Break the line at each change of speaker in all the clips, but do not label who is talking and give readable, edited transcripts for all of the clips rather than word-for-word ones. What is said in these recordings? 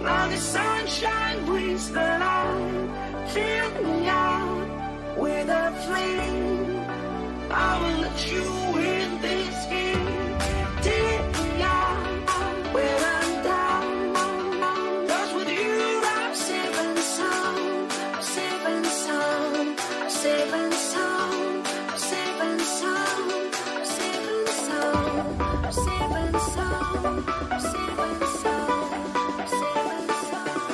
Now the sunshine brings the light. Fill me out with a flame. I will let you in this game. Take me out where I'm down. 'Cause with you I'm safe and sound. I'm safe and sound. I'm safe and sound. I'm safe and sound. I'm safe and sound. I'm safe and sound. I'm safe and sound. I'm safe and sound.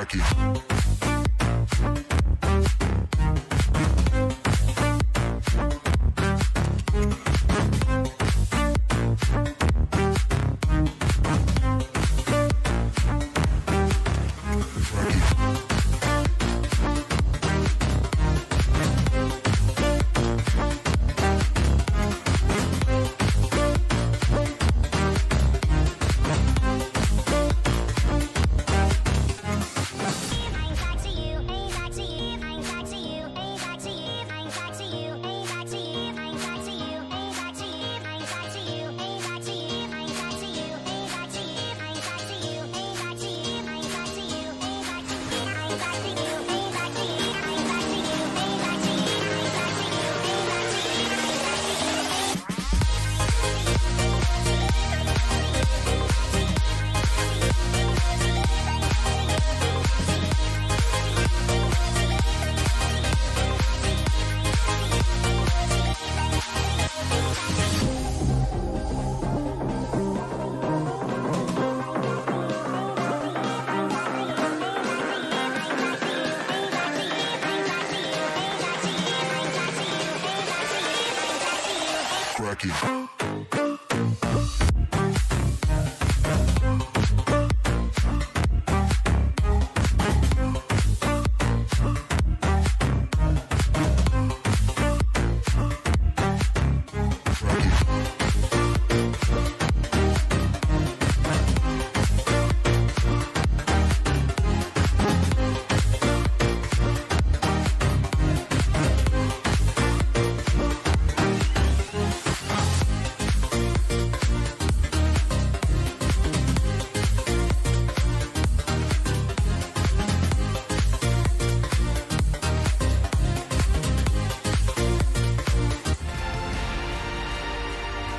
Cracky.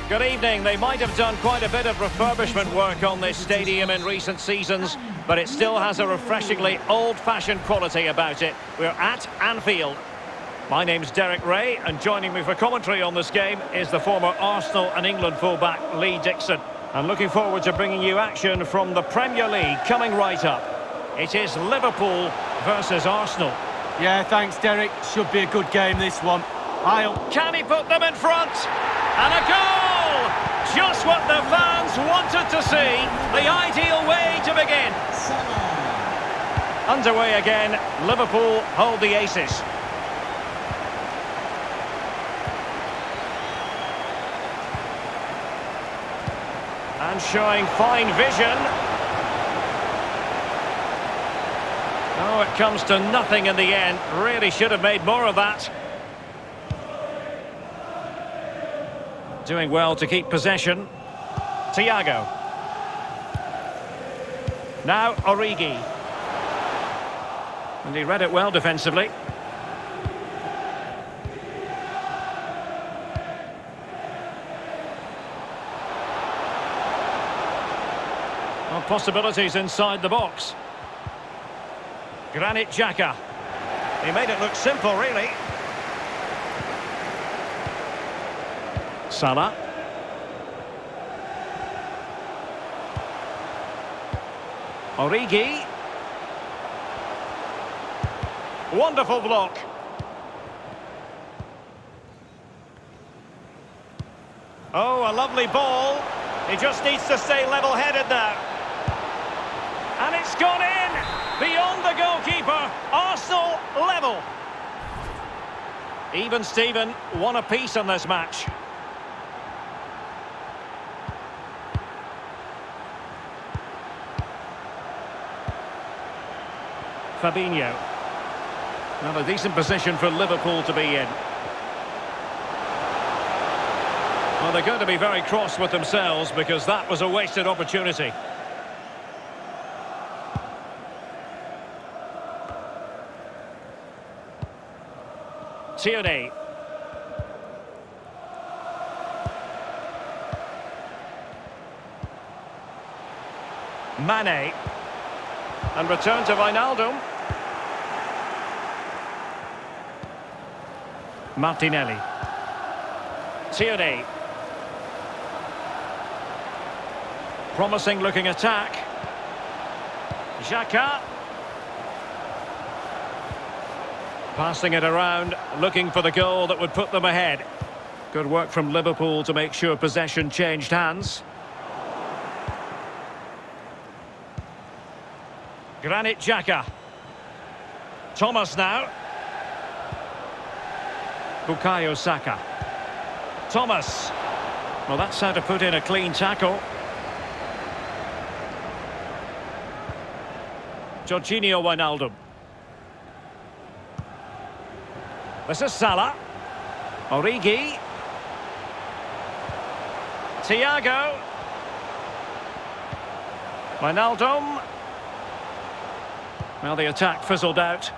Good evening. They might have done quite a bit of refurbishment work on this stadium in recent seasons, but it still has a refreshingly old-fashioned quality about it. We're at Anfield. My name's Derek Ray, and joining me for commentary on this game is the former Arsenal and England fullback Lee Dixon. And looking forward to bringing you action from the Premier League coming right up. It is Liverpool versus Arsenal.
Yeah, thanks, Derek. Should be a good game, this one.
Can he put them in front? And a goal! Just what the fans wanted to see. The ideal way to begin. Underway again. Liverpool hold the aces. And showing fine vision. Oh, it comes to nothing in the end. Really should have made more of that. Doing well to keep possession. Thiago. Now Origi. And he read it well defensively. Well, possibilities inside the box. Granit Xhaka. He made it look simple, really. Salah. Origi. Wonderful block. Oh, a lovely ball. He just needs to stay level-headed now. And it's gone in! Beyond the goalkeeper. Arsenal level. Even Steven, one apiece on this match. Fabinho. Not a decent position for Liverpool to be in. Well, they're going to be very cross with themselves because that was a wasted opportunity. Tierney. Mane. And return to Wijnaldum. Martinelli. Tierney. Promising looking attack. Xhaka. Passing it around, looking for the goal that would put them ahead. Good work from Liverpool to make sure possession changed hands. Granit Xhaka. Thomas now. Bukayo Saka. Thomas. Well, that's how to put in a clean tackle. Jorginho Wijnaldum. This is Salah. Origi. Thiago. Wijnaldum. Well, the attack fizzled out.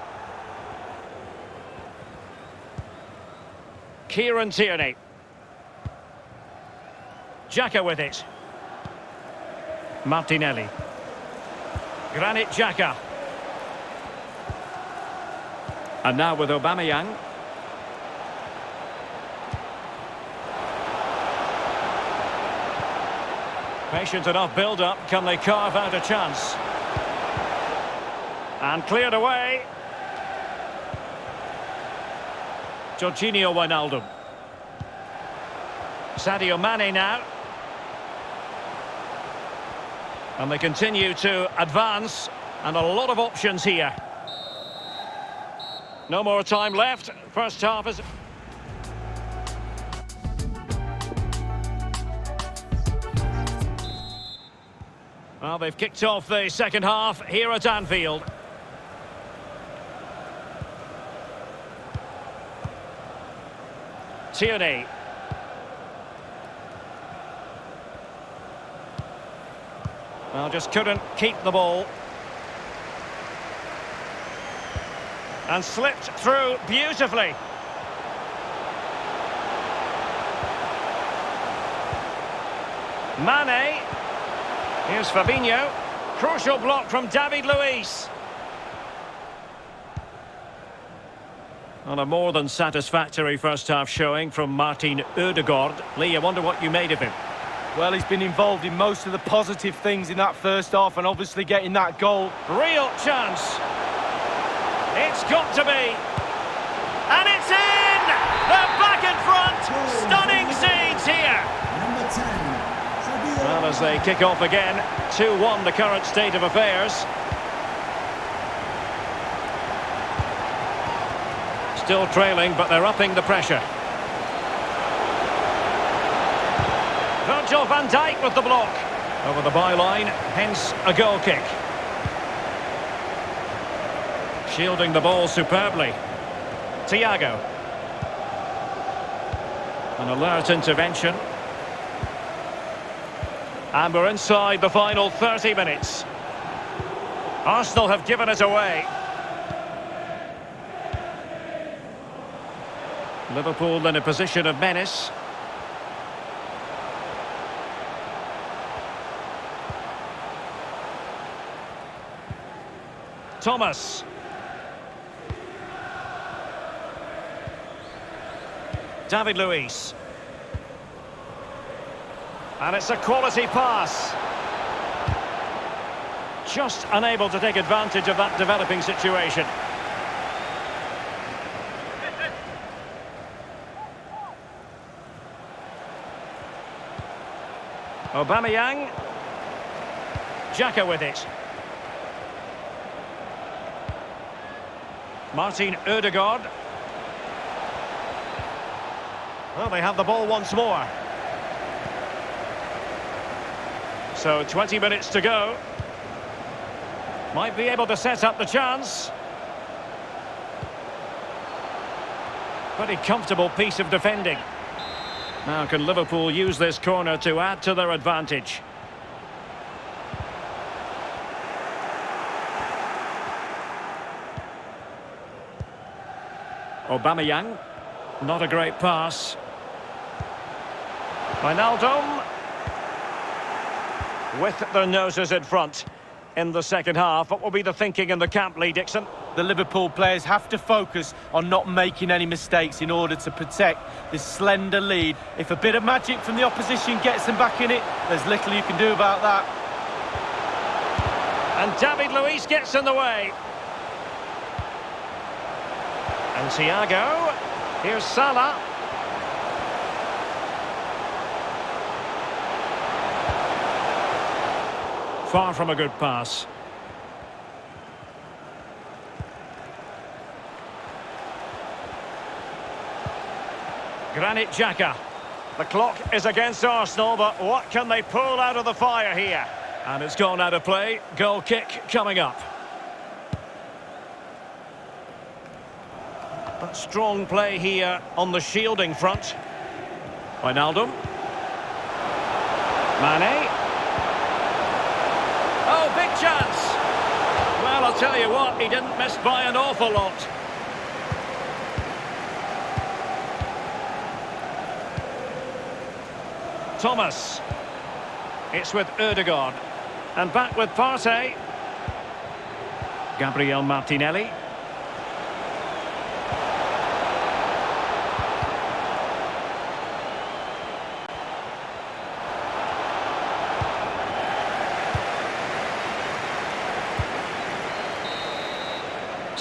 Kieran Tierney. Xhaka with it. Martinelli. Granit Xhaka. And now with Aubameyang. Patient enough build-up. Can they carve out a chance? And cleared away. Jorginho Wijnaldum. Sadio Mane now. And they continue to advance. And a lot of options here. No more time left. First half is... Well, they've kicked off the second half here at Anfield. Tierney. Well, just couldn't keep the ball. And slipped through beautifully. Mane. Here's Fabinho. Crucial block from David Luiz. On a more than satisfactory first half showing from Martin Ødegaard. Lee, I wonder what you made of him.
Well, he's been involved in most of the positive things in that first half and obviously getting that goal.
Real chance. It's got to be. And it's in! They're back in front. Stunning scenes here.
Number 10.
Well, as they kick off again, 2-1 the current state of affairs. Still trailing, but they're upping the pressure. Virgil van Dijk with the block. Over the byline, hence a goal kick. Shielding the ball superbly. Thiago. An alert intervention. And we're inside the final 30 minutes. Arsenal have given it away. Liverpool in a position of menace. Thomas. David Luiz. And it's a quality pass. Just unable to take advantage of that developing situation. Aubameyang. Xhaka with it. Martin Ødegaard. Well, they have the ball once more. So 20 minutes to go. Might be able to set up the chance. Pretty comfortable piece of defending. Now can Liverpool use this corner to add to their advantage? Aubameyang. Not a great pass. Wijnaldum. With their noses in front in the second half. What will be the thinking in the camp, Lee Dixon?
The Liverpool players have to focus on not making any mistakes in order to protect this slender lead. If a bit of magic from the opposition gets them back in it, there's little you can do about that.
And David Luiz gets in the way. And Thiago. Here's Salah. Far from a good pass. Granit Xhaka. The clock is against Arsenal, but what can they pull out of the fire here? And it's gone out of play. Goal kick coming up. But strong play here on the shielding front. Wijnaldum. Mane. Oh, big chance. Well, I'll tell you what, he didn't miss by an awful lot. Thomas. It's with Ødegaard. And back with Partey. Gabriel Martinelli.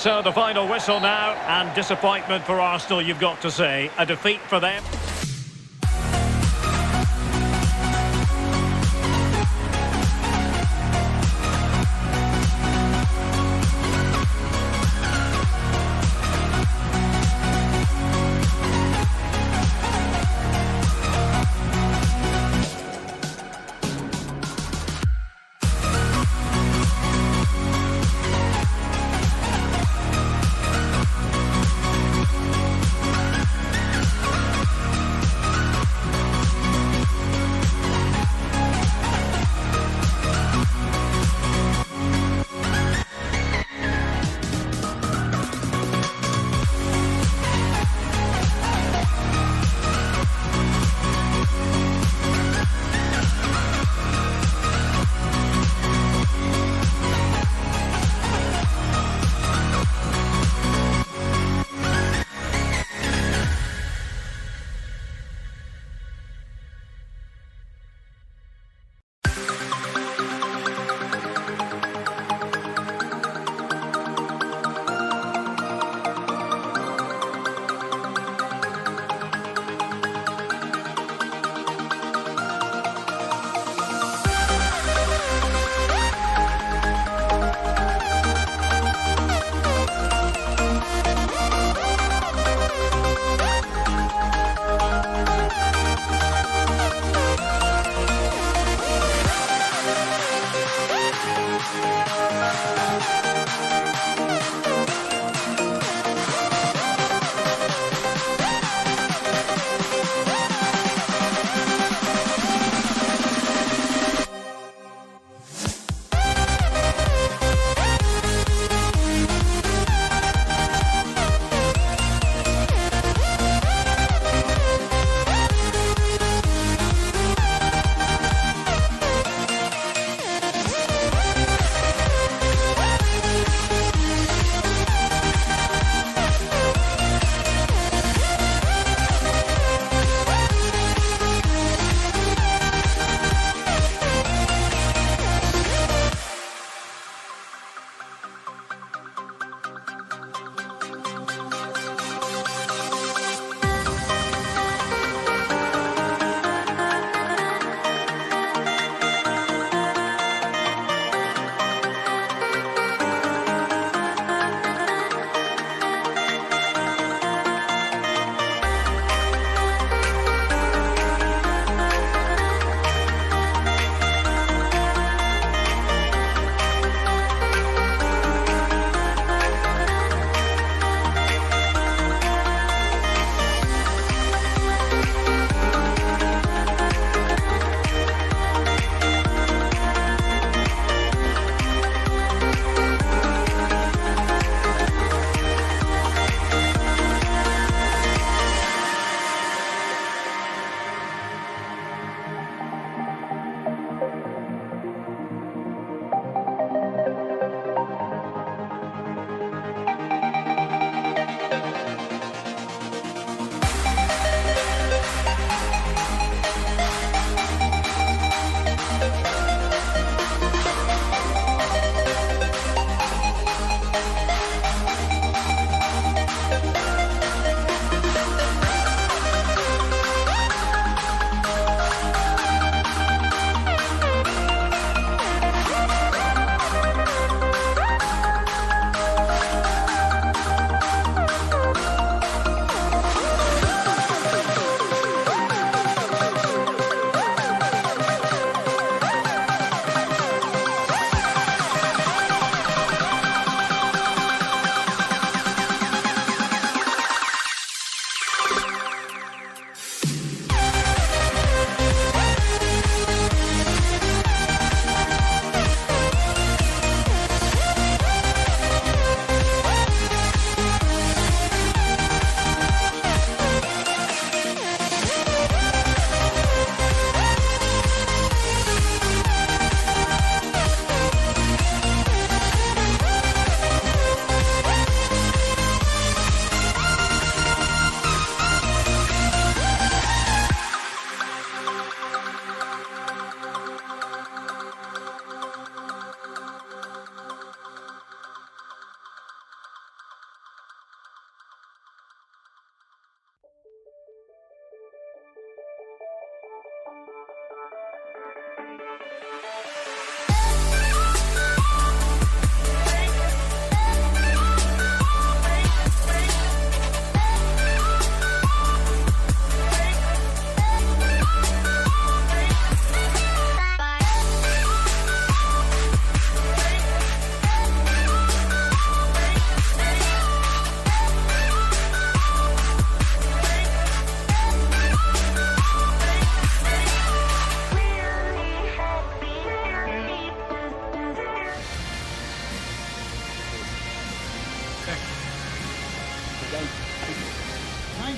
So the final whistle now, and disappointment for Arsenal, you've got to say. A defeat for them.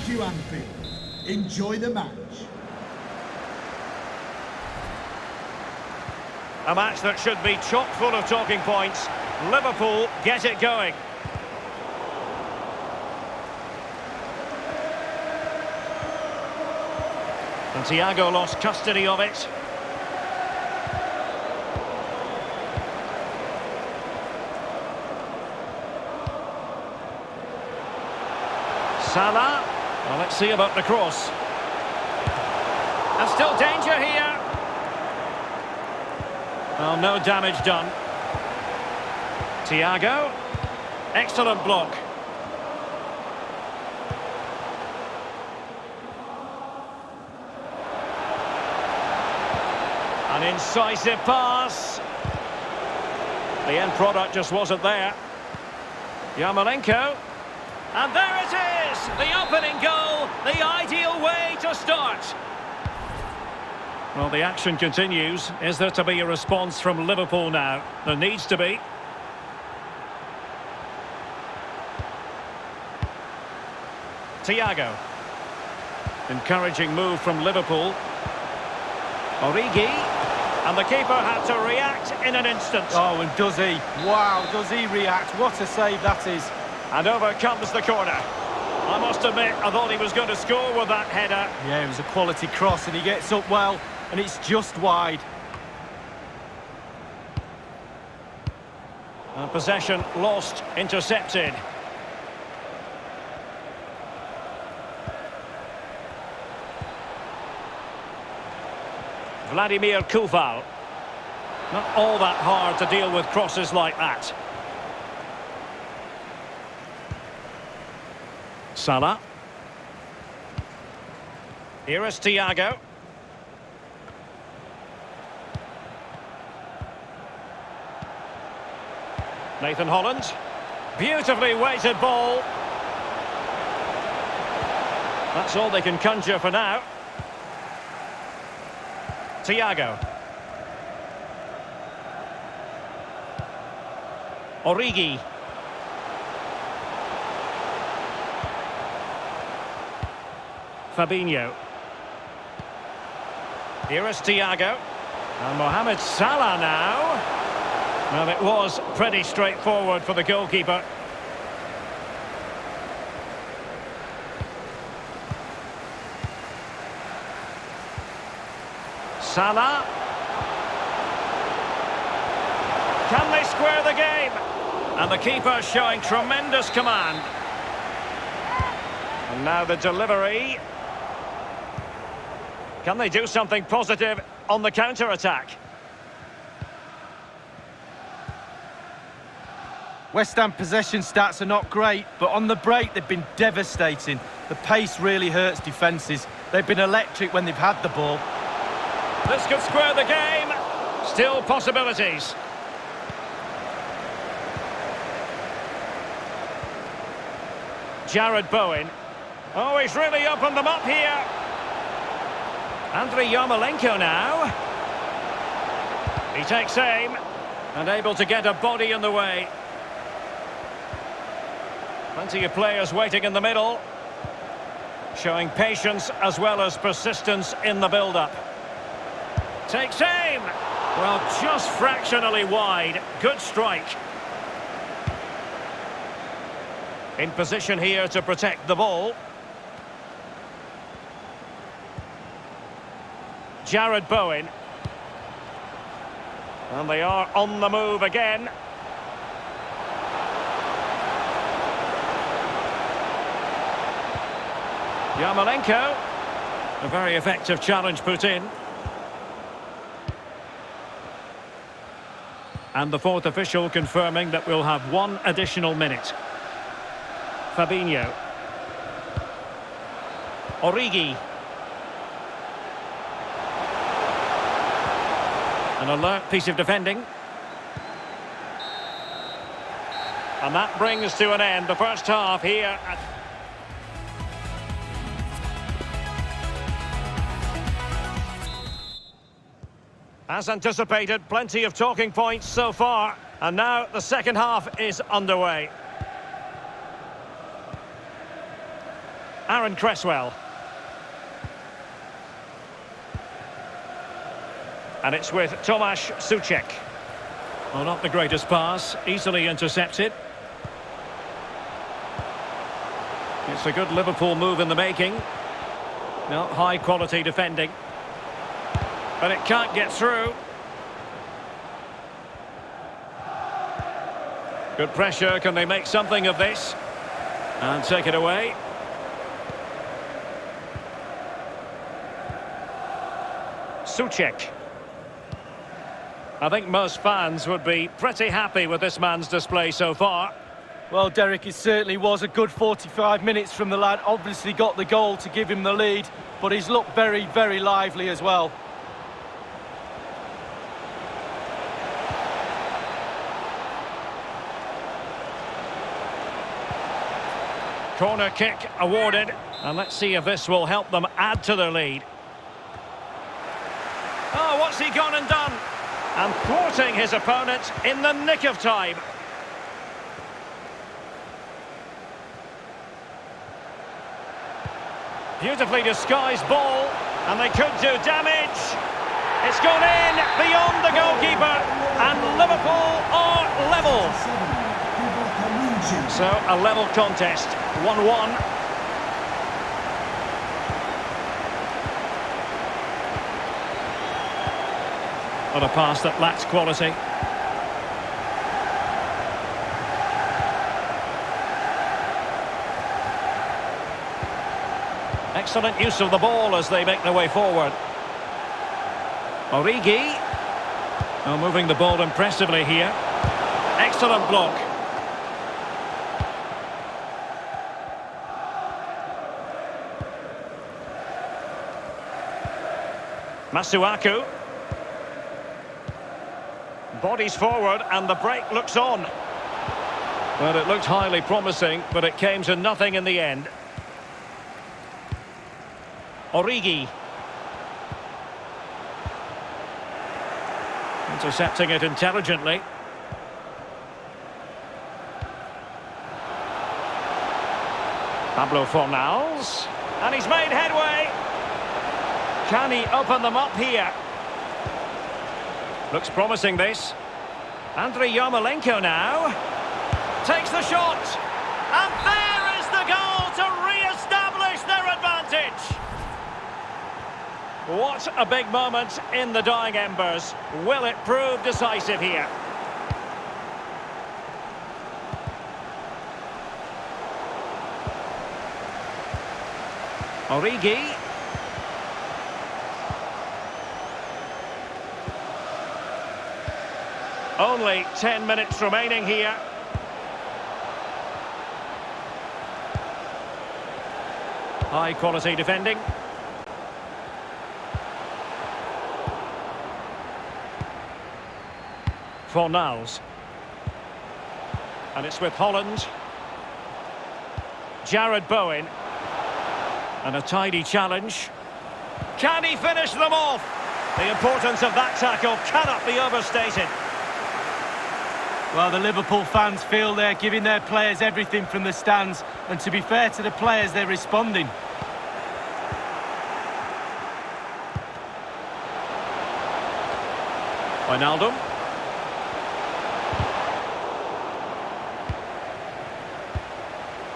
Thank you, Anfield. Enjoy the match.
A match that should be chock full of talking points. Liverpool get it going. And Thiago lost custody of it. Salah. Well, let's see about the cross. And still danger here. Well, no damage done. Thiago. Excellent block. An incisive pass. The end product just wasn't there. Yarmolenko. And there it is! The opening goal, the ideal way to start. Well, the action continues. Is there to be a response from Liverpool now? There needs to be. Thiago. Encouraging move from Liverpool. Origi. And the keeper had to react in an instant.
Oh, and does he? Wow, does he react? What a save that is.
And over comes the corner. I must admit, I thought he was going to score with that header.
Yeah, it was a quality cross and he gets up well, and it's just wide.
And possession lost, intercepted. Vladimir Koufal. Not all that hard to deal with crosses like that. Salah. Here is Thiago. Nathan Holland. Beautifully weighted ball. That's all they can conjure for now. Thiago. Origi. Fabinho. Here is Thiago. And Mohamed Salah now. Well, it was pretty straightforward for the goalkeeper. Salah. Can they square the game? And the keeper showing tremendous command. And now the delivery. Can they do something positive on the counter-attack?
West Ham possession stats are not great, but on the break they've been devastating. The pace really hurts defences. They've been electric when they've had the ball.
This could square the game. Still possibilities. Jared Bowen. Oh, he's really opened them up here. Andriy Yarmolenko now. He takes aim and able to get a body in the way. Plenty of players waiting in the middle. Showing patience as well as persistence in the build-up. Takes aim. Well, just fractionally wide. Good strike. In position here to protect the ball. Jared Bowen. And they are on the move again. Yarmolenko. A very effective challenge put in. And the fourth official confirming that we'll have one additional minute. Fabinho. Origi. An alert piece of defending. And that brings to an end the first half here at... As anticipated, plenty of talking points so far. And now the second half is underway. Aaron Cresswell. And it's with Tomasz Suchek. Well, not the greatest pass, easily intercepted. It's a good Liverpool move in the making. No, high quality defending. But it can't get through. Good pressure, can they make something of this? And take it away. Suchek. I think most fans would be pretty happy with this man's display so far.
Well, Derek, it certainly was a good 45 minutes from the lad. Obviously got the goal to give him the lead, but he's looked very, very lively as well.
Corner kick awarded, and let's see if this will help them add to their lead. Oh, what's he gone and done? And thwarting his opponent in the nick of time. Beautifully disguised ball, and they could do damage. It's gone in beyond the goalkeeper, and Liverpool are level. So a level contest, 1-1. On a pass that lacks quality. Excellent use of the ball as they make their way forward. Origi. Oh, moving the ball impressively here. Excellent block. Masuaku. Bodies forward and the break looks on. Well, it looked highly promising, but it came to nothing in the end. Origi. Intercepting it intelligently. Pablo Fornals. And he's made headway. Can he open them up here? Looks promising, this. Andriy Yarmolenko now. Takes the shot. And there is the goal to re-establish their advantage. What a big moment in the dying embers. Will it prove decisive here? Origi. Only 10 minutes remaining here. High quality defending. Fornals. And it's with Holland. Jared Bowen. And a tidy challenge. Can he finish them off? The importance of that tackle cannot be overstated.
Well, the Liverpool fans feel they're giving their players everything from the stands, and to be fair to the players, they're responding.
Wijnaldum.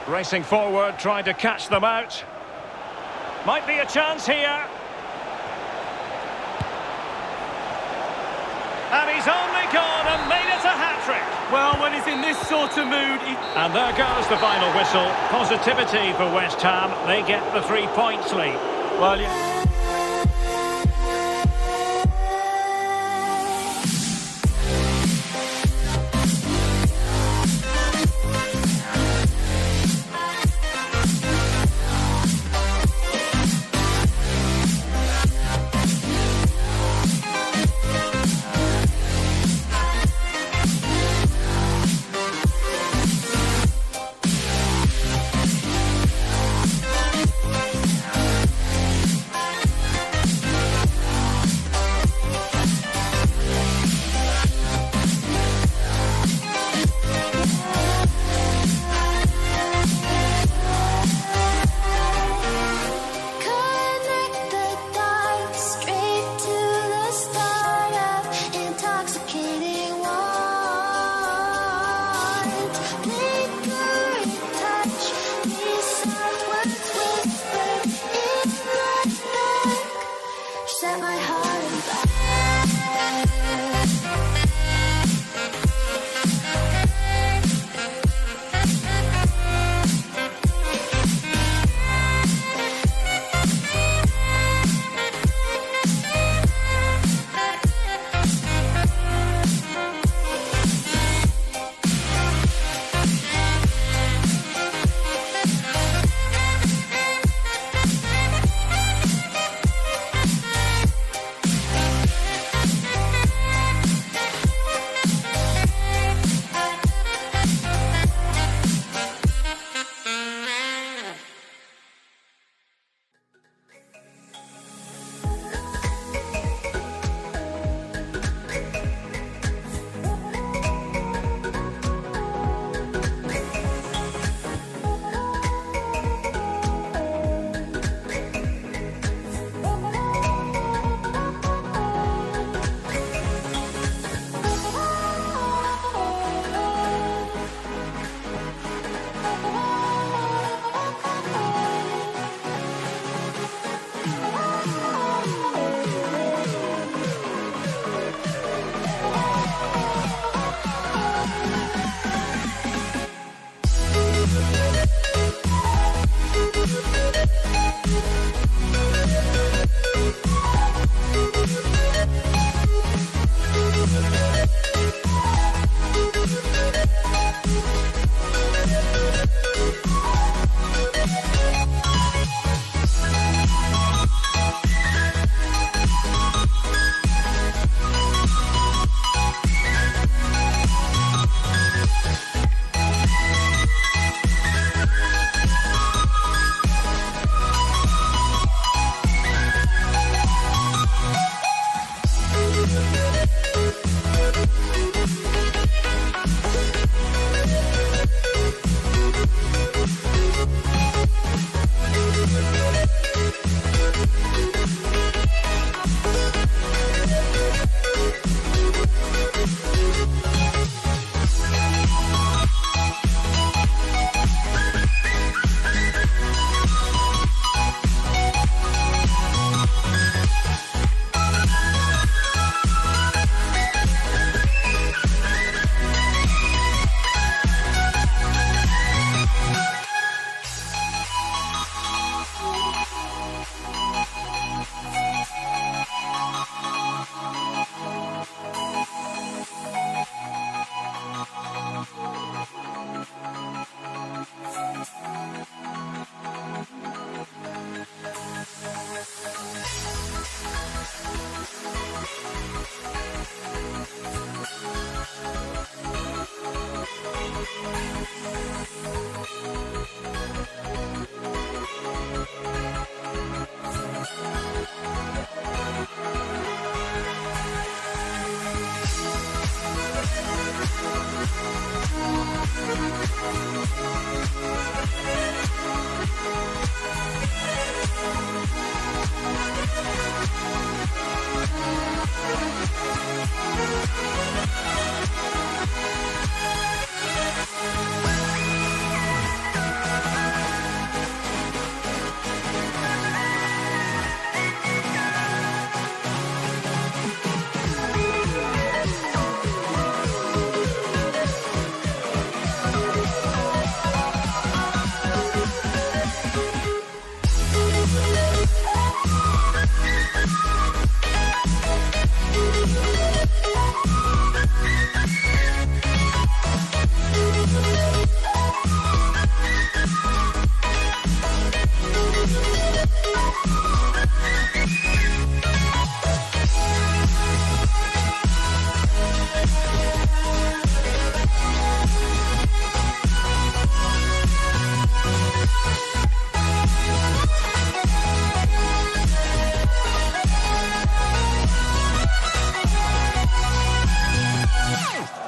Racing forward, trying to catch them out. Might be a chance here. And he's only gone and made it a hat-trick.
Well, when he's in this sort of mood...
And there goes the final whistle. Positivity for West Ham. They get the 3 points lead.
Well, yeah.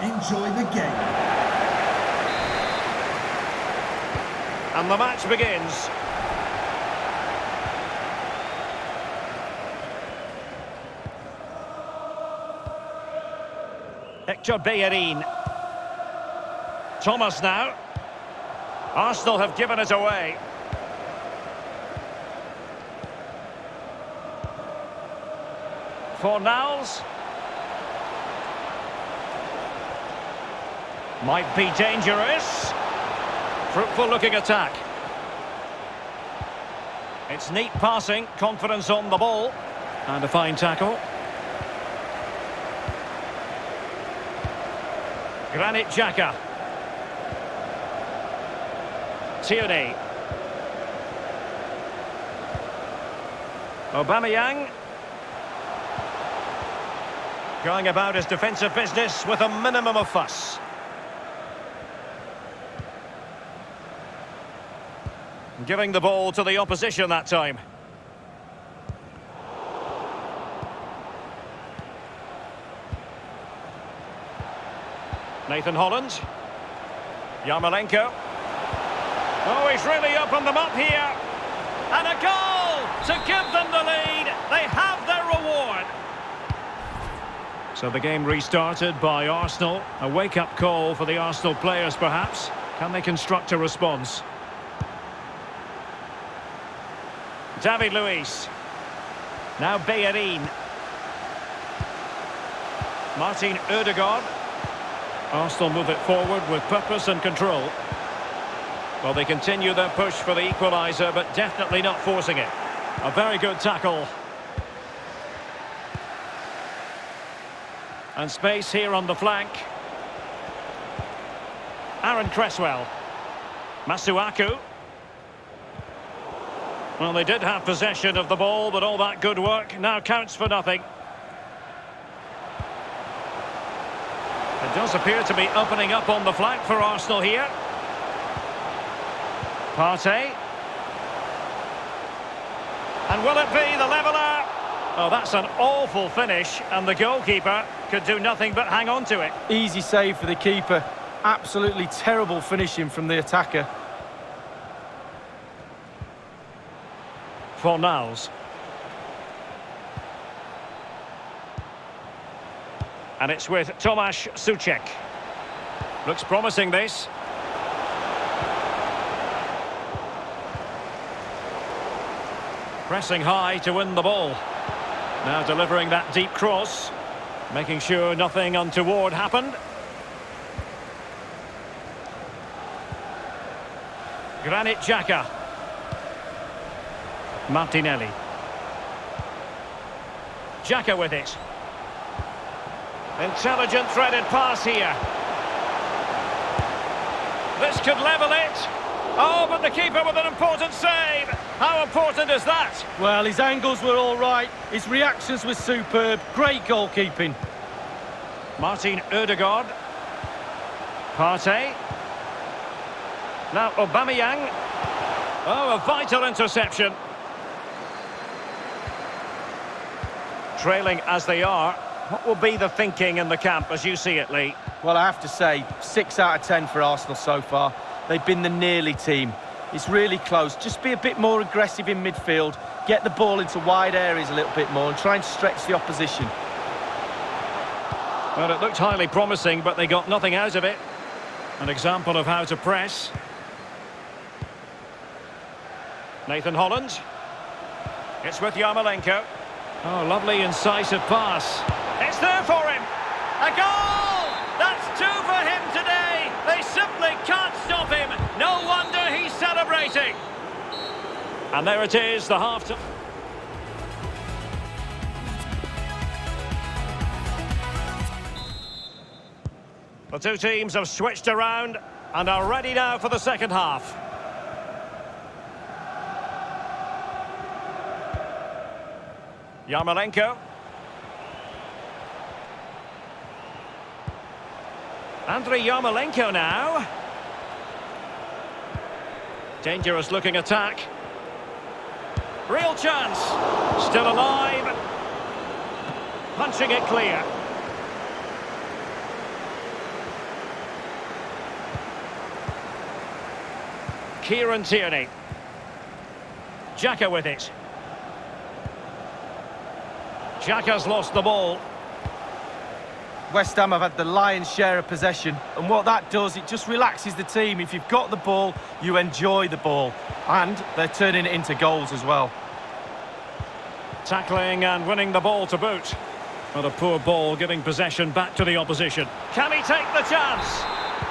Enjoy the game.
And the match begins. Hector Bellerin. Thomas now. Arsenal have given it away. Fornals. Might be dangerous. Fruitful looking attack. It's neat passing, confidence on the ball. And a fine tackle. Granit Xhaka. Tierney. Aubameyang. Going about his defensive business with a minimum of fuss. Giving the ball to the opposition that time. Nathan Holland. Yarmolenko. Oh, he's really opened them up here. And a goal to give them the lead. They have their reward. So the game restarted by Arsenal. A wake-up call for the Arsenal players, perhaps. Can they construct a response? David Luiz. Now Bellerin. Martin Odegaard. Arsenal move it forward with purpose and control. Well, they continue their push for the equaliser, but definitely not forcing it. A very good tackle. And space here on the flank. Aaron Cresswell. Masuaku. Well, they did have possession of the ball, but all that good work now counts for nothing. It does appear to be opening up on the flank for Arsenal here. Partey. And will it be the leveller? Oh, that's an awful finish, and the goalkeeper could do nothing but hang on to it.
Easy save for the keeper. Absolutely terrible finishing from the attacker.
Fornals. And it's with Tomasz Suchek. Looks promising, this. Pressing high to win the ball. Now delivering that deep cross. Making sure nothing untoward happened. Granit Xhaka. Martinelli. Xhaka with it. Intelligent threaded pass here. This could level it. Oh, but the keeper with an important save. How important is that?
Well, his angles were all right. His reactions were superb. Great goalkeeping.
Martin Odegaard. Partey. Now Aubameyang. Oh, a vital interception. Trailing as they are, what will be the thinking in the camp as you see it, Lee?
Well, I have to say, 6 out of 10 for Arsenal so far. They've been the nearly team. It's really close. Just be a bit more aggressive in midfield. Get the ball into wide areas a little bit more and try and stretch the opposition.
Well, it looked highly promising, but they got nothing out of it. An example of how to press. Nathan Holland. It's with Yarmolenko. Oh, lovely incisive pass. It's there for him. A goal! That's 2 for him today. They simply can't stop him. No wonder he's celebrating. And there it is, the half-time. The two teams have switched around and are ready now for the second half. Yarmolenko. Andriy Yarmolenko now. Dangerous looking attack. Real chance. Still alive. Punching it clear. Kieran Tierney. Xhaka with it. Xhaka's lost the ball.
West Ham have had the lion's share of possession, and what that does, it just relaxes the team. If you've got the ball, you enjoy the ball, and they're turning it into goals as well.
Tackling and winning the ball to boot. But a poor ball giving possession back to the opposition. Can he take the chance?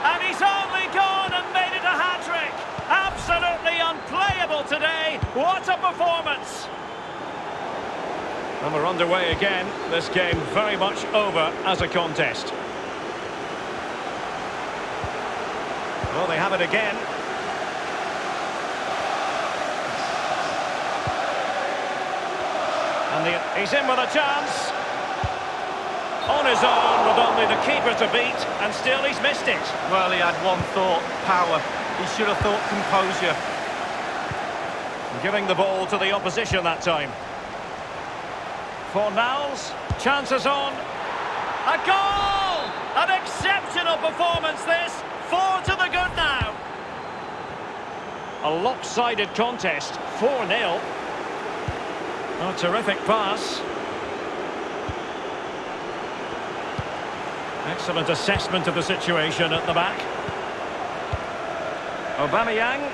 And he's only gone and made it a hat-trick. Absolutely unplayable today. What a performance! And we're underway again. This game very much over as a contest. Well, they have it again. And he's in with a chance. On his own with only the keeper to beat, and still he's missed it.
Well, he had one thought, power. He should have thought composure.
Giving the ball to the opposition that time. For Niles, chances on. A goal! An exceptional performance this. 4 to the good now. A lopsided contest, 4-0. A terrific pass. Excellent assessment of the situation at the back. Aubameyang.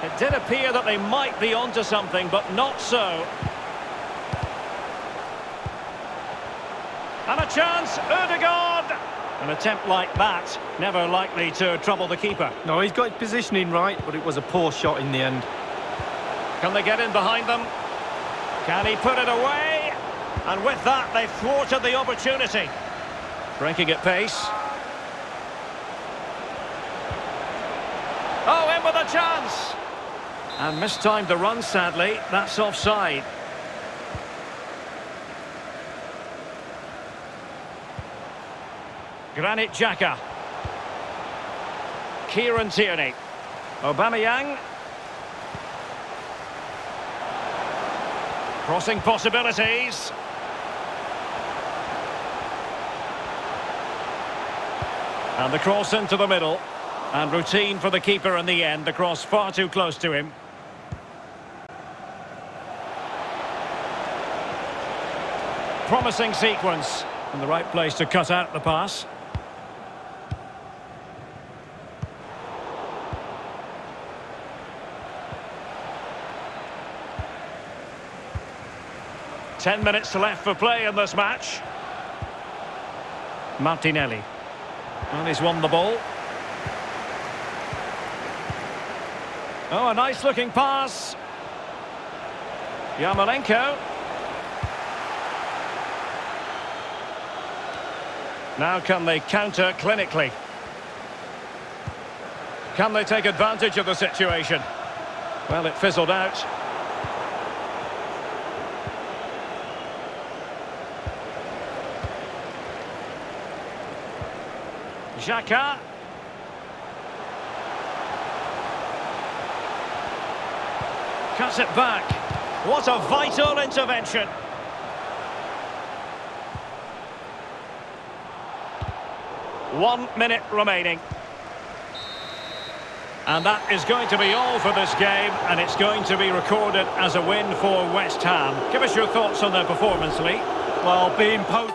It did appear that they might be onto something, but not so. And a chance, Ødegaard. An attempt like that, never likely to trouble the keeper.
No, he's got his positioning right, but it was a poor shot in the end.
Can they get in behind them? Can he put it away? And with that, they've thwarted the opportunity. Breaking at pace. Oh, in with a chance. And mistimed the run, sadly. That's offside. Granit Xhaka. Kieran Tierney. Aubameyang. Crossing possibilities. And the cross into the middle. And routine for the keeper in the end. The cross far too close to him. Promising sequence. In the right place to cut out the pass. Ten minutes left for play in this match. Martinelli. And he's won the ball. Oh, a nice looking pass. Yarmolenko. Now can they counter clinically? Can they take advantage of the situation? Well, it fizzled out. Xhaka. Cuts it back. What a vital intervention. One minute remaining. And that is going to be all for this game, and it's going to be recorded as a win for West Ham. Give us your thoughts on their performance, Lee.
Well, being poached.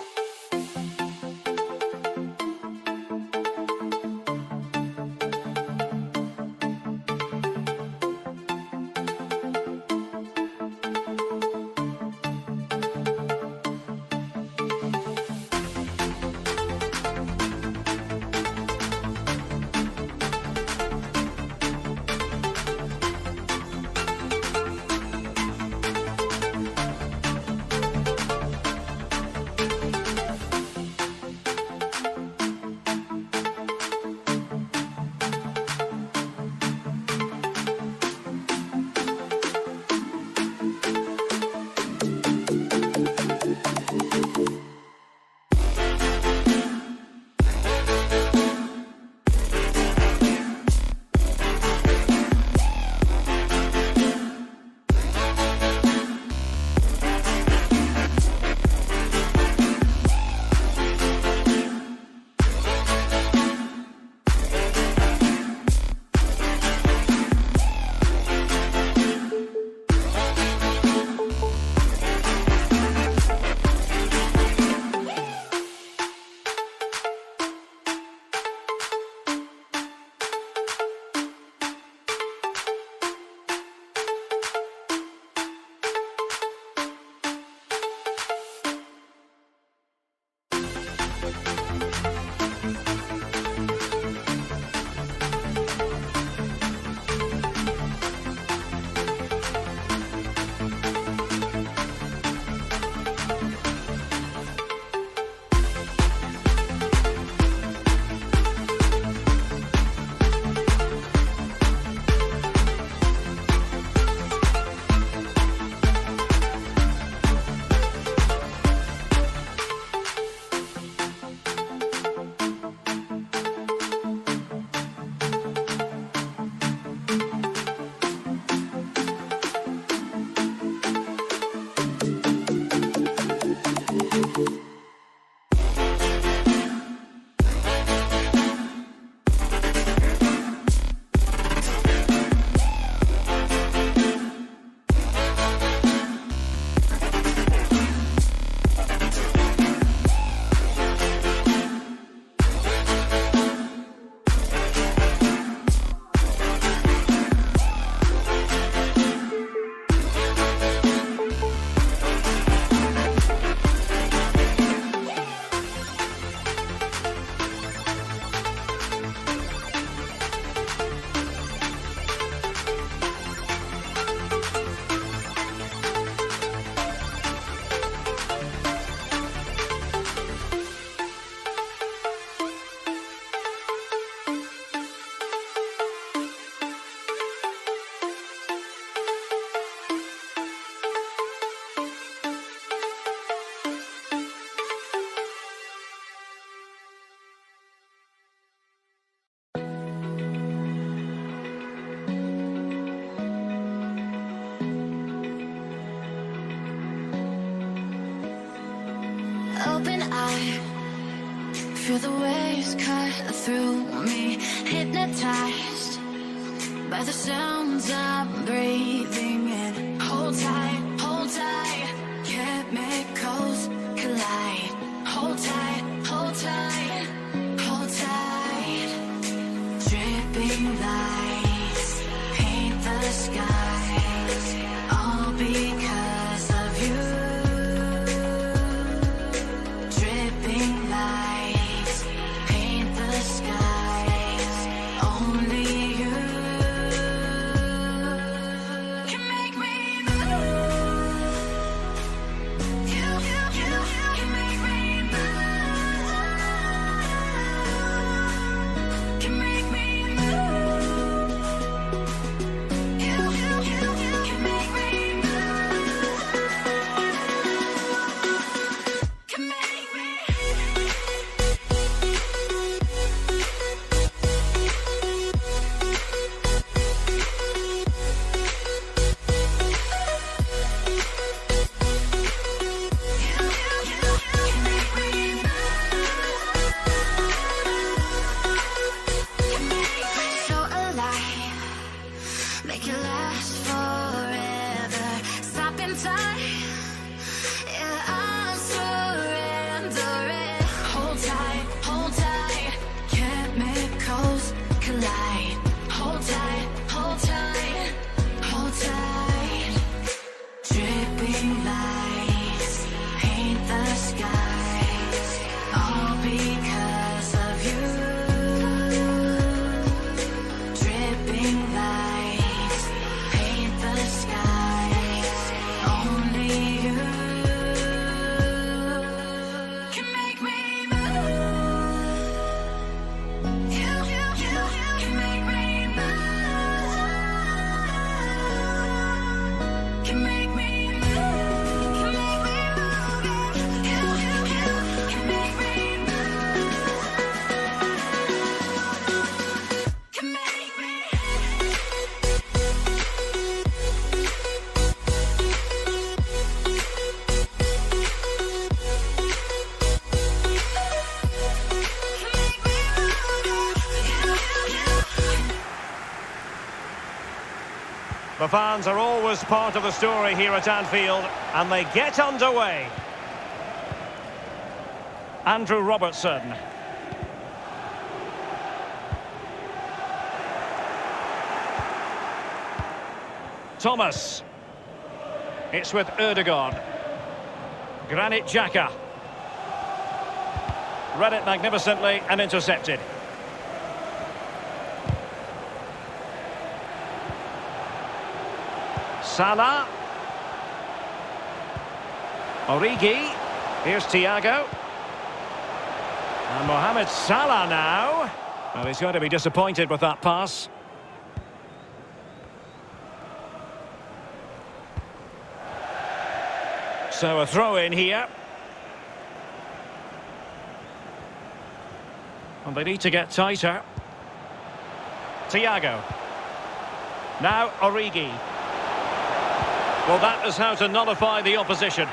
Open eye, feel the waves cut through me, hypnotized by the sounds I'm breathing in. Hold tight, chemicals collide. Hold tight, hold tight, hold tight. Dripping lights paint the skies, all because of you. Come on tight. Yeah, I'm surrendering. Hold tight, chemicals collide. Hold tight, hold tight, hold tight. Dripping lights paint the skies, all because of you. Dripping lights paint the skies, only you can make me move. You can make me move. Can make me move. Can make me move. You can make me move. Can make me.
The fans are always part of the story here at Anfield, and they get underway. Andrew Robertson. Thomas. It's with Ødegaard. Granit Xhaka. Read it magnificently and intercepted. Salah. Origi. Here's Thiago. And Mohamed Salah now. Well, he's going to be disappointed with that pass. So a throw in here. And they need to get tighter. Thiago. Now Origi. Well, that is how to nullify the opposition.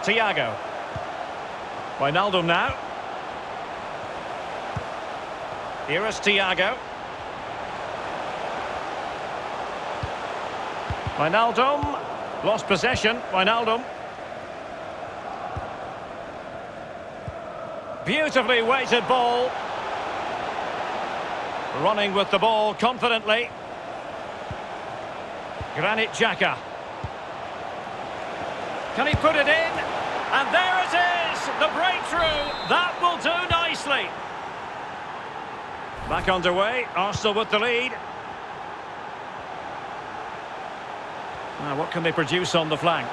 Thiago. Wijnaldum now. Here is Thiago. Wijnaldum. Lost possession. Wijnaldum. Beautifully weighted ball. Running with the ball confidently. Granit Xhaka. Can he put it in? And there it is! The breakthrough! That will do nicely. Back underway. Arsenal with the lead. Now, what can they produce on the flank?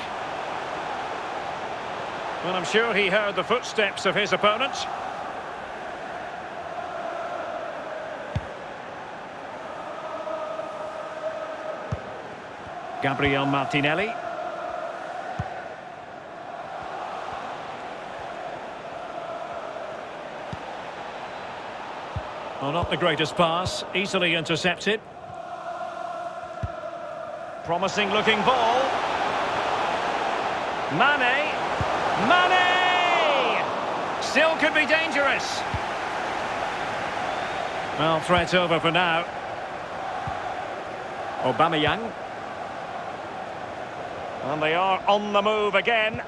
Well, I'm sure he heard the footsteps of his opponent. Gabriel Martinelli. Well, not the greatest pass. Easily intercepted. Promising looking ball. Mane. Mane! Still could be dangerous. Well, threat over for now. Aubameyang. And they are on the move again.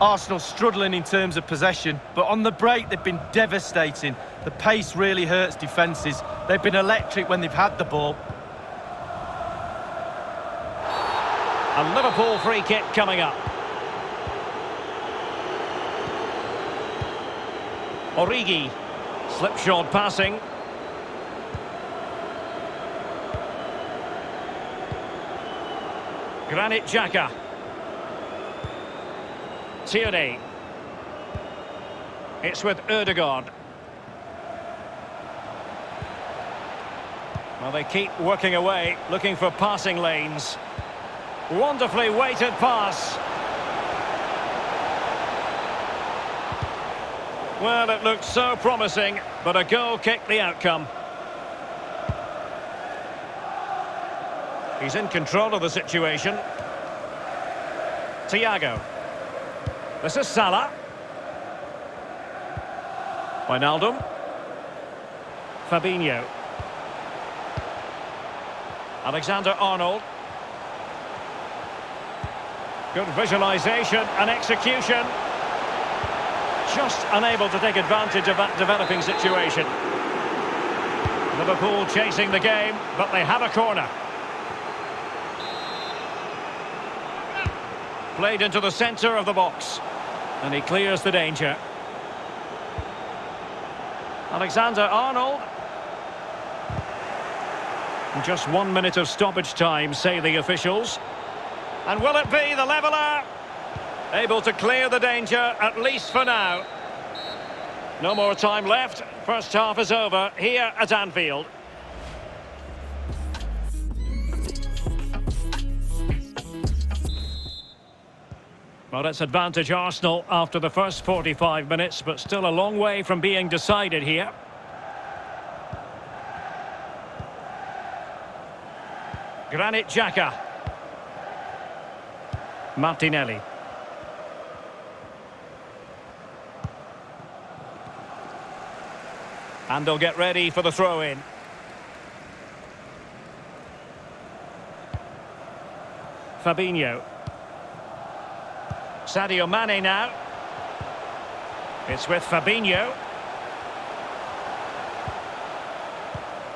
Arsenal struggling in terms of possession, but on the break they've been devastating. The pace really hurts defences. They've been electric when they've had the ball.
A Liverpool free kick coming up. Origi. Slipshod passing. Granit Xhaka. Tierney. It's with Ødegaard. Well, they keep working away, looking for passing lanes. Wonderfully weighted pass. Well, it looked so promising, but a goal kicked the outcome. He's in control of the situation. Thiago. This is Salah. Wijnaldum. Fabinho. Alexander-Arnold. Good visualisation and execution. Just unable to take advantage of that developing situation. Liverpool chasing the game, but they have a corner. Played into the centre of the box. And he clears the danger. Alexander-Arnold. Just 1 minute of stoppage time, say the officials. And will it be the leveller? Able to clear the danger, at least for now. No more time left. First half is over here at Anfield. Well, it's advantage Arsenal after the first 45 minutes, but still a long way from being decided here. Granit Xhaka. Martinelli. And they'll get ready for the throw-in. Fabinho. Sadio Mane now. It's with Fabinho.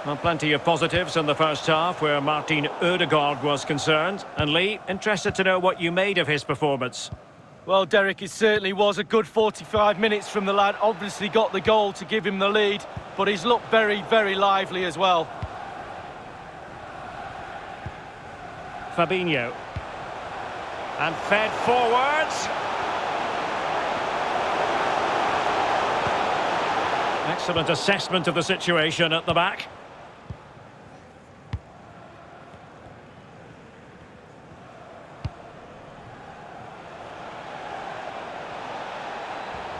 Well, plenty of positives in the first half where Martin Ødegaard was concerned. And Lee, interested to know what you made of his performance.
Well, Derek, it certainly was a good 45 minutes from the lad. Obviously got the goal to give him the lead, but he's looked very, very lively as well.
Fabinho. And fed forwards. Excellent assessment of the situation at the back.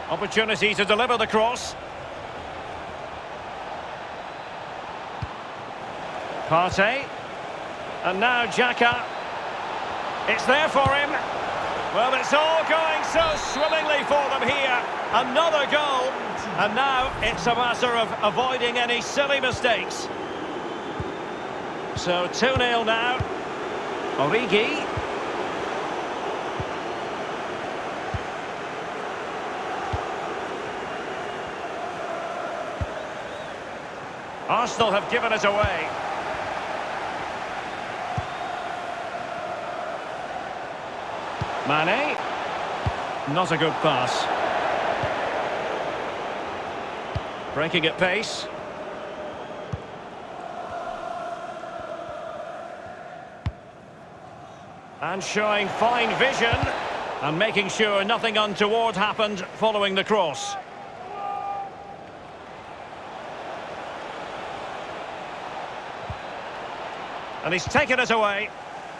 Opportunity to deliver the cross. Partey. And now Xhaka. It's there for him. Well, it's all going so swimmingly for them here. Another goal. And now it's a matter of avoiding any silly mistakes. So 2-0 now. Origi. Arsenal have given it away. Mane. Not a good pass. Breaking at pace. And showing fine vision. And making sure nothing untoward happened following the cross. And he's taken it away.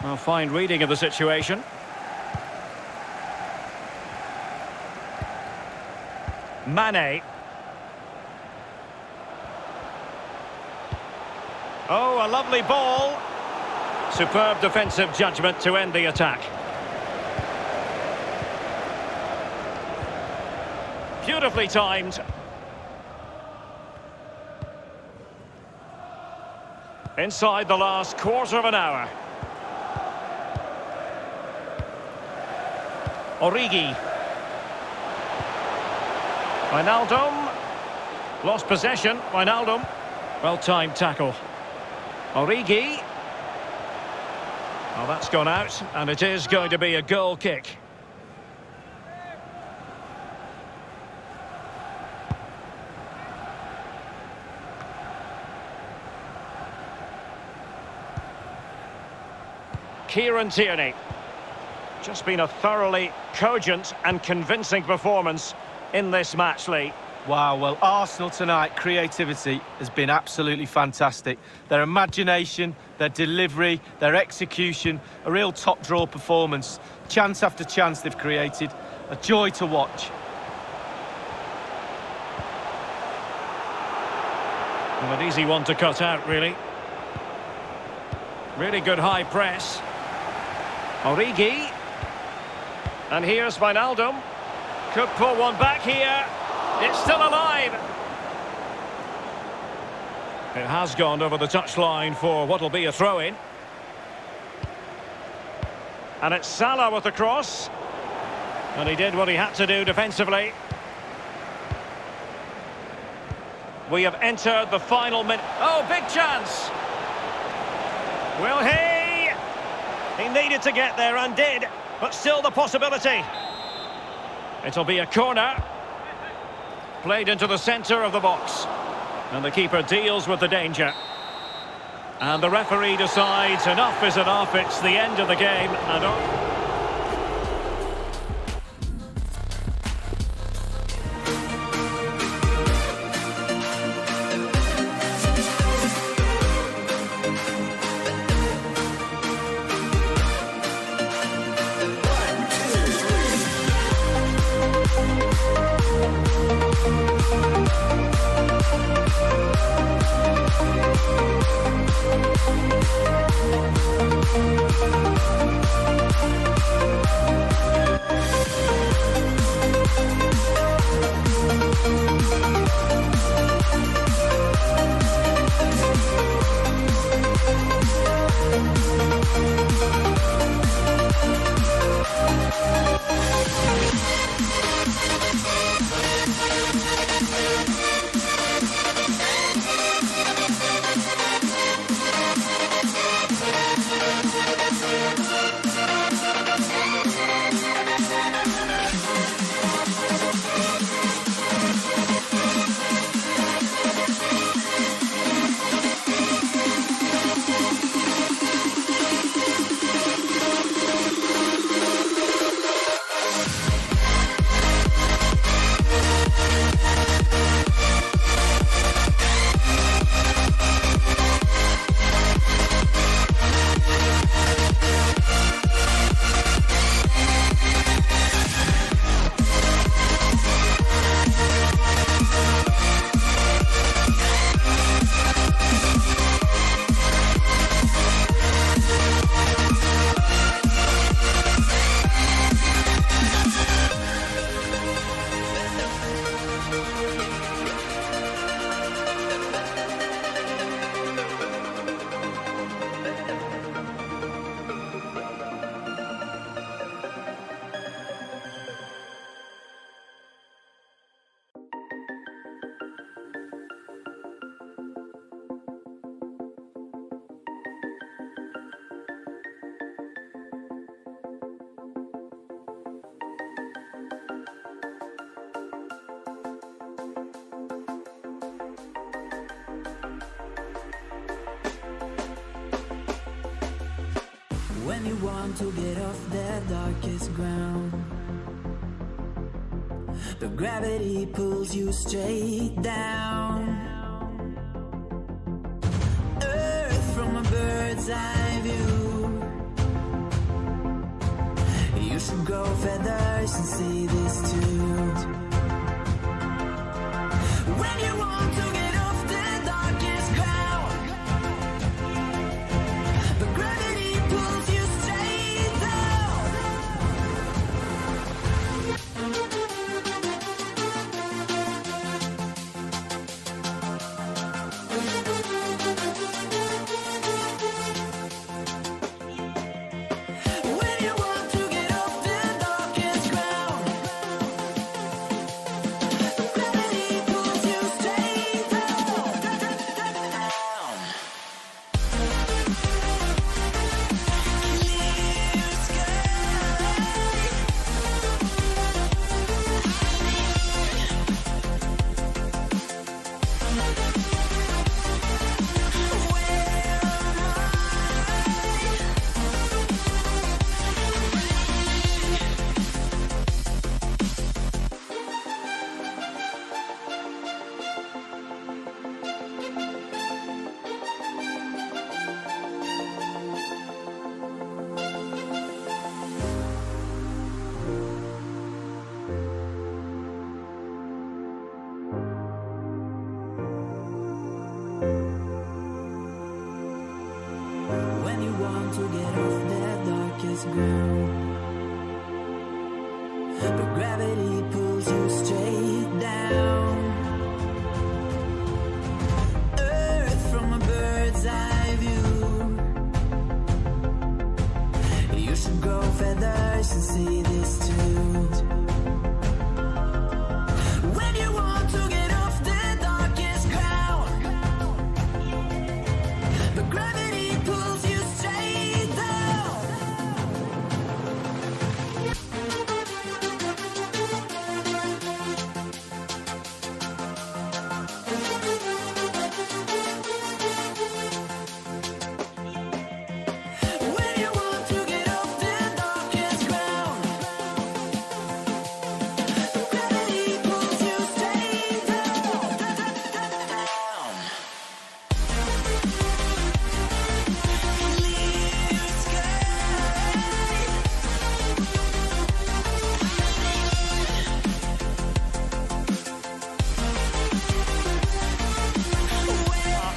Well, fine reading of the situation. Mane. Oh, a lovely ball. Superb defensive judgment to end the attack. Beautifully timed. Inside the last quarter of an hour. Origi. Wijnaldum. Lost possession. Wijnaldum. Well-timed tackle. Origi. Well, that's gone out, and it is going to be a goal kick. Kieran Tierney. Just been a thoroughly cogent and convincing performance in this match, Lee.
Wow, well, Arsenal tonight, creativity has been absolutely fantastic. Their imagination, their delivery, their execution, a real top-draw performance. Chance after chance they've created. A joy to watch.
Well, an easy one to cut out, really. Really good high press. Origi. And here's Wijnaldum. Could pull one back here. It's still alive. It has gone over the touchline for what will be a throw-in. And it's Salah with the cross. And he did what he had to do defensively. We have entered the final minute. Oh, big chance! Will he? He needed to get there and did, but still the possibility. It'll be a corner. Played into the centre of the box. And the keeper deals with the danger. And the referee decides enough is enough. It's the end of the game. And
when you want to get off that darkest ground, but gravity pulls you straight down. Earth from a bird's eye view. You should grow feathers and see this too. When you want to get off the darkest ground, but gravity pulls you straight down. When you want to get off the darkest ground, but gravity pulls you straight down. Clear when you want to get off that darkest ground, but gravity pulls pulls you straight down. Earth from a bird's eye view. You should grow feathers and see this too. When you want to get off the darkest ground, but gravity pulls you straight down. When you want to get off the darkest ground, but gravity pulls you straight down. Clear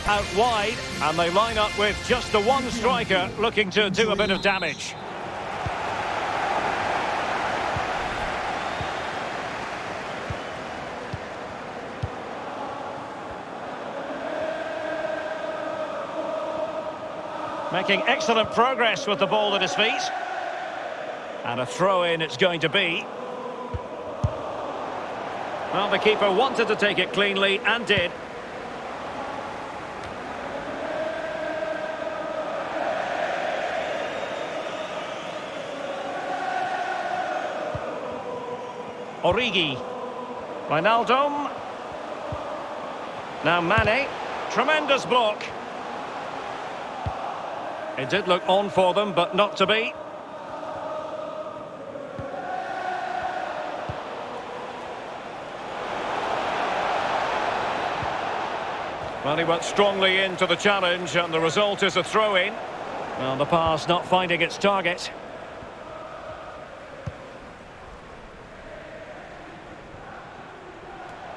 Out wide, and they line up with just the one striker looking to do a bit of damage. Making excellent progress with the ball at his feet. And a throw-in it's going to be. Well, the keeper wanted to take it cleanly and did. Origi. Wijnaldum. Now Mane. Tremendous block. It did look on for them, but not to be. Well, he went strongly into the challenge, and the result is a throw-in. Well, the pass not finding its target.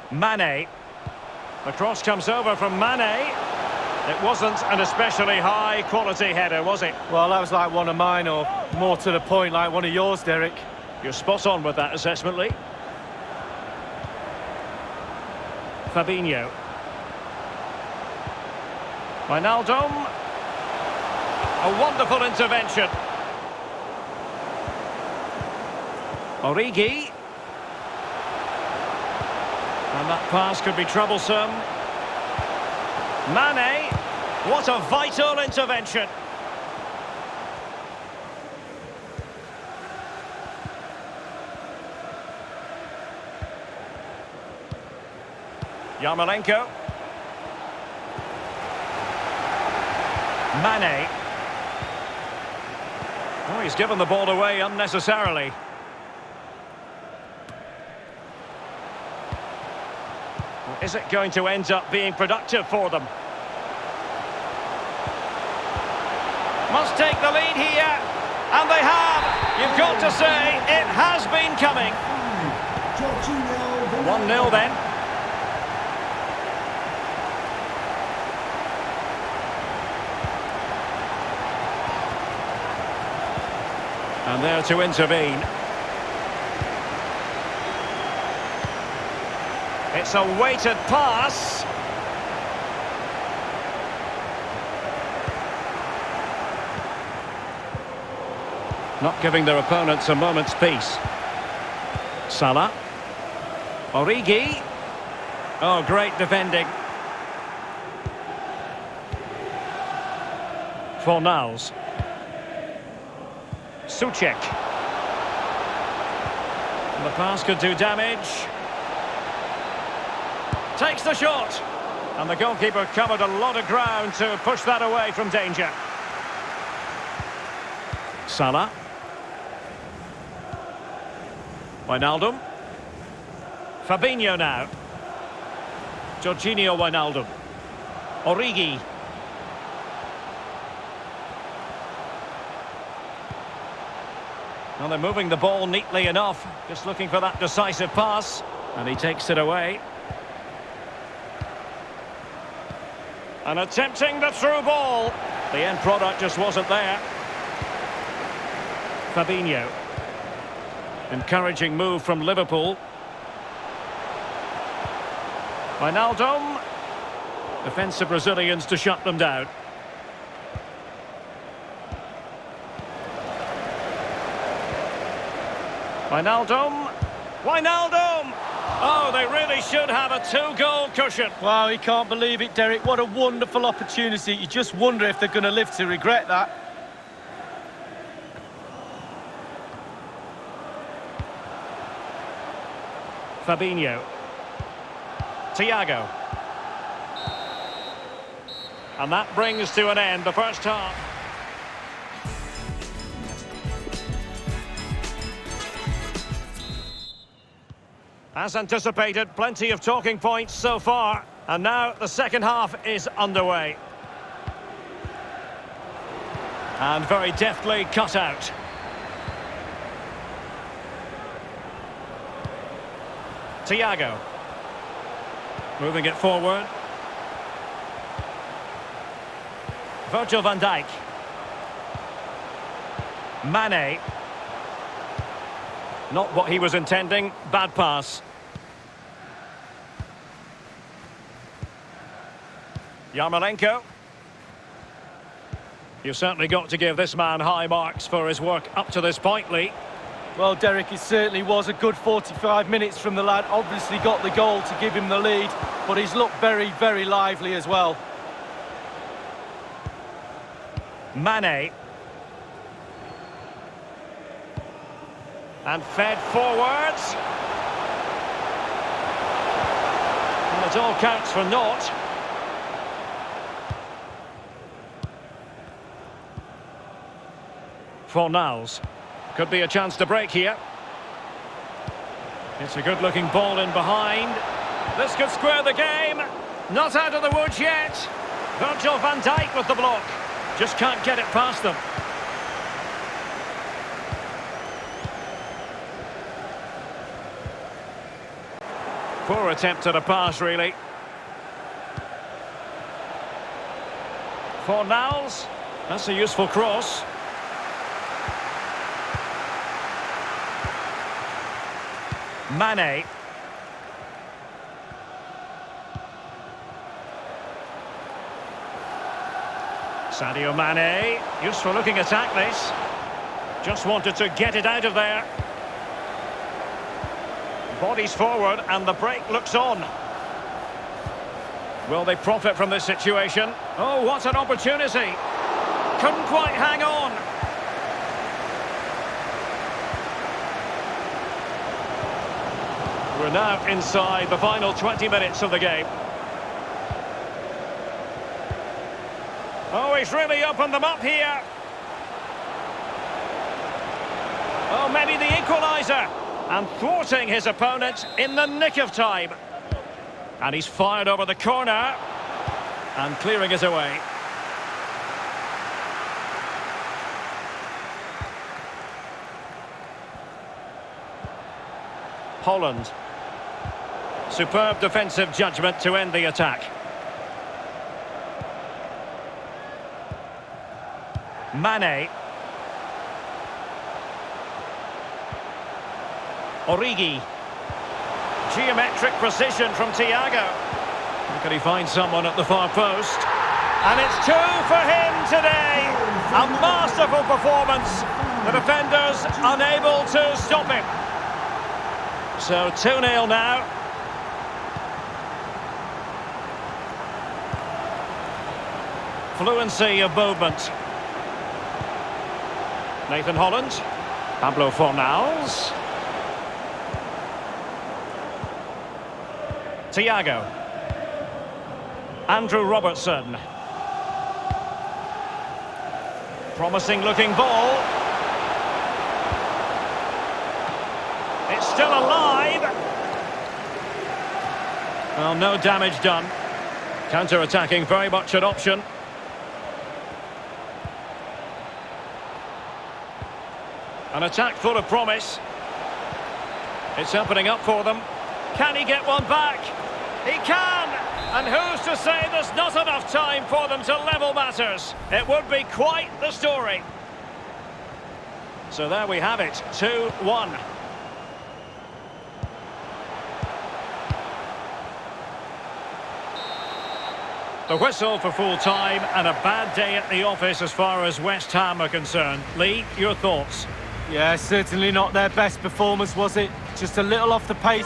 Mane. The cross comes over from Mane. It wasn't an especially high-quality header, was it?
Well, that was like one of mine, or more to the point, like one of yours, Derek.
You're spot on with that assessment, Lee. Fabinho. Wijnaldum. A wonderful intervention. Origi. And that pass could be troublesome. Mane. What a vital intervention. Yarmolenko. Mane. Oh, he's given the ball away unnecessarily. Is it going to end up being productive for them? Must take the lead here, and they have. You've got to say, it has been coming. 1-0 then. And there to intervene. It's a weighted pass. Not giving their opponents a moment's peace. Salah. Origi. Oh, great defending. Fornals. Souček. And the pass could do damage. Takes the shot. And the goalkeeper covered a lot of ground to push that away from danger. Salah. Wijnaldum. Fabinho now. Jorginho Wijnaldum. Origi. Well, they're moving the ball neatly enough. Just looking for that decisive pass. And he takes it away. And attempting the through ball. The end product just wasn't there. Fabinho. Encouraging move from Liverpool. Wijnaldum. Defensive Brazilians to shut them down. Wijnaldum. Wijnaldum! Oh, they really should have a two-goal cushion.
Wow, he can't believe it, Derek. What a wonderful opportunity. You just wonder if they're going to live to regret that.
Fabinho. Thiago. And that brings to an end the first half. As anticipated, plenty of talking points so far. And now the second half is underway. And very deftly cut out. Thiago. Moving it forward. Virgil van Dijk. Mane. Not what he was intending. Bad pass. Yarmolenko. You've certainly got to give this man high marks for his work up to this point, Lee.
Well, Derek, it certainly was a good 45 minutes from the lad. Obviously got the goal to give him the lead, but he's looked very, very lively as well.
Mane. And fed forwards. And it all counts for naught. Fornals. Could be a chance to break here. It's a good-looking ball in behind. This could square the game. Not out of the woods yet. Virgil van Dijk with the block. Just can't get it past them. Poor attempt at a pass, really. Fornals. That's a useful cross. Mane. Sadio Mane. Useful looking attack, this. Just wanted to get it out of there. Bodies forward and the break looks on. Will they profit from this situation? Oh, what an opportunity. Couldn't quite hang on. We're now inside the final 20 minutes of the game. Oh, he's really opened them up here. Oh, maybe the equaliser. And thwarting his opponent in the nick of time. And he's fired over the corner. And clearing it away. Holland. Superb defensive judgment to end the attack. Mane. Origi. Geometric precision from Thiago. Can he find someone at the far post? And it's two for him today. A masterful performance. The defenders unable to stop him. So 2-0 now. Fluency of movement. Nathan Holland. Pablo Fornals. Thiago. Andrew Robertson. Promising looking ball. It's still alive. Well, no damage done. Counter-attacking very much an option. An attack full of promise. It's opening up for them. Can he get one back? He can! And who's to say there's not enough time for them to level matters? It would be quite the story. So there we have it, 2-1. The whistle for full time and a bad day at the office as far as West Ham are concerned. Lee, your thoughts?
Yeah, certainly not their best performance, was it? Just a little off the pace.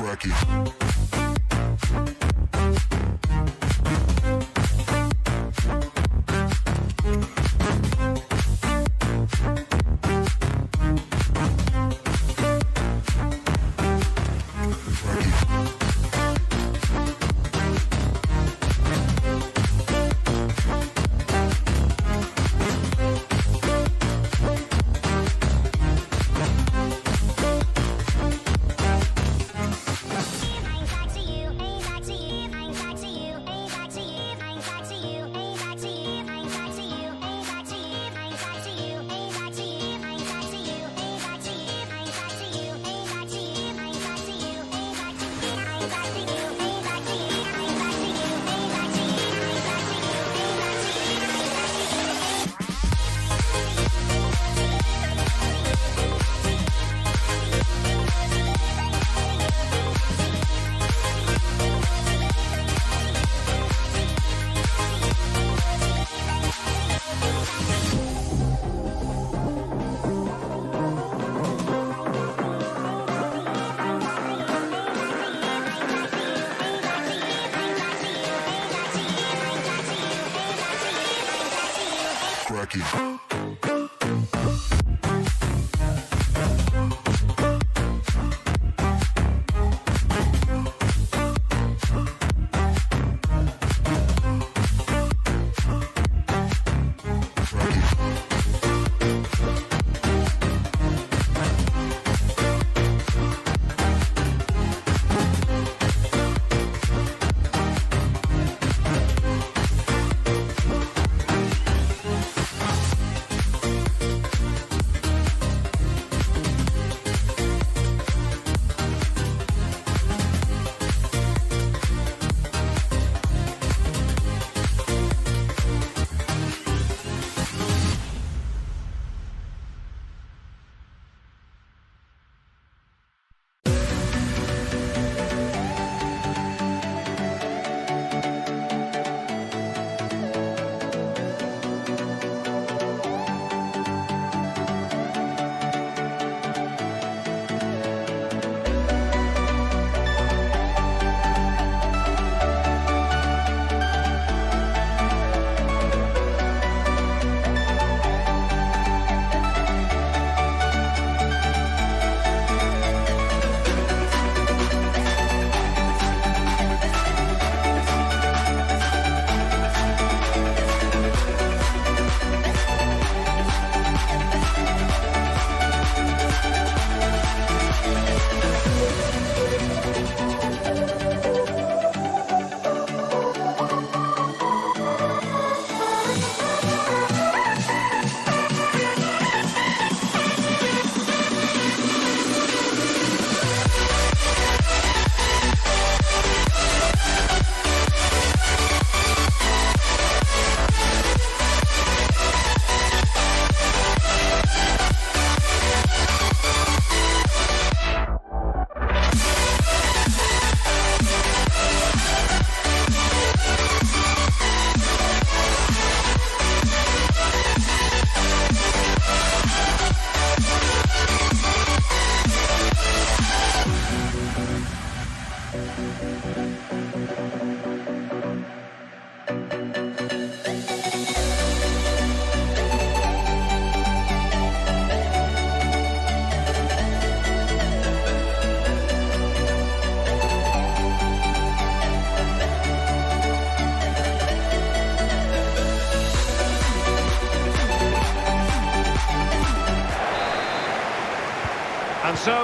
Cracky.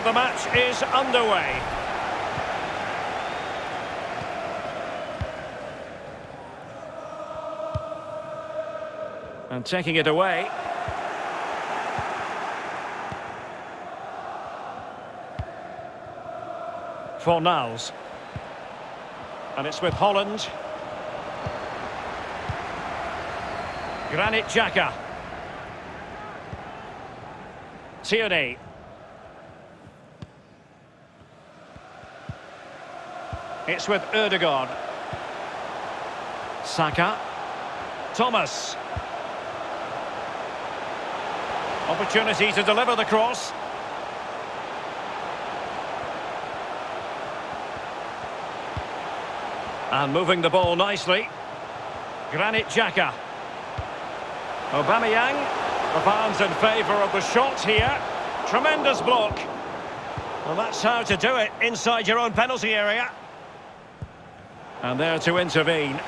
So the match is underway. And taking it away. Fornals. And it's with Holland. Granit Xhaka. Tierney. It's with Ødegaard. Saka. Thomas. Opportunity to deliver the cross. And moving the ball nicely. Granit Xhaka. Aubameyang. The fans in favour of the shot here. Tremendous block. Well, that's how to do it inside your own penalty area. And there to intervene.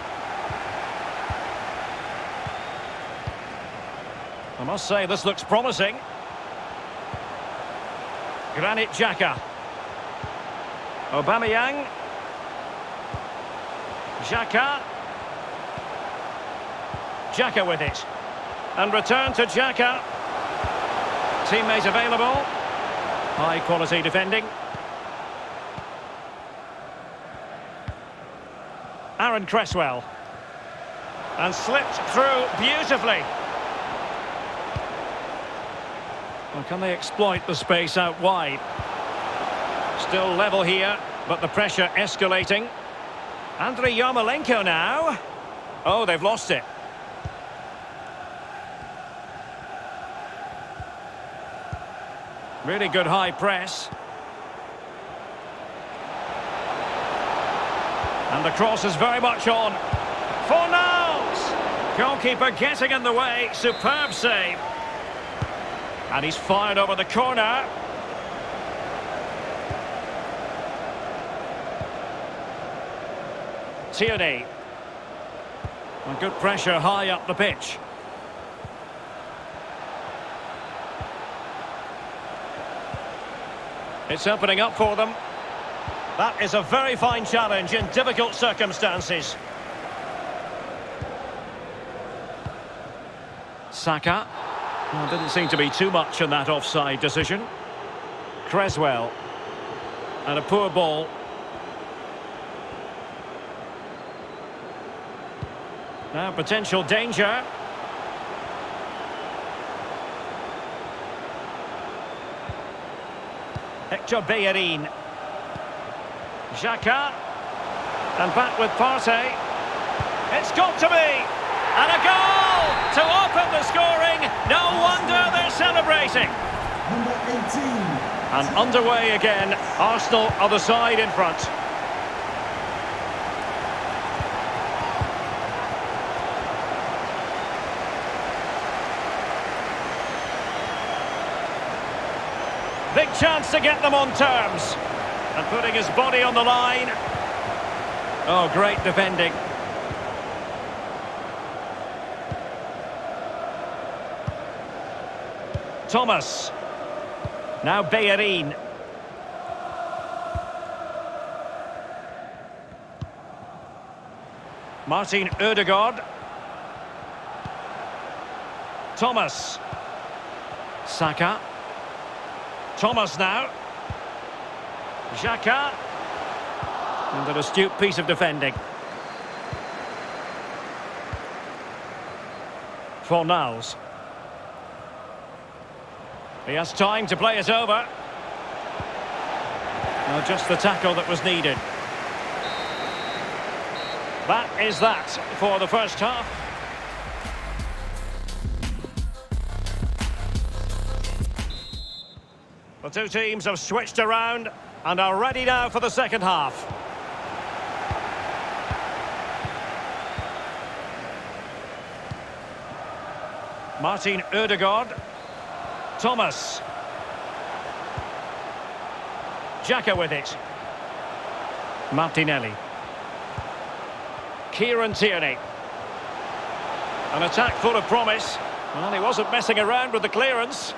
I must say, this looks promising. Granit Xhaka. Aubameyang. Xhaka. Xhaka with it. And return to Xhaka. Teammate available. High quality defending. Aaron Cresswell. And slipped through beautifully. Well, can they exploit the space out wide? Still level here, but the pressure escalating. Andriy Yarmolenko now. Oh, they've lost it. Really good high press. And the cross is very much on. Fornals! Goalkeeper getting in the way. Superb save. And he's fired over the corner. Tierney. And good pressure high up the pitch. It's opening up for them. That is a very fine challenge in difficult circumstances. Saka. Well, didn't seem to be too much in that offside decision. Cresswell. And a poor ball. Now potential danger. Hector Bellerin. Xhaka. And back with Partey. It's got to be! And a goal to open the scoring. No wonder they're celebrating.
Number 18.
And underway again. Arsenal other side in front. Big chance to get them on terms. And putting his body on the line. Oh, great defending. Thomas. Now Bellerin. Martin Ødegaard. Thomas. Saka. Thomas now. Xhaka. And an astute piece of defending. Fornals. He has time to play it over. Well, just the tackle that was needed. That is that for the first half. The two teams have switched around and are ready now for the second half. Martin Ødegaard. Thomas. Xhaka with it. Martinelli. Kieran Tierney. An attack full of promise. Well, he wasn't messing around with the clearance.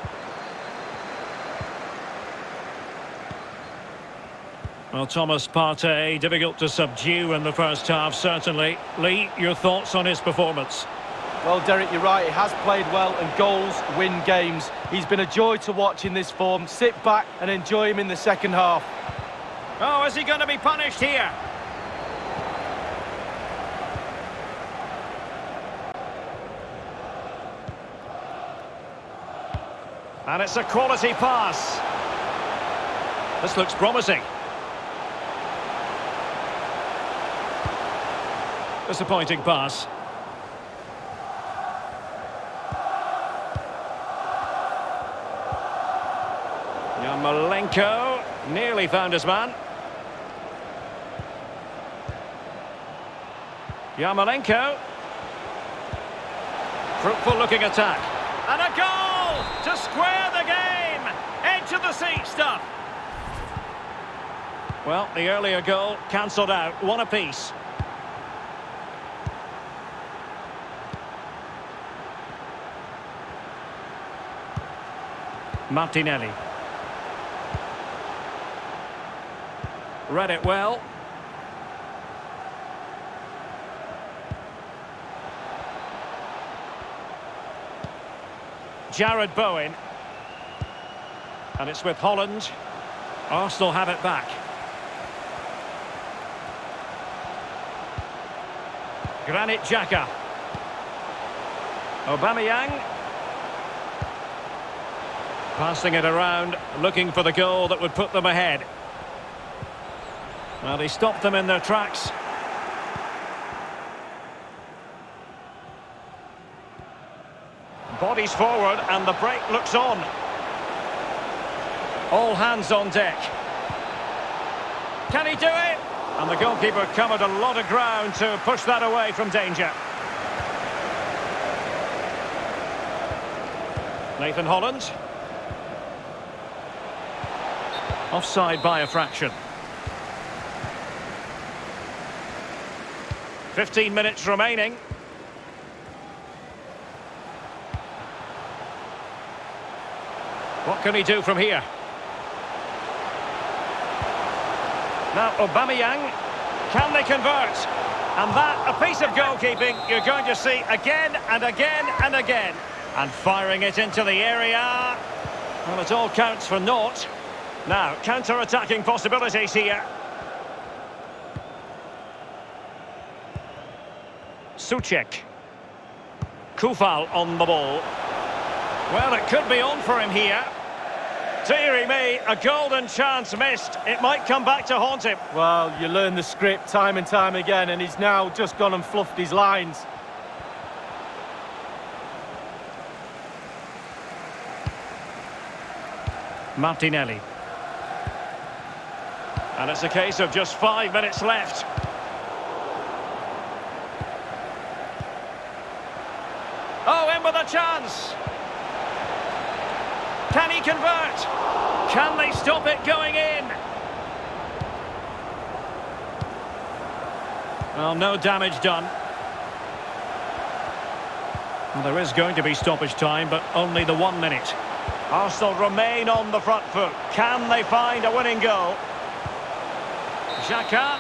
Well, Thomas Partey, difficult to subdue in the first half, certainly. Lee, your thoughts on his performance?
Well, Derek, you're right. He has played well, and goals win games. He's been a joy to watch in this form. Sit back and enjoy him in the second half.
Oh, is he going to be punished here? And it's a quality pass. This looks promising. Disappointing pass. Yarmolenko nearly found his man. Yarmolenko. Fruitful looking attack. And a goal to square the game. Edge of the seat stuff. Well, the earlier goal cancelled out. One apiece. Martinelli. Read it well. Jared Bowen. And it's with Holland. Arsenal have it back. Granit Xhaka. Aubameyang. Passing it around, looking for the goal that would put them ahead. Well, he stopped them in their tracks. Bodies forward and the break looks on. All hands on deck. Can he do it? And the goalkeeper covered a lot of ground to push that away from danger. Nathan Holland. Offside by a fraction. 15 minutes remaining. What can he do from here? Now Aubameyang, can they convert? And that, a piece of goalkeeping you're going to see again and again and again. And firing it into the area. Well, it all counts for naught. Now, counter-attacking possibilities here. Souček. Kufal on the ball. Well, it could be on for him here. Deary me, a golden chance missed. It might come back to haunt him.
Well, you learn the script time and time again, and he's now just gone and fluffed his lines.
Martinelli. And it's a case of just 5 minutes left. Oh, in with a chance. Can he convert? Can they stop it going in? Well, no damage done. Well, there is going to be stoppage time, but only the 1 minute. Arsenal remain on the front foot. Can they find a winning goal? Xhaka.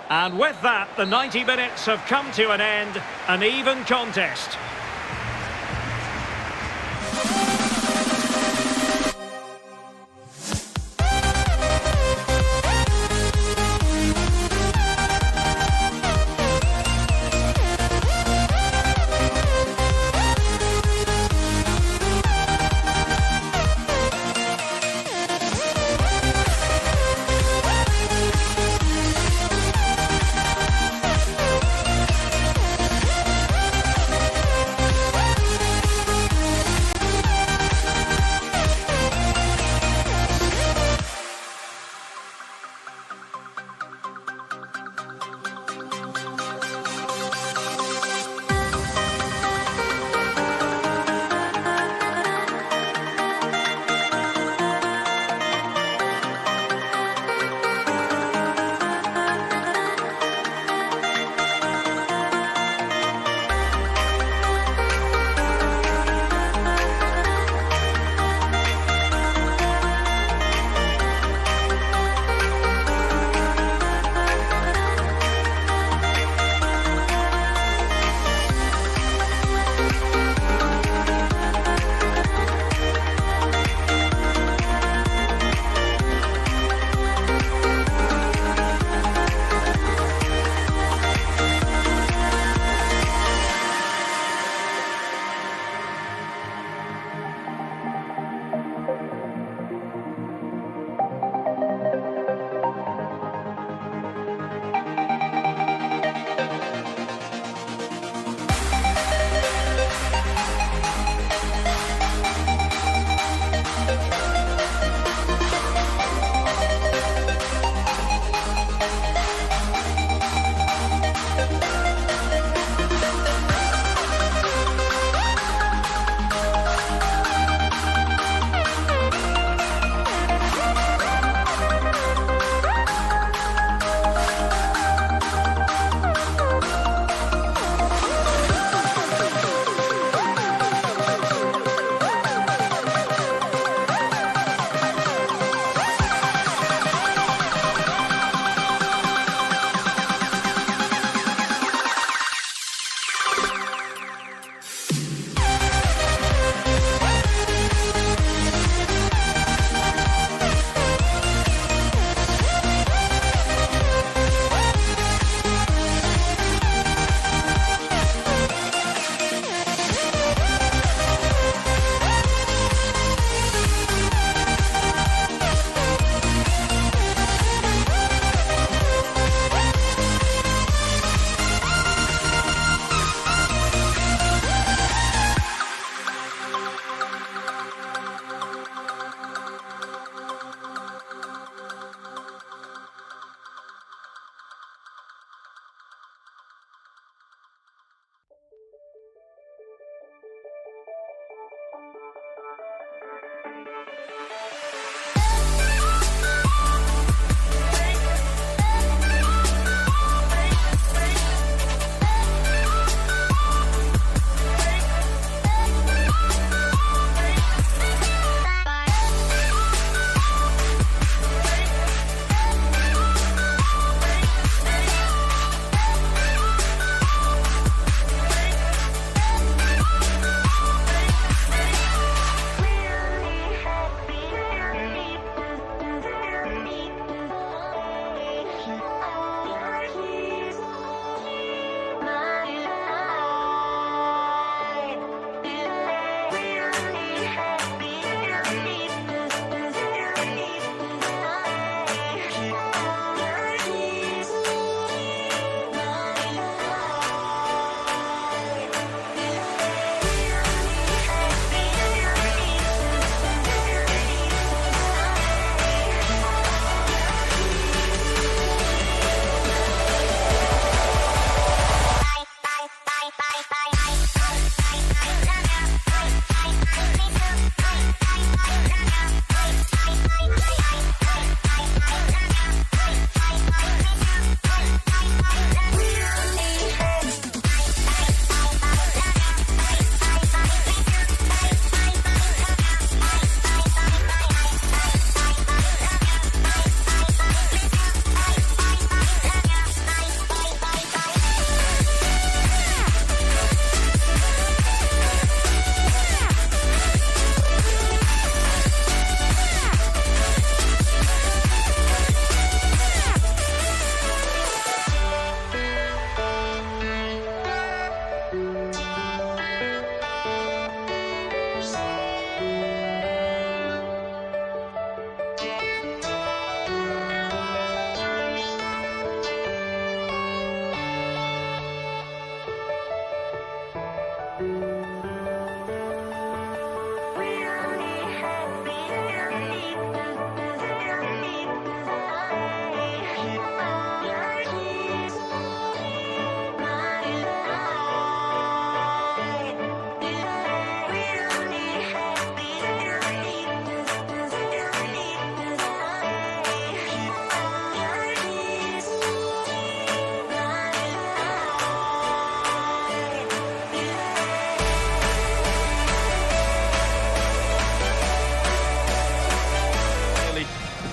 And with that, the 90 minutes have come to an end. An even contest.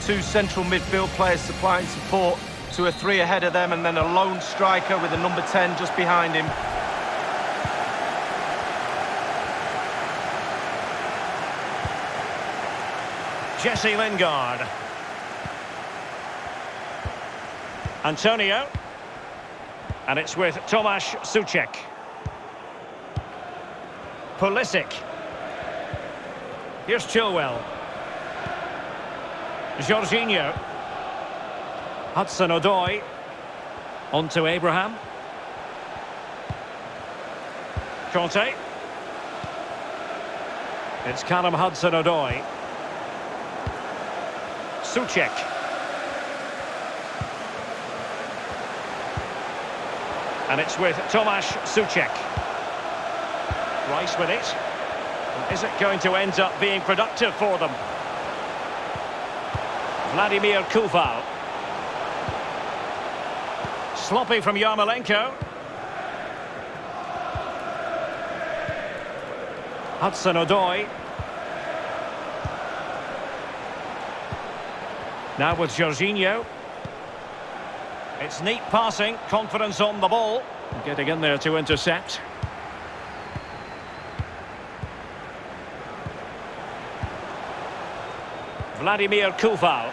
two central midfield players supplying support to a three ahead of them, and then a lone striker with a number 10 just behind him.
Jesse Lingard. Antonio. And it's with Tomasz Suchek. Pulisic. Here's Chilwell. Jorginho. Hudson-Odoi. On to Abraham. Conte. It's Callum Hudson-Odoi. Suchek. And it's with Tomasz Suchek. Rice with it. Is it going to end up being productive for them? Vladimir Koval. Sloppy from Yarmolenko. Hudson-Odoi. Now with Jorginho. It's neat passing, confidence on the ball. Getting in there to intercept. Vladimir Koval.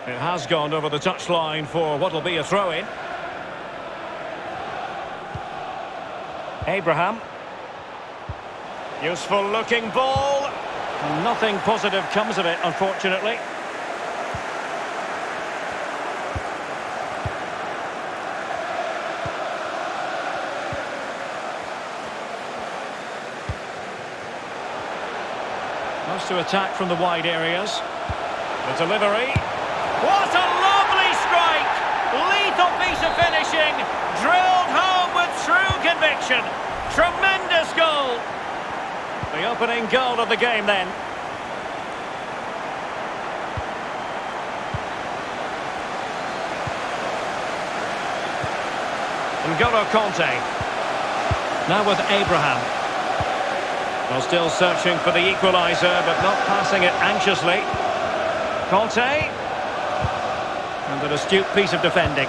It has gone over the touchline for what will be a throw-in. Abraham. Useful looking ball. Nothing positive comes of it, unfortunately. Wants to attack from the wide areas. The delivery. What a lovely strike! Lethal piece of finishing. Drilled home with true conviction. Tremendous goal. The opening goal of the game then. N'Golo Conte. Now with Abraham. Well, still searching for the equaliser, but not passing it anxiously. Conte. And an astute piece of defending.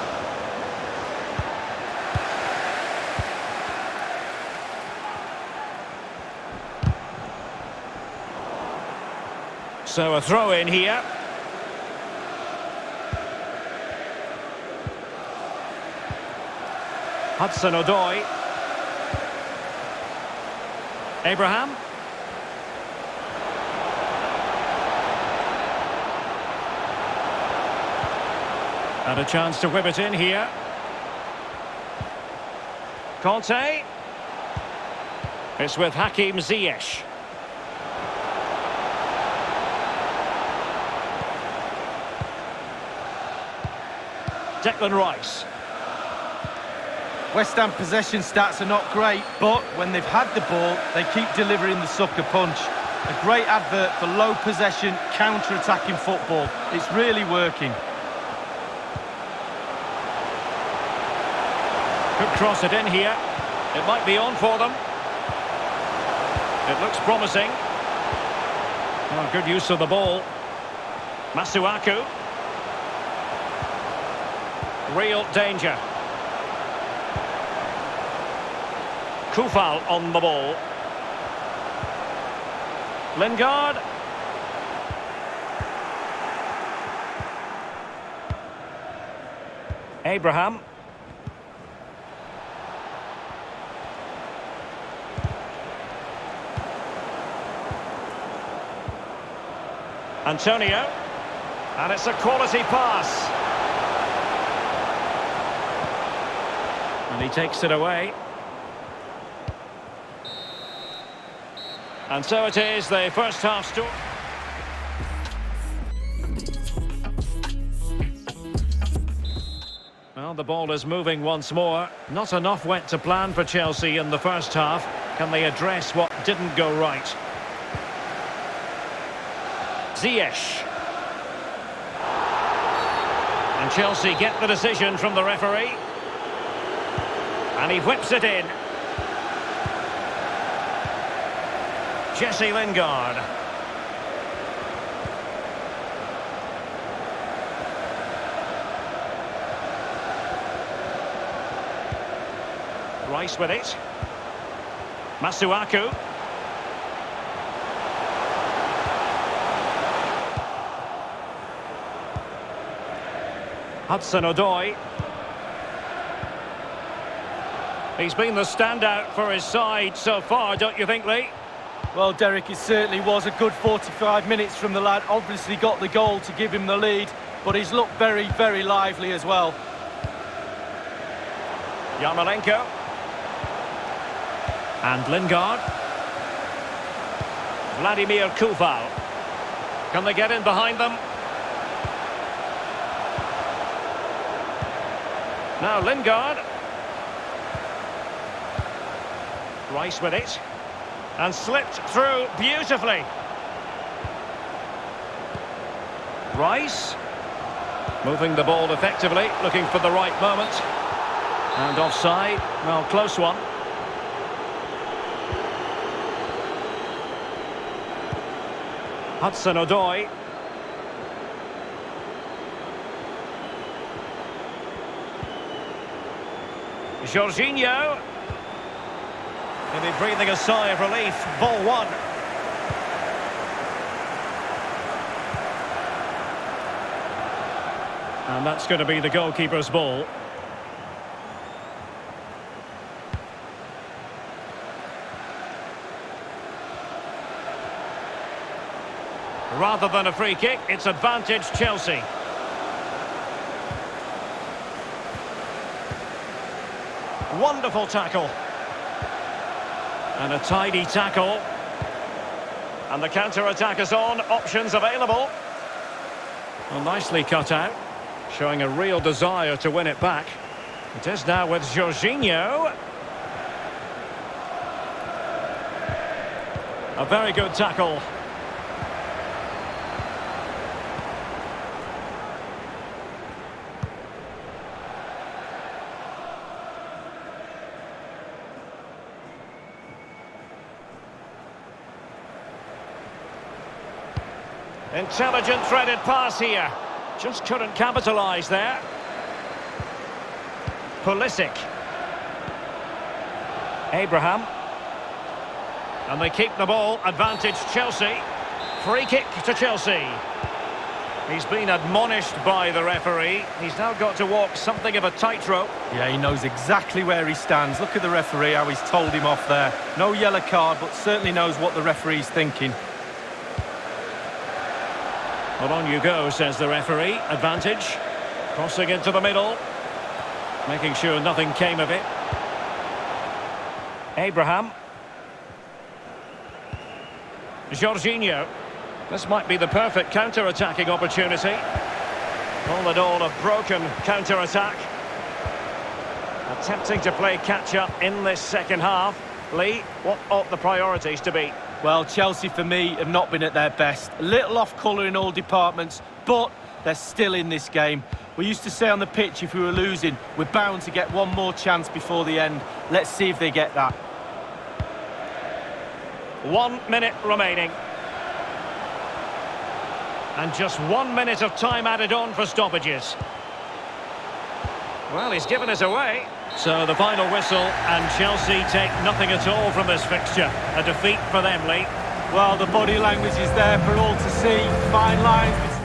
So a throw in here. Hudson-Odoi. Abraham. And a chance to whip it in here. Conte. It's with Hakim Ziyech. Declan Rice.
West Ham possession stats are not great, but when they've had the ball, they keep delivering the sucker punch. A great advert for low possession, counter-attacking football. It's really working.
Could cross it in here. It might be on for them. It looks promising. Oh, good use of the ball. Masuaku. Real danger. Koval on the ball. Lingard. Abraham. Antonio. And it's a quality pass. And he takes it away. And so it is, the first half story. Well, the ball is moving once more. Not enough went to plan for Chelsea in the first half. Can they address what didn't go right? Ziyech. And Chelsea get the decision from the referee. And he whips it in. Jesse Lingard. Rice with it. Masuaku. Hudson-Odoi. He's been the standout for his side so far, don't you think, Lee?
Well, Derek, it certainly was a good 45 minutes from the lad. Obviously got the goal to give him the lead, but he's looked very, very lively as well.
Yarmolenko. And Lingard. Vladimir Koval. Can they get in behind them? Now Lingard. Rice with it. And slipped through beautifully. Rice. Moving the ball effectively, looking for the right moment. And offside. Well, close one. Hudson-Odoi. Jorginho. Maybe breathing a sigh of relief. Ball one. And that's going to be the goalkeeper's ball. Rather than a free kick, it's advantage Chelsea. Wonderful tackle. And a tidy tackle. And the counter-attack is on. Options available. Well, nicely cut out. Showing a real desire to win it back. It is now with Jorginho. A very good tackle. Intelligent threaded pass here. Just couldn't capitalise there. Pulisic. Abraham. And they keep the ball. Advantage Chelsea. Free kick to Chelsea. He's been admonished by the referee. He's now got to walk something of a tightrope.
Yeah, he knows exactly where he stands. Look at the referee, how he's told him off there. No yellow card, but certainly knows what the referee's thinking.
Well, on you go, says the referee. Advantage. Crossing into the middle. Making sure nothing came of it. Abraham. Jorginho. This might be the perfect counter-attacking opportunity. All in all, a broken counter-attack. Attempting to play catch-up in this second half. Lee, what ought the priorities to be?
Well, Chelsea, for me, have not been at their best. A little off-colour in all departments, but they're still in this game. We used to say on the pitch, if we were losing, we're bound to get one more chance before the end. Let's see if they get that.
1 minute remaining. And just 1 minute of time added on for stoppages. Well, he's given it away. So the final whistle, and Chelsea take nothing at all from this fixture. A defeat for them, Lee.
Well, the body language is there for all to see. Fine lines between...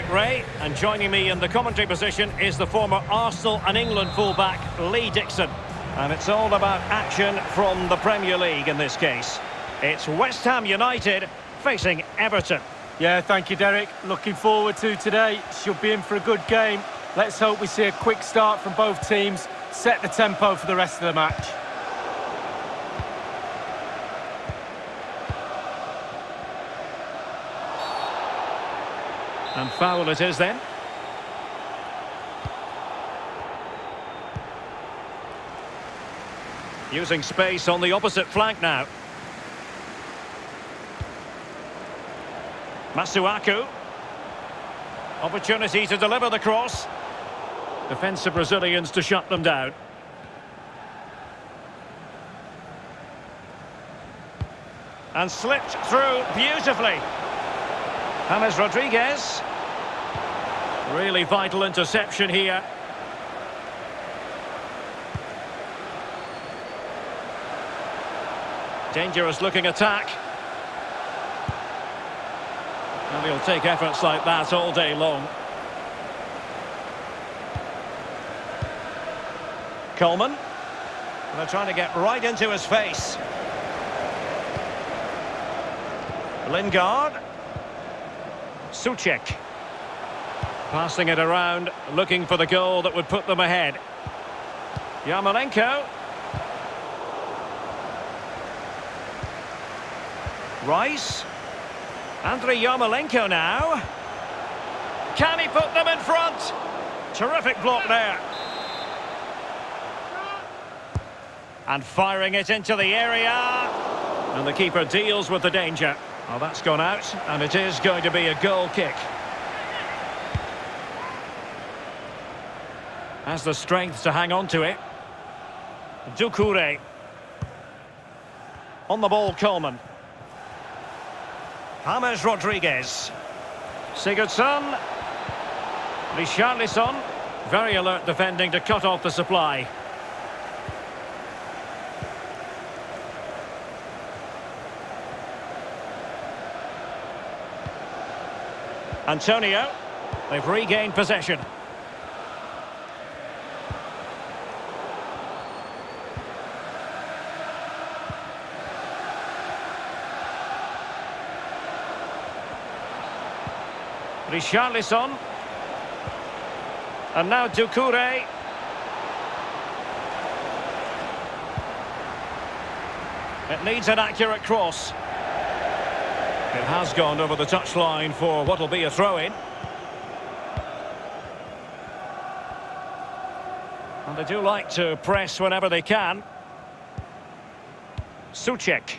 Derek Ray, and joining me in the commentary position is the former Arsenal and England fullback, Lee Dixon. And it's all about action from the Premier League in this case. It's West Ham United facing Everton.
Yeah, thank you, Derek. Looking forward to today. Should be in for a good game. Let's hope we see a quick start from both teams, set the tempo for the rest of the match.
And foul it is then. Using space on the opposite flank now. Masuaku. Opportunity to deliver the cross. Defensive Brazilians to shut them down. And slipped through beautifully. James Rodriguez. Really vital interception here. Dangerous looking attack. And he'll take efforts like that all day long. Coleman. And they're trying to get right into his face. Lingard. Souček. Passing it around, looking for the goal that would put them ahead. Yarmolenko. Rice. Andriy Yarmolenko now. Can he put them in front? Terrific block there. And firing it into the area. And the keeper deals with the danger. Well, that's gone out, and it is going to be a goal kick. Has the strength to hang on to it. Doucouré. On the ball, Coleman. James Rodriguez. Sigurdsson. Richarlison. Very alert defending to cut off the supply. Antonio. They've regained possession. Richarlison. And now Doucouré. It needs an accurate cross. It has gone over the touchline for what will be a throw-in. And they do like to press whenever they can. Souček.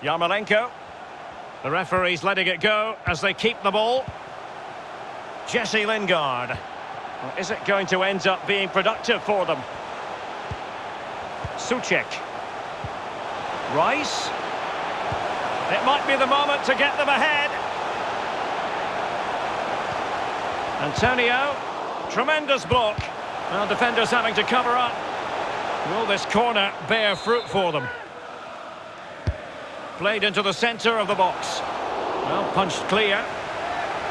Yarmolenko. The referee's letting it go as they keep the ball. Jesse Lingard. Well, is it going to end up being productive for them? Souček. Rice. It might be the moment to get them ahead. Antonio. Tremendous block. Well, defenders having to cover up. Will this corner bear fruit for them? Played into the centre of the box. Well, punched clear.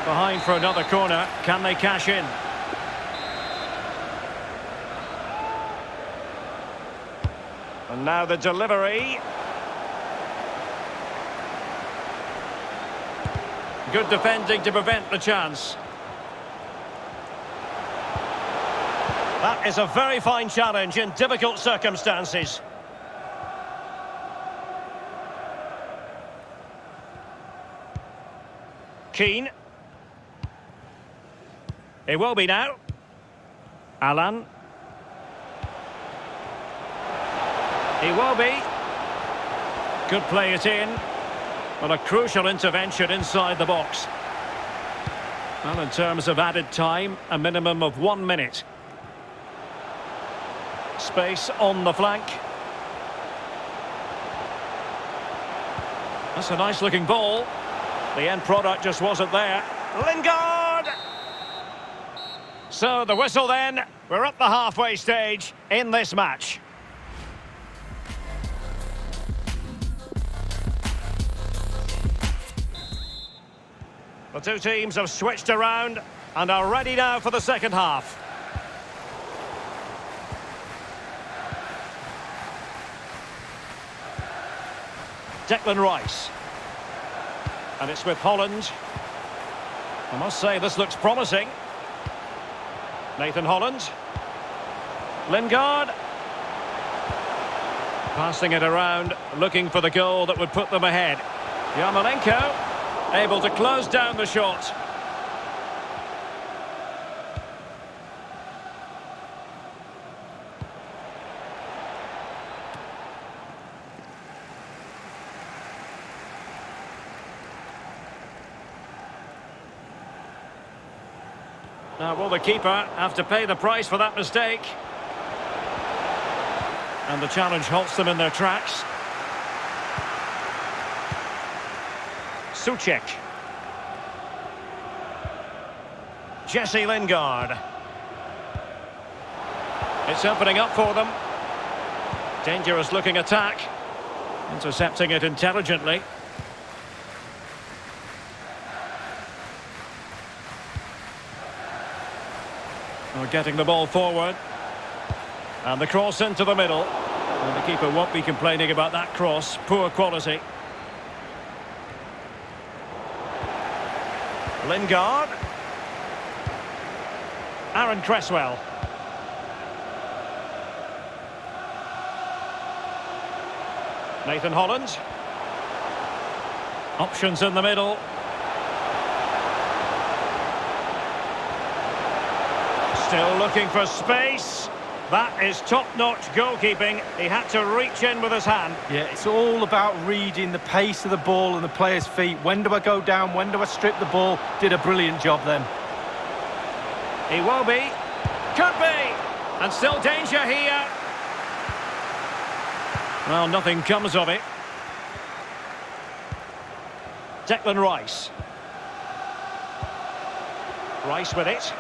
Behind for another corner. Can they cash in? And now the delivery. Good defending to prevent the chance. That is a very fine challenge in difficult circumstances. Keane. It will be now. Alan. He will be. Could play it in. But a crucial intervention inside the box. Well, in terms of added time, a minimum of 1 minute. Space on the flank. That's a nice looking ball. The end product just wasn't there. Lingard! So the whistle then. We're at the halfway stage in this match. The two teams have switched around and are ready now for the second half. Declan Rice. And it's with Holland. I must say, this looks promising. Nathan Holland. Lingard. Passing it around, looking for the goal that would put them ahead. Yarmolenko, able to close down the shot. Now, will the keeper have to pay the price for that mistake? And the challenge halts them in their tracks. Suchek. Jesse Lingard. It's opening up for them. Dangerous looking attack. Intercepting it intelligently. We're getting the ball forward. And the cross into the middle. And the keeper won't be complaining about that cross. Poor quality. Lingard. Aaron Cresswell. Nathan Holland. Options in the middle. Still looking for space. That is top-notch goalkeeping. He had to reach in with his hand.
Yeah, it's all about reading the pace of the ball and the player's feet. When do I go down? When do I strip the ball? Did a brilliant job then.
He will be. Could be. And still danger here. Well, nothing comes of it. Declan Rice. Rice with it.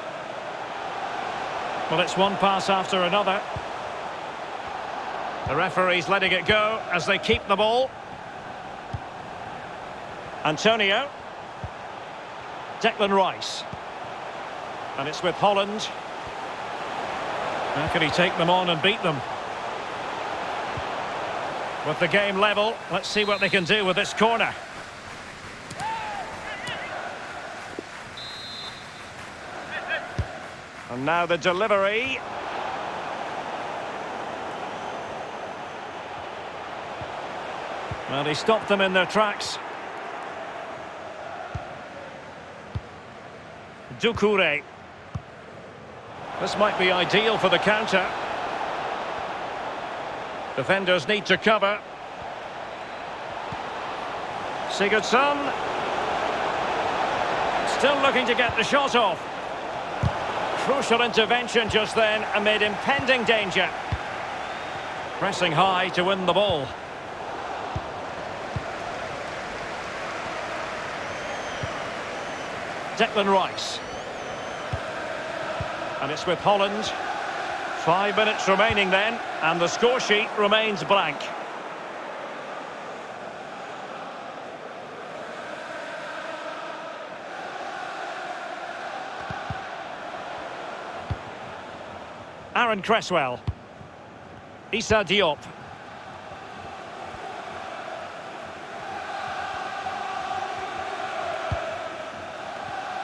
Well, it's one pass after another. The referee's letting it go as they keep the ball. Antonio. Declan Rice. And it's with Holland. How can he take them on and beat them? With the game level, let's see what they can do with this corner. And now the delivery. Well, he stopped them in their tracks. Doucouré. This might be ideal for the counter. Defenders need to cover. Sigurdsson. Still looking to get the shot off. Crucial intervention just then amid impending danger. Pressing high to win the ball. Declan Rice. And it's with Holland. 5 minutes remaining then, and the score sheet remains blank. Aaron Cresswell. Issa Diop.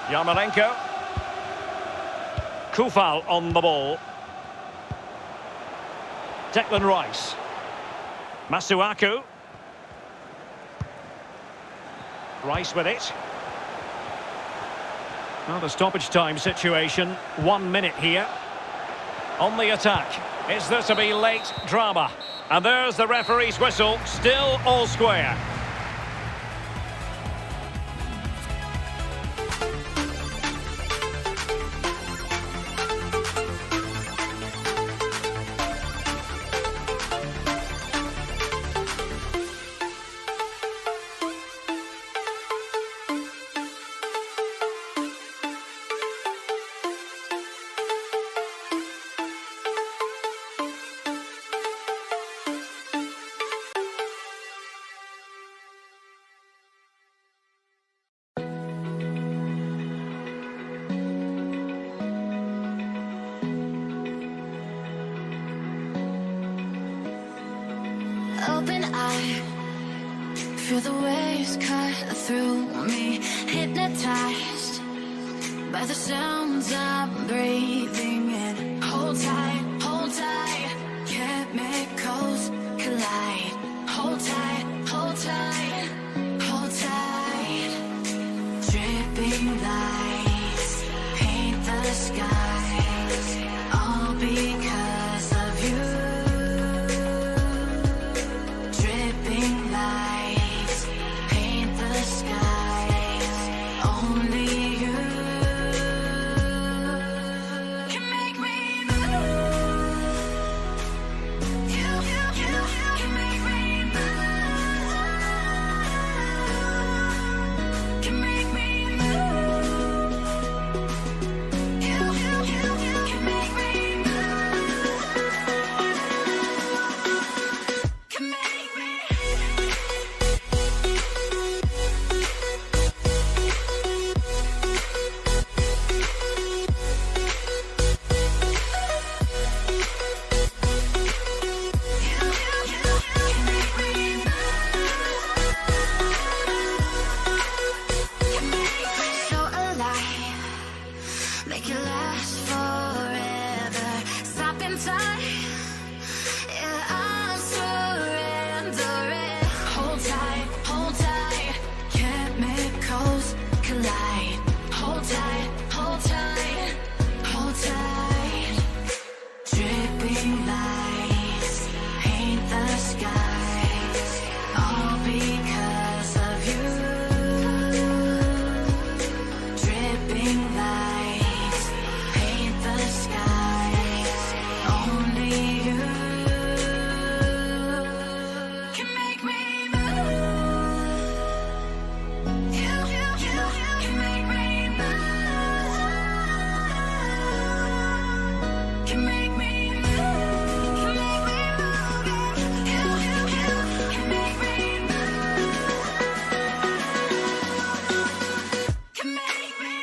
Yarmolenko. Kufal on the ball. Declan Rice. Masuaku. Rice with it. Well, the stoppage time situation. 1 minute here. On the attack. Is there to be late drama? And there's the referee's whistle. Still all square.
Open eye, feel the waves cut through me. Hypnotized by the sounds I'm breathing in. Hold tight, chemicals collide. Hold tight, hold tight, hold tight. Dripping lights paint the skies, all because of you. Dripping lights paint the skies, only you can make me move. You can make me move. Can make me move. You can make me move. Can make me. So alive, make it last forever. Stop in time, yeah, I'm surrendering. Hold tight, chemicals collide. Hold tight, hold tight, hold tight. Dripping lights paint the skies, all because of you. Dripping lights paint the skies, only you can make me move. You can make me move. Can make me move. Can make me move. You can make me move. Can make me.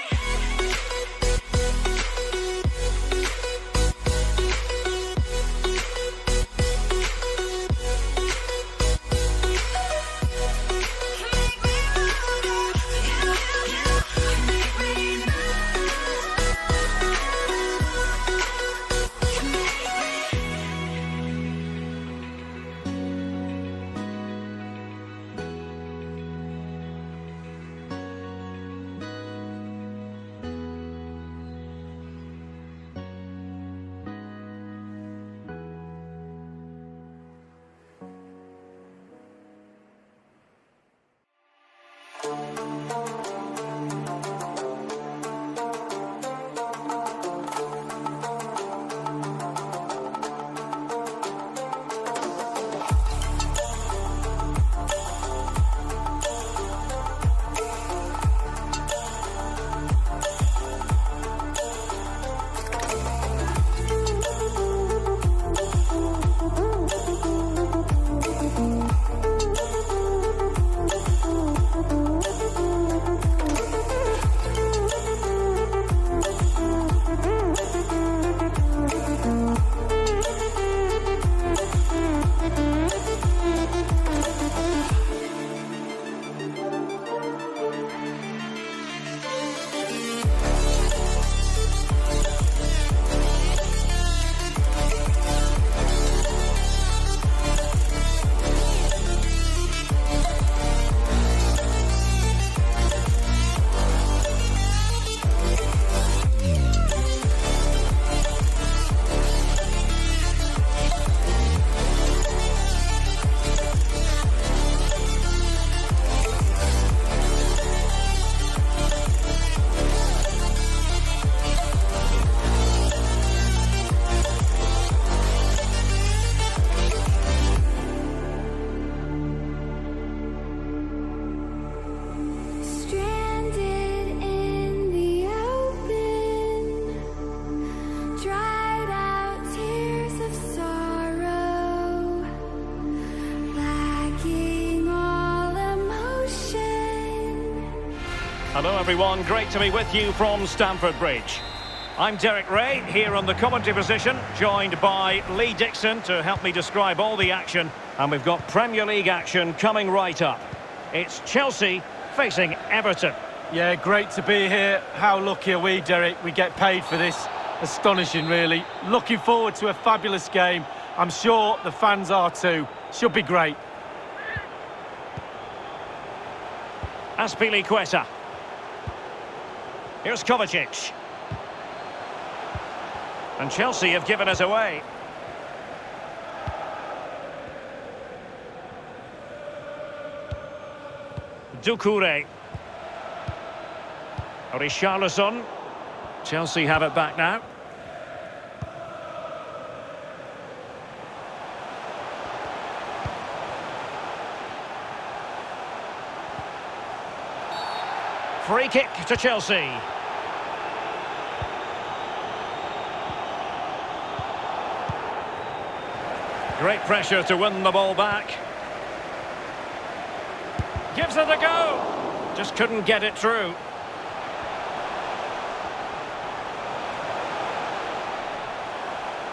Hello everyone, great to be with you from Stamford Bridge. I'm Derek Ray, here on the commentary position, joined by Lee Dixon to help me describe all the action. And we've got Premier League action coming right up. It's Chelsea facing Everton.
Yeah, great to be here. How lucky are we, Derek? We get paid for this. Astonishing, really. Looking forward to a fabulous game. I'm sure the fans are too. Should be great.
Azpilicueta. Here's Kovacic. And Chelsea have given us away. Doucouré. Richarlison. Chelsea have it back now. Free kick to Chelsea. Great pressure to win the ball back. Gives it a go. Just couldn't get it through.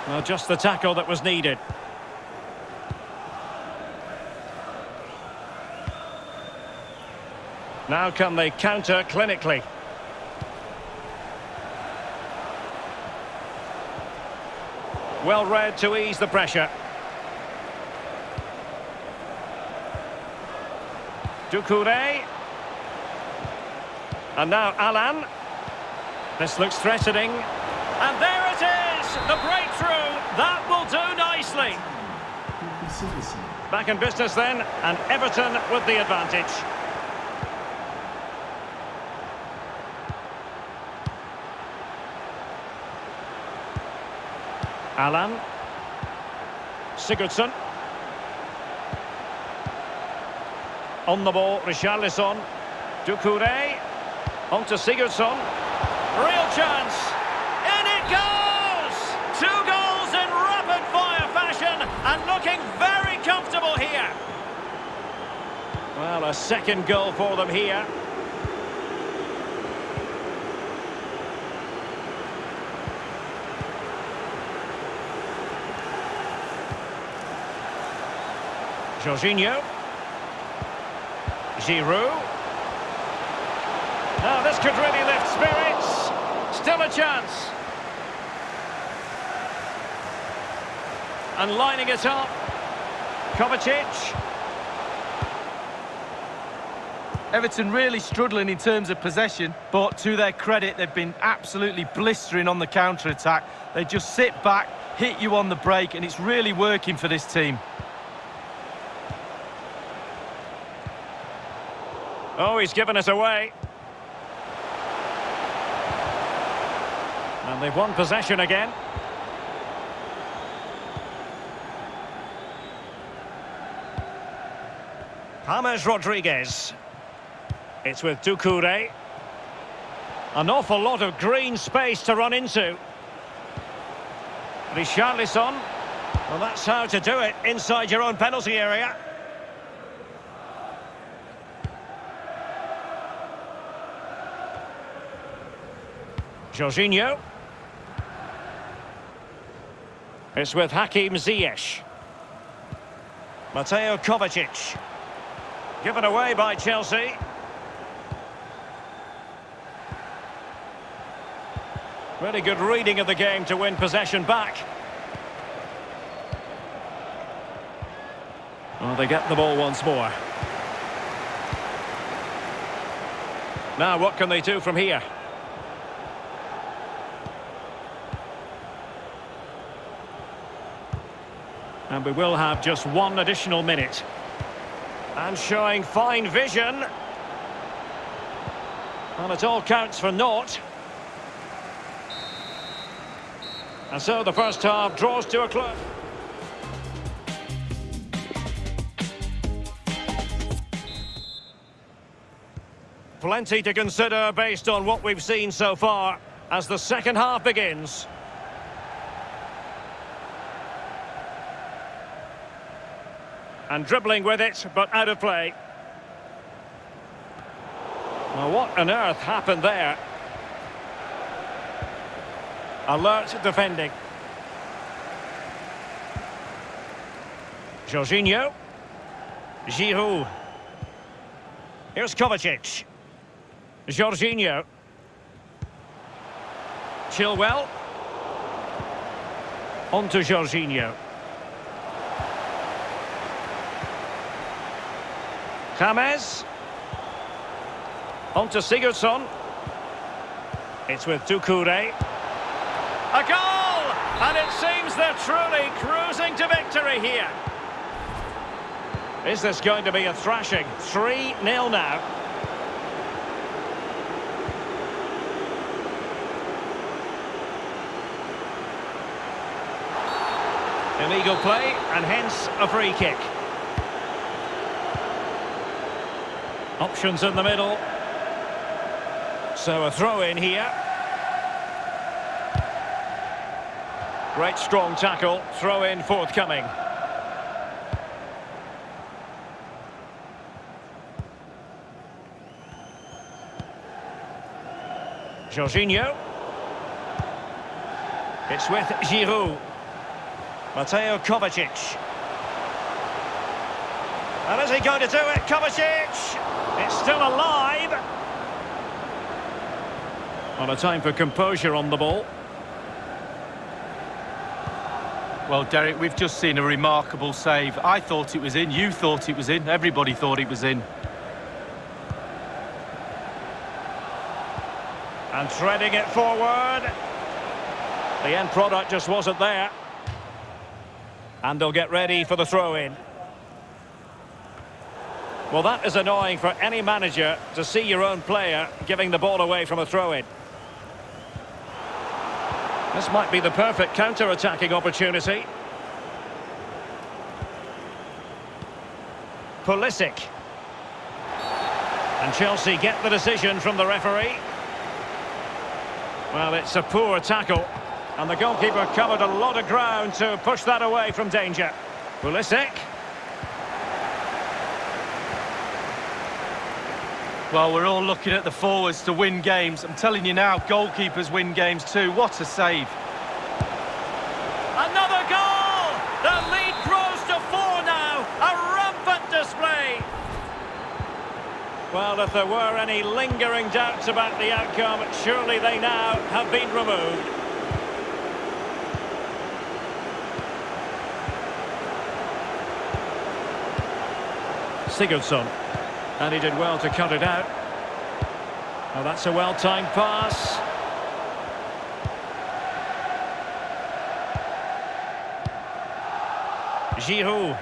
Well, just the tackle that was needed. Now can they counter clinically? Well read to ease the pressure. Doucouré. And now Alan. This looks threatening. And there it is! The breakthrough! That will do nicely. Back in business then, and Everton with the advantage. Alan. Sigurdsson. On the ball, Richarlison. Doucouré. On to Sigurdsson. Real chance. In it goes! 2 goals in rapid-fire fashion and looking very comfortable here. Well, a second goal for them here. Jorginho. Giroud. Now this could really lift spirits. Still a chance. And lining it up. Kovacic.
Everton really struggling in terms of possession, but to their credit, they've been absolutely blistering on the counter-attack. They just sit back, hit you on the break, and it's really working for this team.
Oh, he's given us away. And they've won possession again. James Rodriguez. It's with Doucouré. An awful lot of green space to run into. Richarlison. Well, that's how to do it inside your own penalty area. Jorginho. It's with Hakim Ziyech. Mateo Kovacic. Given away by Chelsea. Really good reading of the game to win possession back. Well, they get the ball once more. Now, what can they do from here? And we will have just 1 additional minute. And showing fine vision. And it all counts for naught. And so the first half draws to a close. Plenty to consider based on what we've seen so far as the second half begins. And dribbling with it, but out of play. Well, what on earth happened there? Alert defending. Jorginho. Giroud. Here's Kovacic. Jorginho. Chilwell. On to Jorginho. James. On to Sigurdsson. It's with Doucouré. A goal! And it seems they're truly cruising to victory here. Is this going to be a thrashing? 3-0 now. Illegal play, and hence a free kick. Options in the middle. So a throw in here. Great strong tackle, throw in forthcoming. Jorginho. It's with Giroud. Mateo Kovacic. And is he going to do it? Kovacic! It's still alive. On a time for composure on the ball.
Well, Derek, we've just seen a remarkable save. I thought it was in, you thought it was in, everybody thought it was in.
And threading it forward. The end product just wasn't there. And they'll get ready for the throw-in. Well, that is annoying for any manager to see your own player giving the ball away from a throw-in. This might be the perfect counter-attacking opportunity. Pulisic. And Chelsea get the decision from the referee. Well, it's a poor tackle. And the goalkeeper covered a lot of ground to push that away from danger. Pulisic.
Well, we're all looking at the forwards to win games. I'm telling you now, goalkeepers win games too. What a save.
Another goal! The lead grows to 4 now. A rampant display. Well, if there were any lingering doubts about the outcome, surely they now have been removed. Sigurdsson. And he did well to cut it out. Well, that's a well-timed pass. Giroud.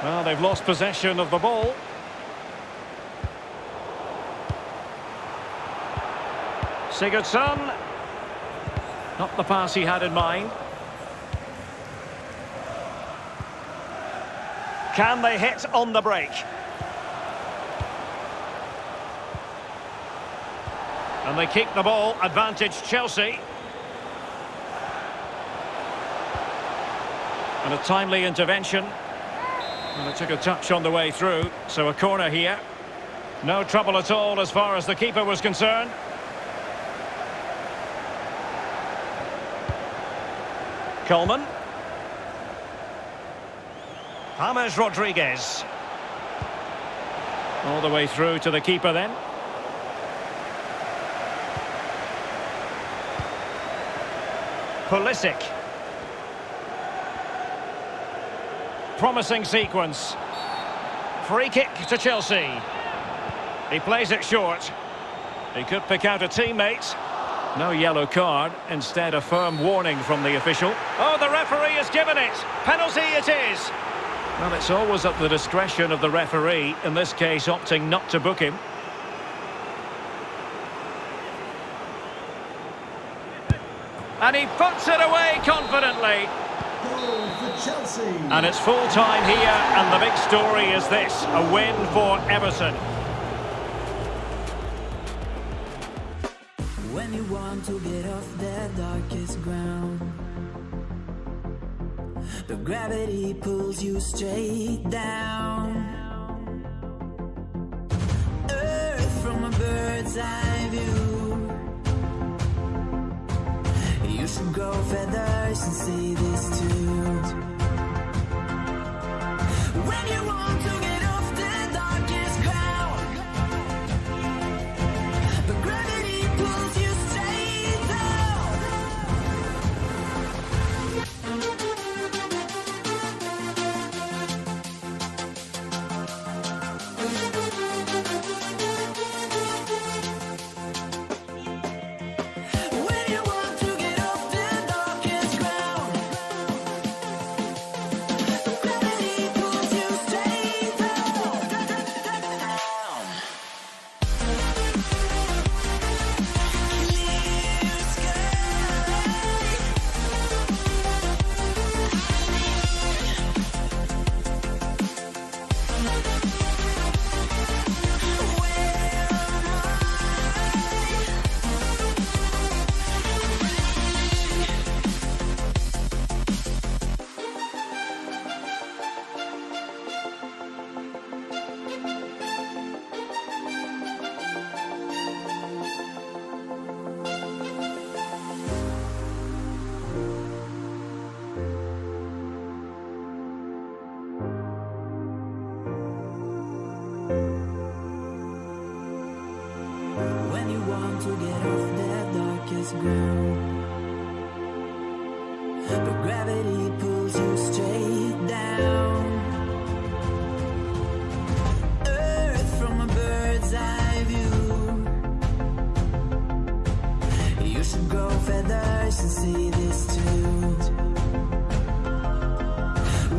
Well, they've lost possession of the ball. Sigurdsson. Not the pass he had in mind. Can they hit on the break? And they keep the ball, advantage Chelsea. And a timely intervention. And it took a touch on the way through, so a corner here. No trouble at all as far as the keeper was concerned. Coleman. James Rodriguez. All the way through to the keeper then. Pulisic. Promising sequence. Free kick to Chelsea. He plays it short. He could pick out a teammate. No yellow card, instead a firm warning from the official. Oh, the referee has given it. Penalty it is. Well, it's always at the discretion of the referee, in this case opting not to book him. And he puts it away confidently.
Goal for Chelsea.
And it's full time here, and the big story is this, a win for Everton.
When you want to get off that darkest ground, but gravity pulls you straight down. Earth from a bird's eye view. You should grow feathers and see this too. When you want to get off the darkest ground, but gravity pulls you straight down. When you want to get off the darkest ground, gravity pulls you straight down. Clear sky. Where am When you want to get off that darkest ground, but gravity pulls you straight down. Earth from a bird's eye view. You should grow feathers and see this too.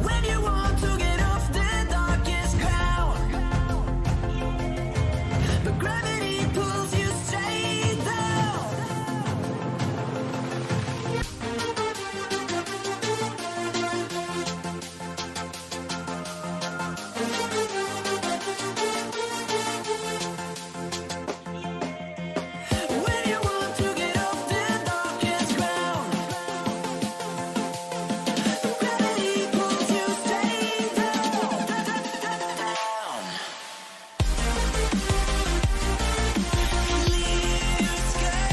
When you want to get off the darkest ground, but gravity pulls you straight down. When you want to get off the darkest ground, gravity pulls you straight down. Clear sky.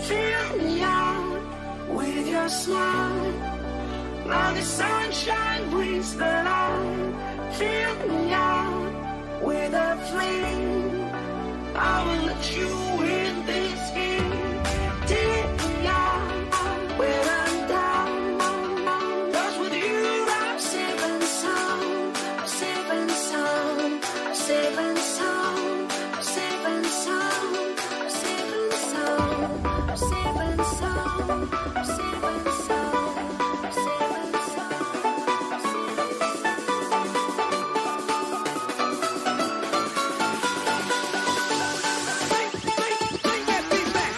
Fill me out with your smile. Now the sunshine brings the light. Fill me out with a flame. I will let you in this game. Take me out where I'm down. 'Cause with you I'm safe and sound. I'm safe and sound. I'm safe and sound. I'm safe and sound. I'm safe and sound. I'm safe and sound. I'm safe and sound. I'm safe and sound. Bring that beat back.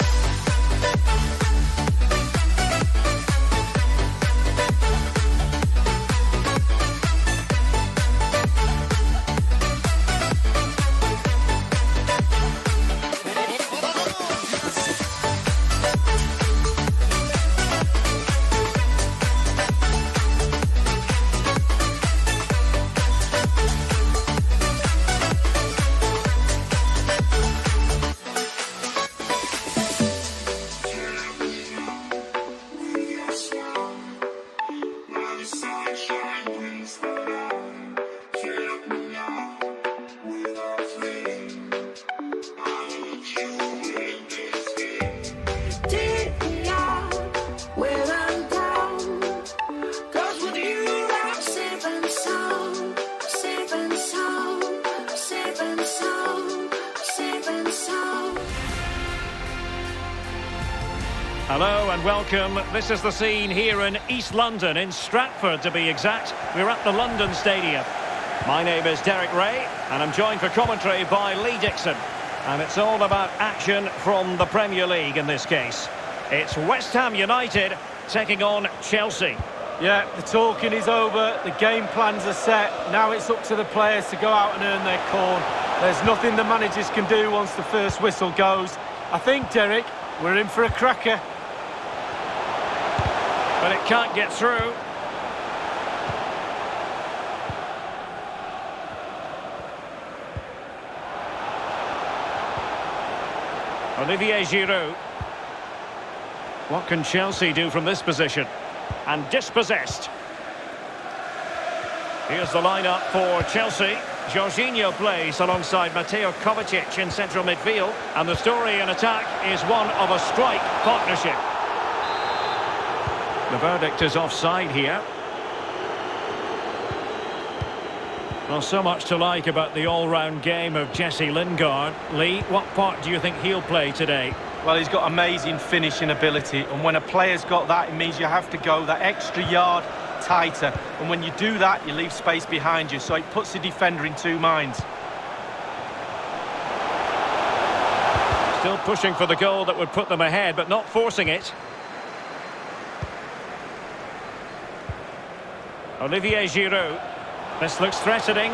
Hello and welcome. This is the scene here in East London, in Stratford to be exact. We're at the London Stadium. My name is Derek Ray, and I'm joined for commentary by Lee Dixon. And it's all about action from the Premier League in this case. It's West Ham United taking on Chelsea.
Yeah, the talking is over, the game plans are set. Now it's up to the players to go out and earn their corn. There's nothing the managers can do once the first whistle goes. I think, Derek, we're in for a cracker.
But it can't get through. Olivier Giroud. What can Chelsea do from this position? And dispossessed. Here's the lineup for Chelsea. Jorginho plays alongside Mateo Kovacic in central midfield. And the story in attack is one of a strike partnership. The verdict is offside here. Well, so much to like about the all-round game of Jesse Lingard. Lee, what part do you think he'll play today?
Well, he's got amazing finishing ability, and when a player's got that, it means you have to go that extra yard tighter. And when you do that, you leave space behind you, so it puts the defender in two minds.
Still pushing for the goal that would put them ahead, but not forcing it. Olivier Giroud. This looks threatening.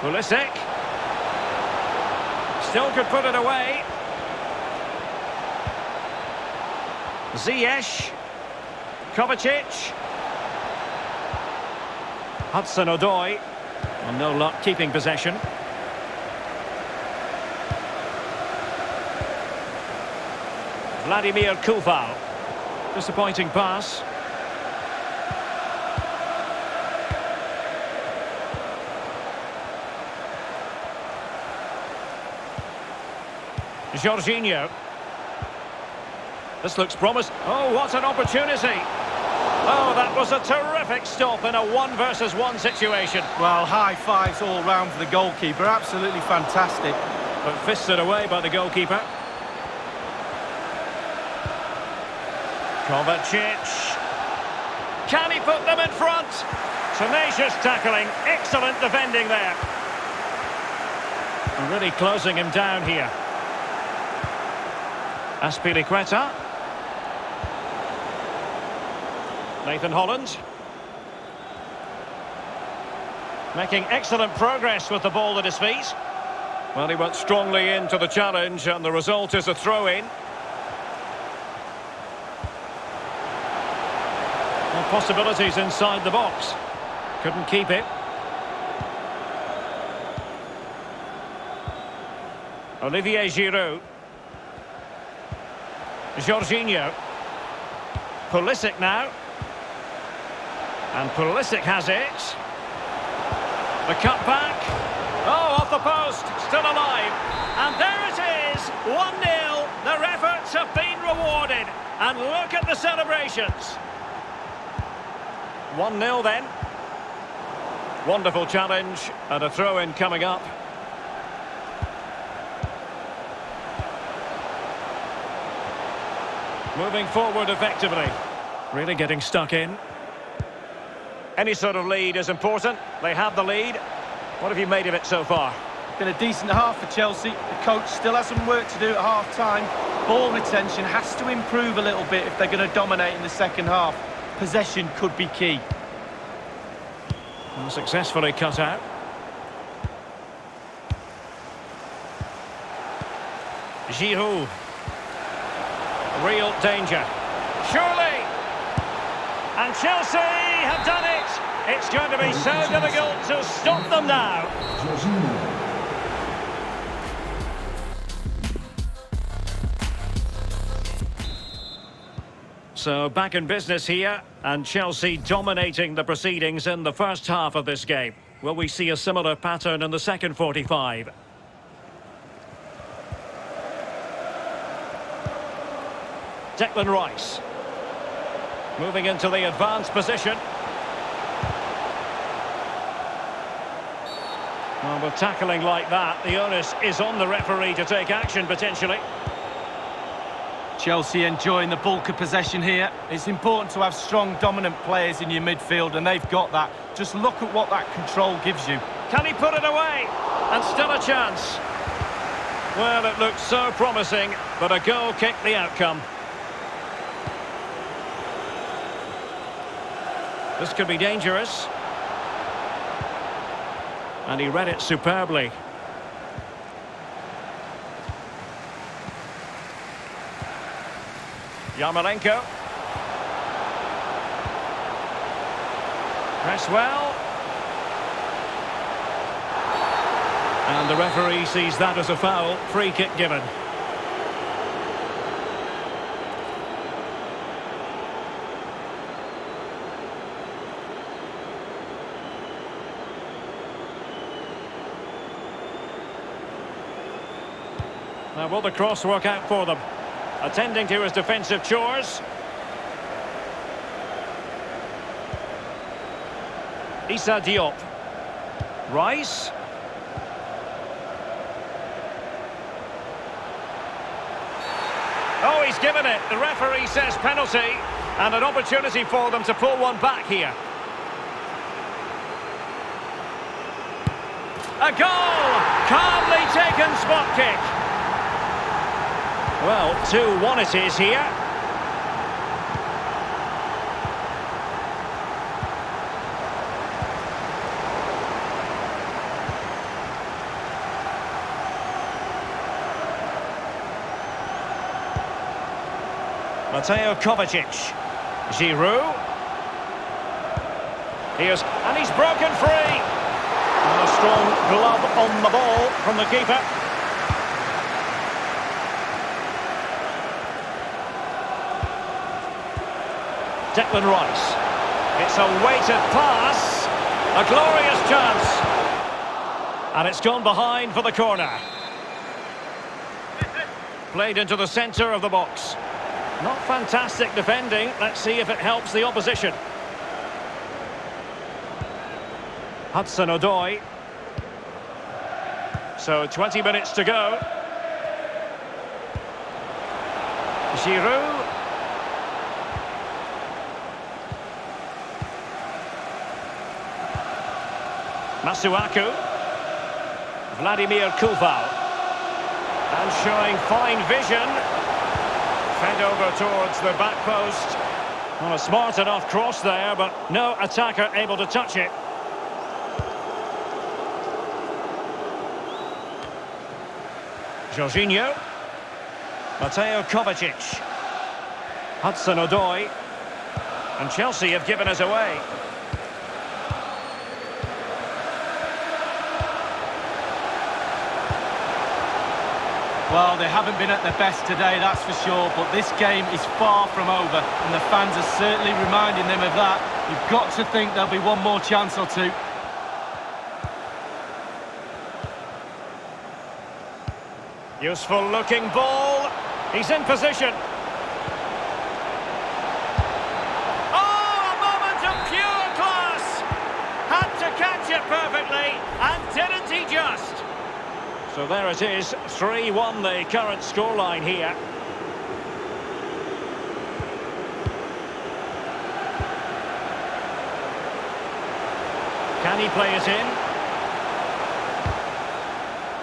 Pulisic. Still could put it away. Ziyech. Kovacic. Hudson-Odoi. Well, no luck keeping possession. Vladimir Koval. Disappointing pass. Jorginho. This looks promising. Oh, what an opportunity. Oh, that was a terrific stop in a 1-versus-1 situation.
Well, high fives all round for the goalkeeper. Absolutely fantastic.
But fisted away by the goalkeeper. Kovacic. Can he put them in front? Tenacious tackling. Excellent defending there. And really closing him down here. Aspilicueta. Nathan Holland. Making excellent progress with the ball at his feet. Well, he went strongly into the challenge, and the result is a throw-in. Well, possibilities inside the box. Couldn't keep it. Olivier Giroud. Jorginho. Pulisic now. And Pulisic has it. The cutback. Oh, off the post. Still alive. And there it is. 1-0. Their efforts have been rewarded. And look at the celebrations. 1-0 then. Wonderful challenge. And a throw-in coming up. Moving forward effectively. Really getting stuck in. Any sort of lead is important. They have the lead. What have you made of it so far?
Been a decent half for Chelsea. The coach still has some work to do at half-time. Ball retention has to improve a little bit if they're going to dominate in the second half. Possession could be key.
And successfully cut out. Giroud. Real danger. Surely! And Chelsea have done it! It's going to be so difficult to stop them now. So back in business here, and Chelsea dominating the proceedings in the first half of this game. Will we see a similar pattern in the second 45? Declan Rice. Moving into the advanced position. Well, with tackling like that, the onus is on the referee to take action potentially.
Chelsea enjoying the bulk of possession here. It's important to have strong, dominant players in your midfield, and they've got that. Just look at what that control gives you.
Can he put it away? And still a chance. Well, it looked so promising, but a goal kicked the outcome. This could be dangerous. And he read it superbly. Yarmolenko. Press well. And the referee sees that as a foul. Free kick given. Now will the cross work out for them? Attending to his defensive chores. Issa Diop. Rice. Oh, he's given it. The referee says penalty, and an opportunity for them to pull one back here. A goal! Calmly taken spot kick. Well, 2-1 it is here. Mateo Kovacic. Giroud. And he's broken free. And a strong glove on the ball from the keeper. Declan Rice. It's a weighted pass. A glorious chance. And it's gone behind for the corner. Played into the centre of the box. Not fantastic defending. Let's see if it helps the opposition. Hudson-Odoi. So 20 minutes to go. Giroud. Masuaku. Vladimir Koval. And showing fine vision. Fed over towards the back post. Well, a smart enough cross there, but no attacker able to touch it. Jorginho. Mateo Kovacic. Hudson-Odoi. And Chelsea have given us away.
Well, they haven't been at their best today, that's for sure, but this game is far from over, and the fans are certainly reminding them of that. You've got to think there'll be one more chance or two.
Useful looking ball. He's in position. Oh, a moment of pure class. Had to catch it perfectly, and didn't he just? So there it is, 3-1 the current scoreline here. Can he play it in?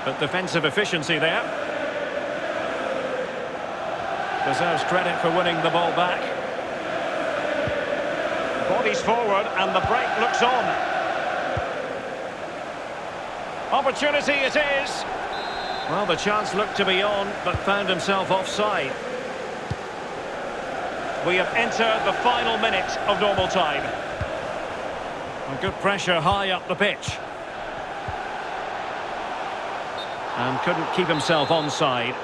But defensive efficiency there. Deserves credit for winning the ball back. Bodies forward and the break looks on. Opportunity it is. Well, the chance looked to be on, but found himself offside. We have entered the final minute of normal time. And good pressure high up the pitch. And couldn't keep himself onside.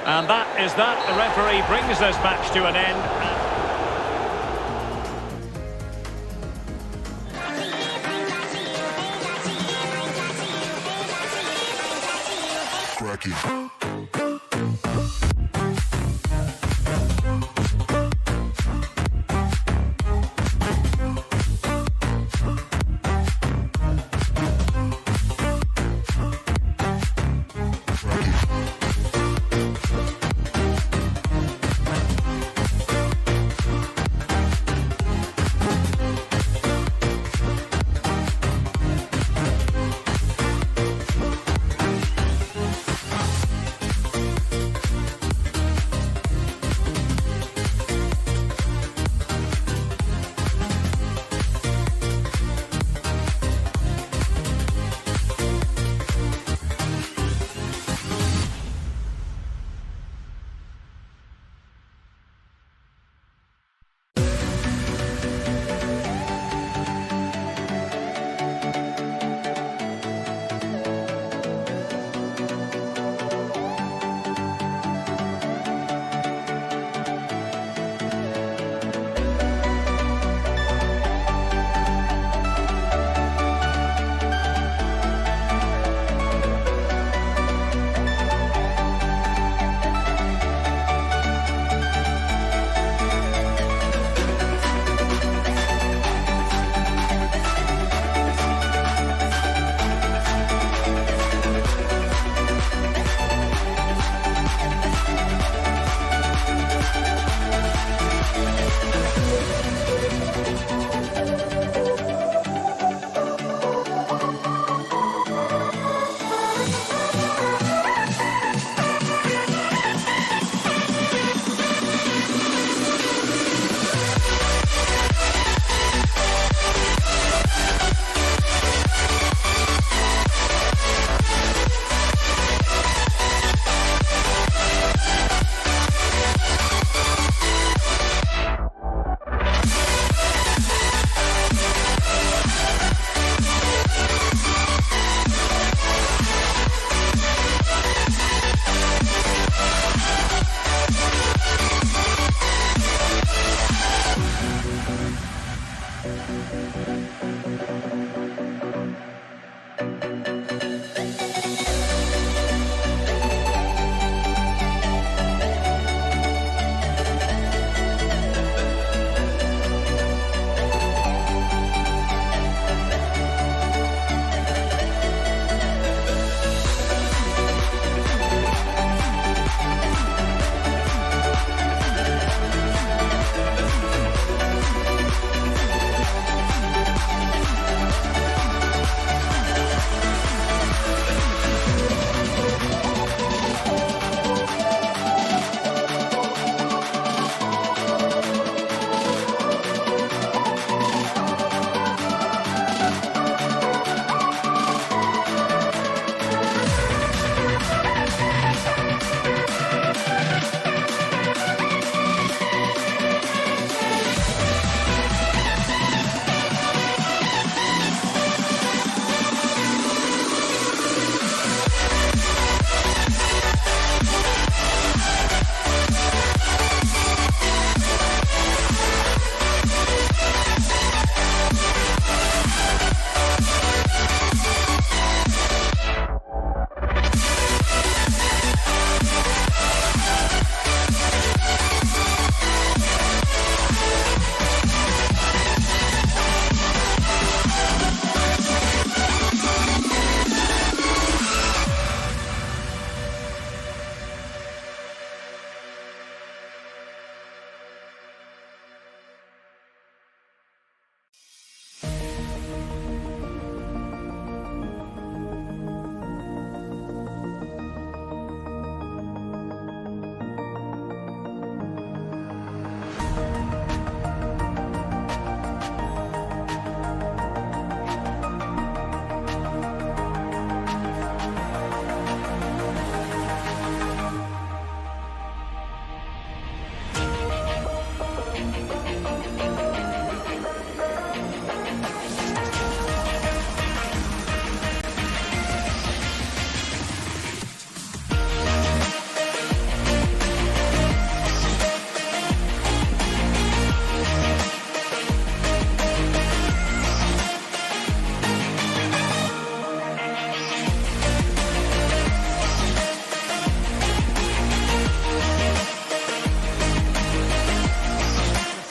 And that is that. The referee brings this match to an end.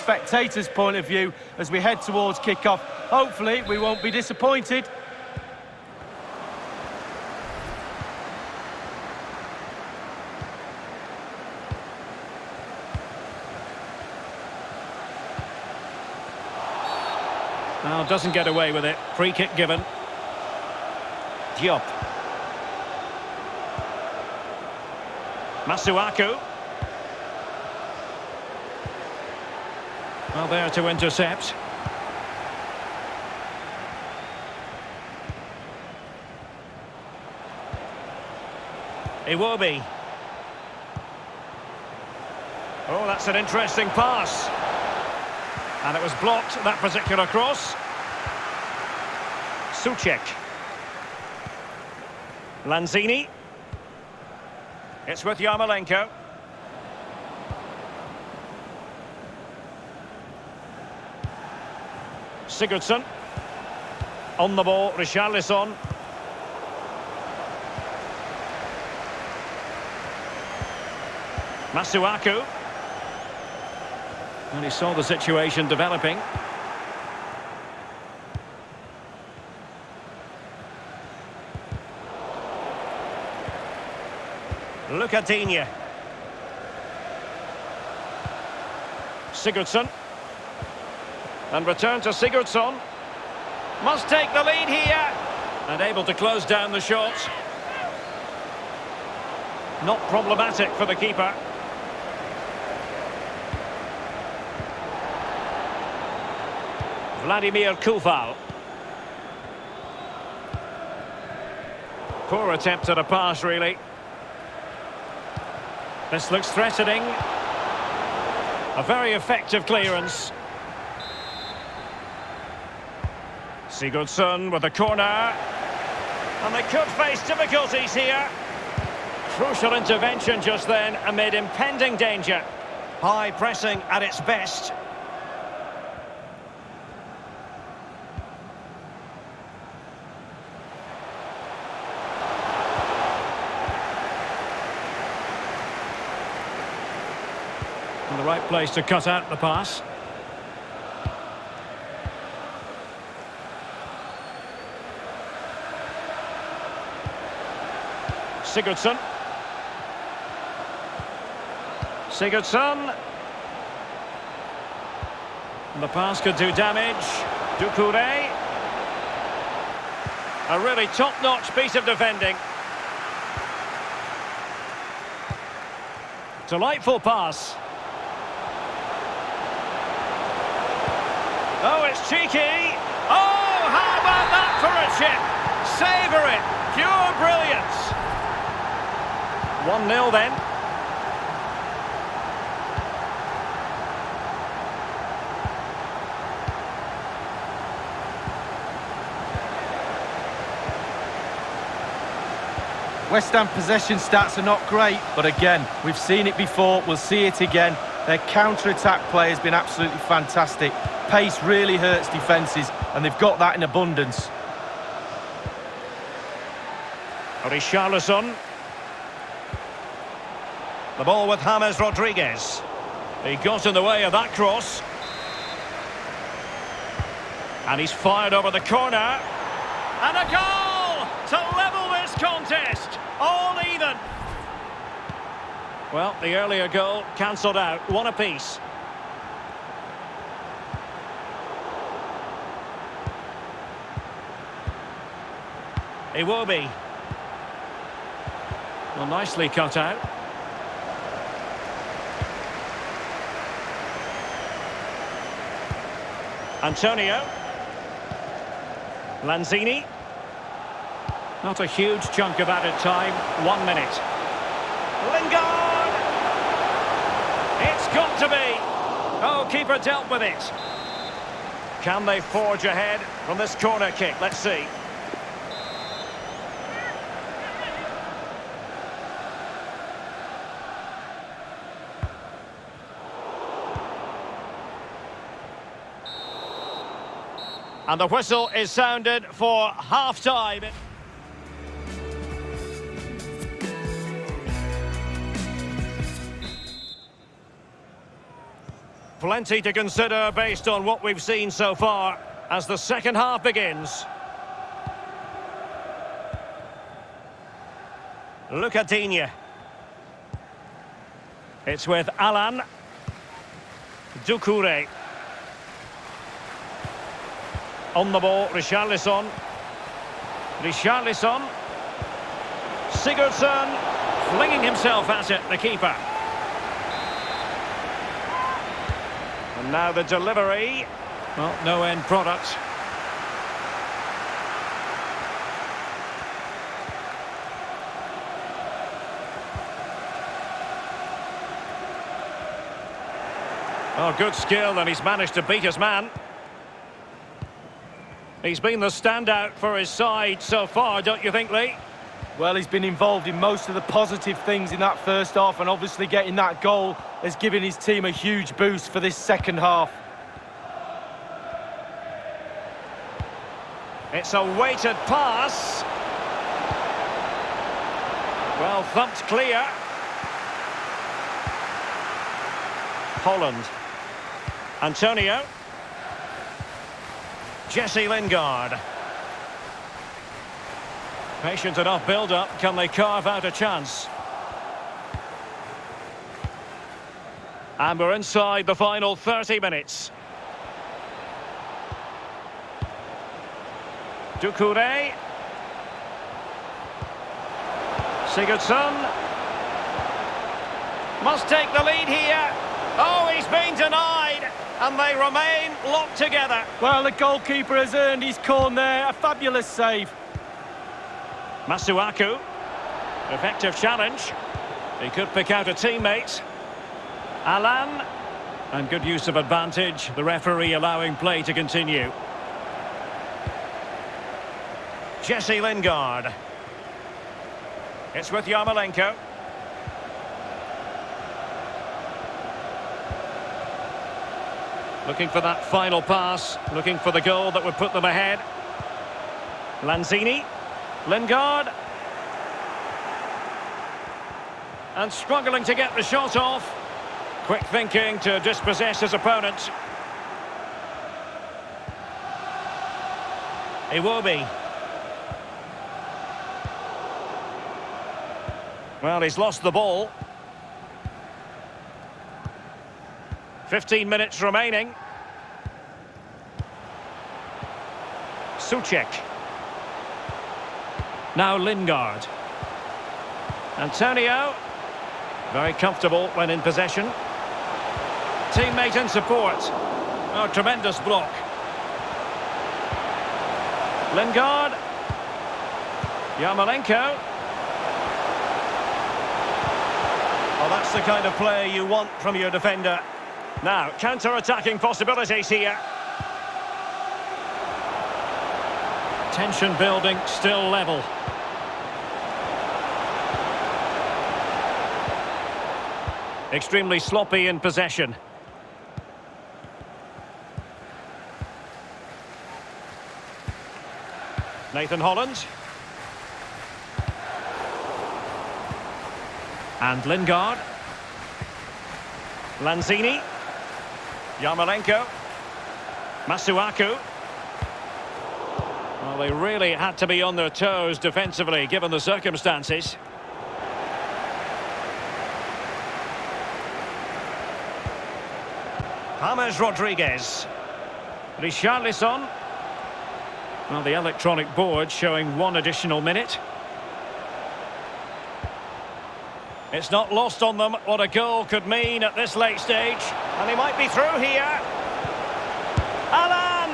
Spectators' point of view as we head towards kick-off. Hopefully we won't be disappointed.
Now doesn't get away with it. Free kick given. Diop. Masuaku. Well, there to intercept. Iwobi. Oh, that's an interesting pass. And it was blocked, that particular cross. Suchek. Lanzini. It's with Yarmolenko. Sigurdsson. On the ball, Richarlison. Masuaku. And he saw the situation developing. Lucadinha. Sigurdsson. And return to Sigurdsson. Must take the lead here. And able to close down the shot. Not problematic for the keeper. Vladimir Koval. Poor attempt at a pass, really. This looks threatening. A very effective clearance. Sigurdsson with a corner. And they could face difficulties here. Crucial intervention just then amid impending danger. High pressing at its best. The right place to cut out the pass. Sigurdsson. Sigurdsson. The pass could do damage. Doucouré. A really top-notch piece of defending. Delightful pass. Oh, it's cheeky. Oh, how about that for a chip? Savour it. Pure brilliance. 1-0 then.
West Ham possession stats are not great, but again, we've seen it before, we'll see it again. Their counter-attack play has been absolutely fantastic. Pace really hurts defences, and they've got that in abundance.
Richarlison. The ball with James Rodriguez. He got in the way of that cross. And he's fired over the corner. And a goal to level this contest. All even. Well, the earlier goal cancelled out. One apiece. Iwobi. Well, nicely cut out. Antonio. Lanzini. Not a huge chunk of added time. 1 minute. Lingard! It's got to be. Oh, keeper dealt with it. Can they forge ahead from this corner kick? Let's see. And the whistle is sounded for half-time. Plenty to consider based on what we've seen so far as the second half begins. Lucadinha. It's with Alan. Doucouré. On the ball, Richarlison. Richarlison. Sigurdsson. Flinging himself at it, the keeper. And now the delivery. Well, no end product. Oh, good skill, and he's managed to beat his man. He's been the standout for his side so far, don't you think, Lee?
Well, he's been involved in most of the positive things in that first half, and obviously getting that goal has given his team a huge boost for this second half.
It's a weighted pass. Well thumped clear. Holland. Antonio. Jesse Lingard. Patient enough build-up. Can they carve out a chance? And we're inside the final 30 minutes. Doucouré. Sigurdsson. Must take the lead here. Oh, he's been denied. And they remain locked together.
Well, the goalkeeper has earned his corner there. A fabulous save.
Masuaku. Effective challenge. He could pick out a teammate. Alan. And good use of advantage. The referee allowing play to continue. Jesse Lingard. It's with Yarmolenko. Looking for that final pass, looking for the goal that would put them ahead. Lanzini, Lingard. And struggling to get the shot off. Quick thinking to dispossess his opponent. Iwobi. Well, he's lost the ball. 15 minutes remaining. Suchek. Now Lingard. Antonio. Very comfortable when in possession. Teammate in support. Oh, tremendous block. Lingard. Yarmolenko. Well, that's the kind of play you want from your defender. Now, counter-attacking possibilities here. Tension building, still level. Extremely sloppy in possession. Nathan Holland. And Lingard. Lanzini. Yarmolenko. Masuaku. Well, they really had to be on their toes defensively, given the circumstances. James Rodriguez. Richarlison. Well, the electronic board showing 1 additional minute. It's not lost on them what a goal could mean at this late stage. And he might be through here. Alan!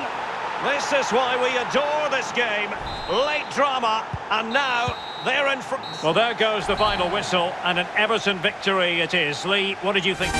This is why we adore this game. Late drama, and now they're in front. Well, there goes the final whistle, and an Everton victory it is. Lee, what did you think?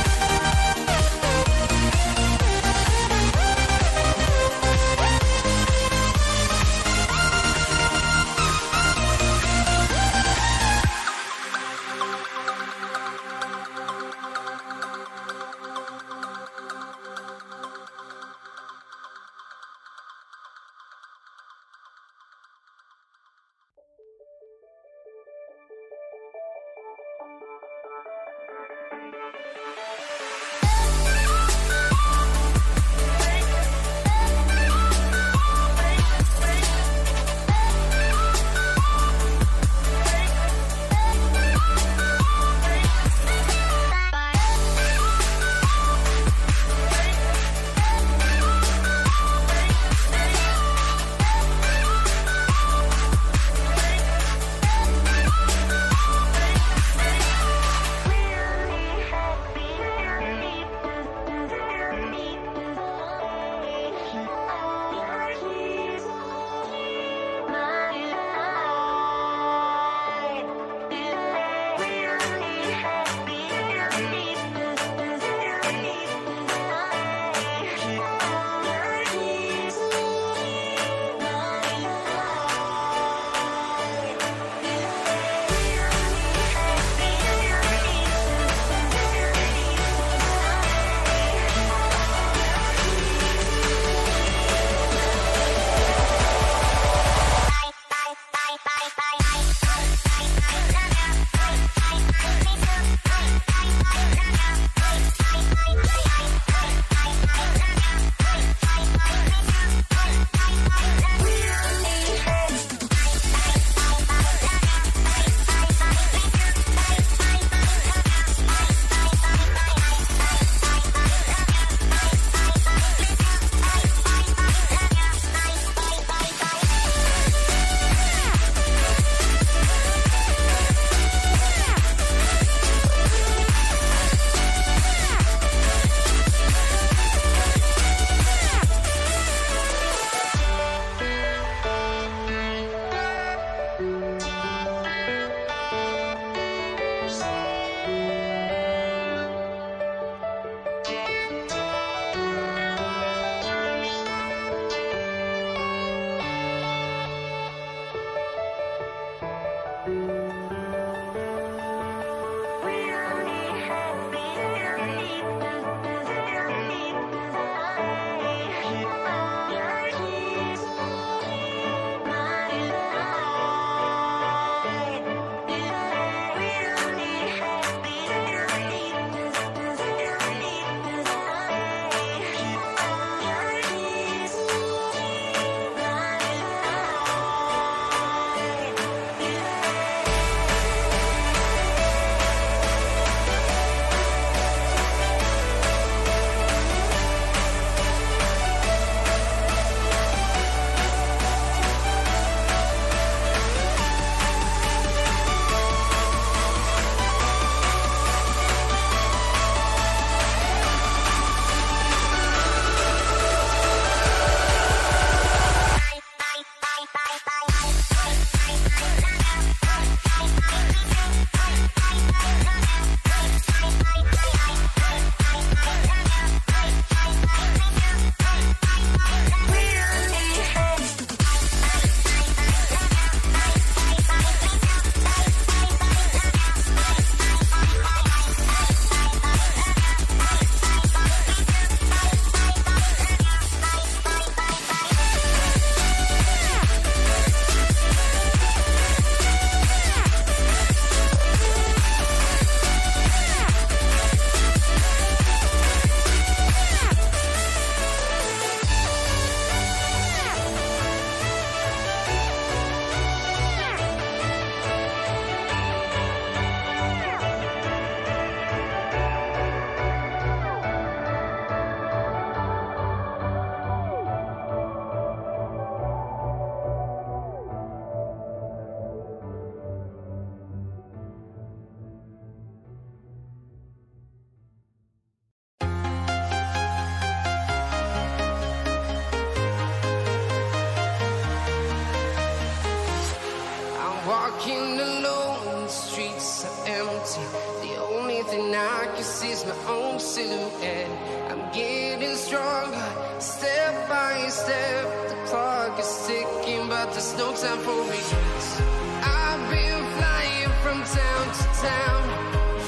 and I can see my own silhouette. I'm getting stronger, step by step. The clock is ticking, but there's no time for regrets. I've been flying from town to town,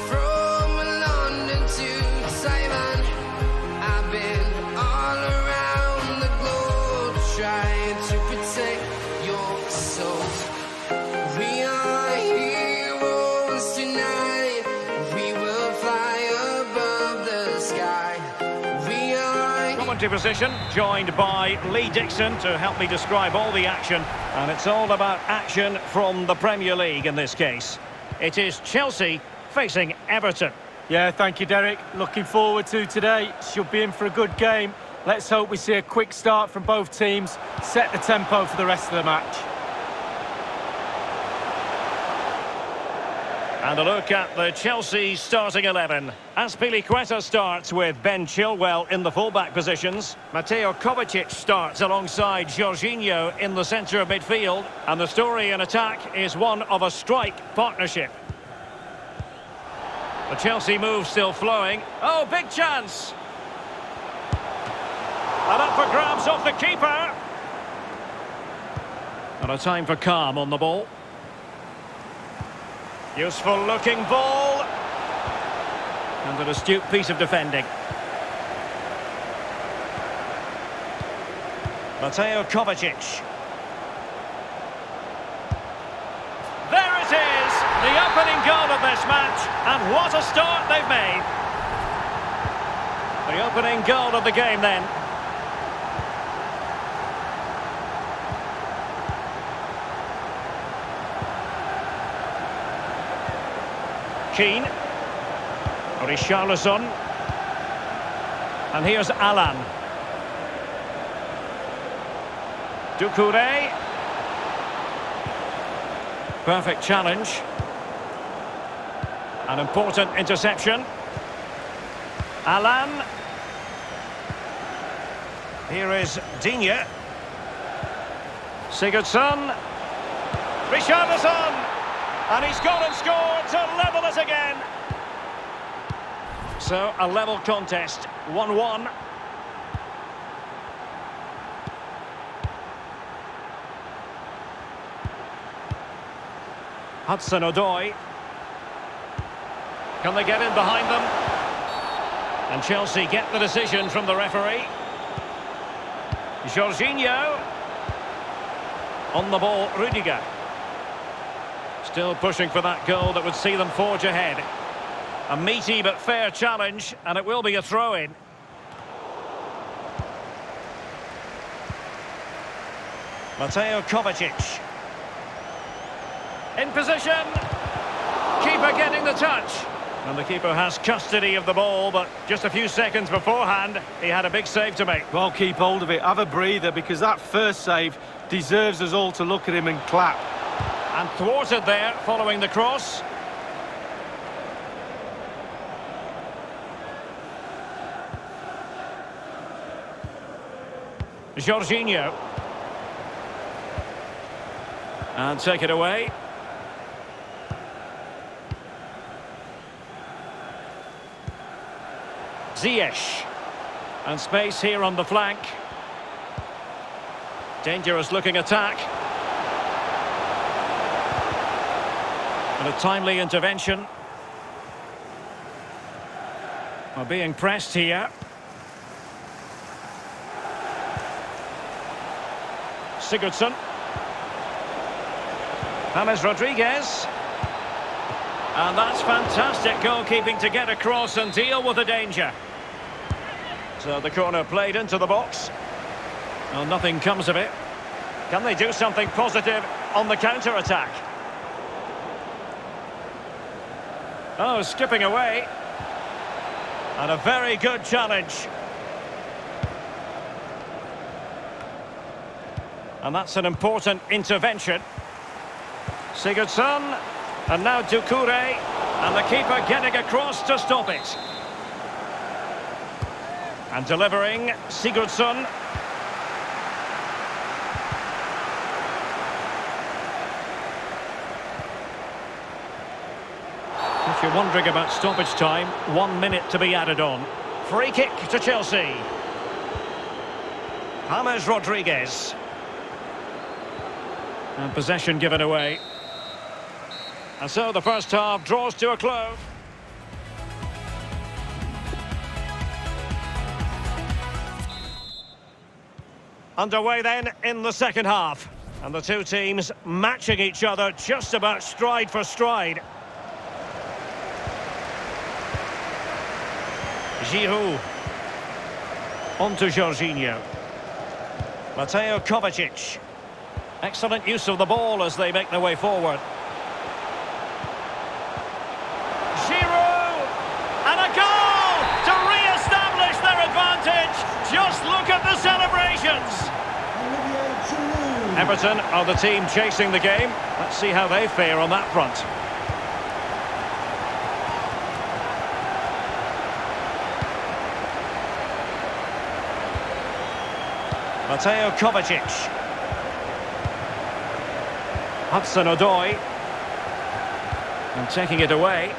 from London to Taiwan. I've been all around the globe trying to protect your soul. We are heroes tonight. We will fly above the sky. We are...
Commentary position, joined by Lee Dixon to help me describe all the action. And it's all about action from the Premier League in this case. It is Chelsea facing Everton.
Yeah, thank you, Derek. Looking forward to today. Should be in for a good game. Let's hope we see a quick start from both teams. Set the tempo for the rest of the match.
And a look at the Chelsea starting 11. Azpilicueta starts with Ben Chilwell in the fullback positions. Mateo Kovacic starts alongside Jorginho in the centre of midfield. And the story in attack is one of a strike partnership. The Chelsea move still flowing. Oh, big chance! And up for grabs off the keeper. And a time for calm on the ball. Useful looking ball. And an astute piece of defending. Mateo Kovacic. There it is! The opening goal of this match. And what a start they've made. The opening goal of the game then. Keane, Richarlison, and here's Alan. Doucouré, perfect challenge, an important interception. Alan, here is Digne, Sigurdsson, Richarlison. And he's gone and scored to level it again. So, a level contest, 1-1. Hudson-Odoi. Can they get in behind them? And Chelsea get the decision from the referee. Jorginho. On the ball, Rudiger. Still pushing for that goal that would see them forge ahead. A meaty but fair challenge, and it will be a throw-in. Mateo Kovacic. In position. Keeper getting the touch. And the keeper has custody of the ball, but just a few seconds beforehand, he had a big save to make.
Well, keep hold of it. Have a breather, because that first save deserves us all to look at him and clap.
And thwarted there, following the cross. Jorginho. And take it away. Ziyech. And space here on the flank. Dangerous looking attack. And a timely intervention. We're being pressed here. Sigurdsson. James Rodriguez. And that's fantastic goalkeeping to get across and deal with the danger. So the corner played into the box. Well, nothing comes of it. Can they do something positive on the counter-attack? Oh, skipping away. And a very good challenge. And that's an important intervention. Sigurdsson. And now Doucouré. And the keeper getting across to stop it. And delivering, Sigurdsson. If you're wondering about stoppage time, 1 minute to be added on. Free kick to Chelsea. James Rodriguez. And possession given away. And so the first half draws to a close. Underway then in the second half. And the two teams matching each other just about stride for stride. Giroud. On to Jorginho. Mateo Kovacic. Excellent use of the ball as they make their way forward. Giroud! And a goal to re-establish their advantage. Just look at the celebrations. Everton are the team chasing the game. Let's see how they fare on that front. Mateo Kovacic. Hudson-Odoi. And taking it away.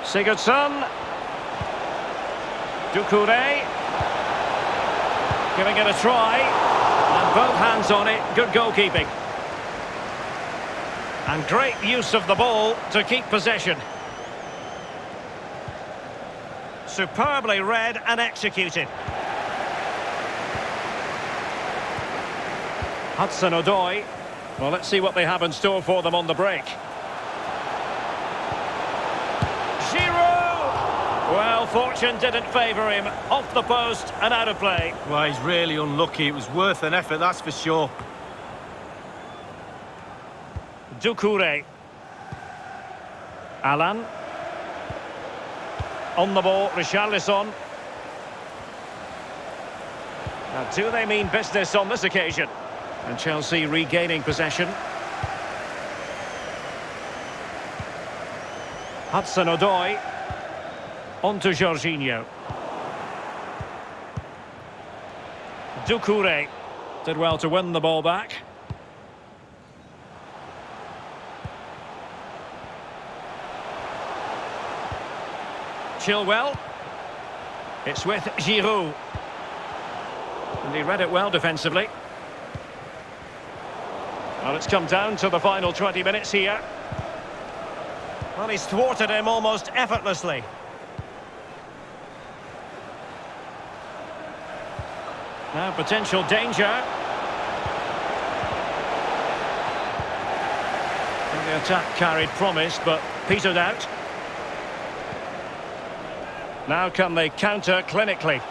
Sigurdsson. Doucouré. Giving it a try. And both hands on it. Good goalkeeping. And great use of the ball to keep possession. Superbly read and executed. Hudson-Odoi. Well, let's see what they have in store for them on the break. Giroud! Well, fortune didn't favour him. Off the post and out of play.
Well, he's really unlucky. It was worth an effort, that's for sure.
Doucouré. Alan. On the ball, Richarlison. Now, do they mean business on this occasion? And Chelsea regaining possession. Hudson-Odoi. On to Jorginho. Doucouré. Did well to win the ball back. Chilwell. It's with Giroud. And he read it well defensively. Well, it's come down to the final 20 minutes here. Well, he's thwarted him almost effortlessly. Now potential danger. And the attack carried promise, but petered out. Now can they counter clinically?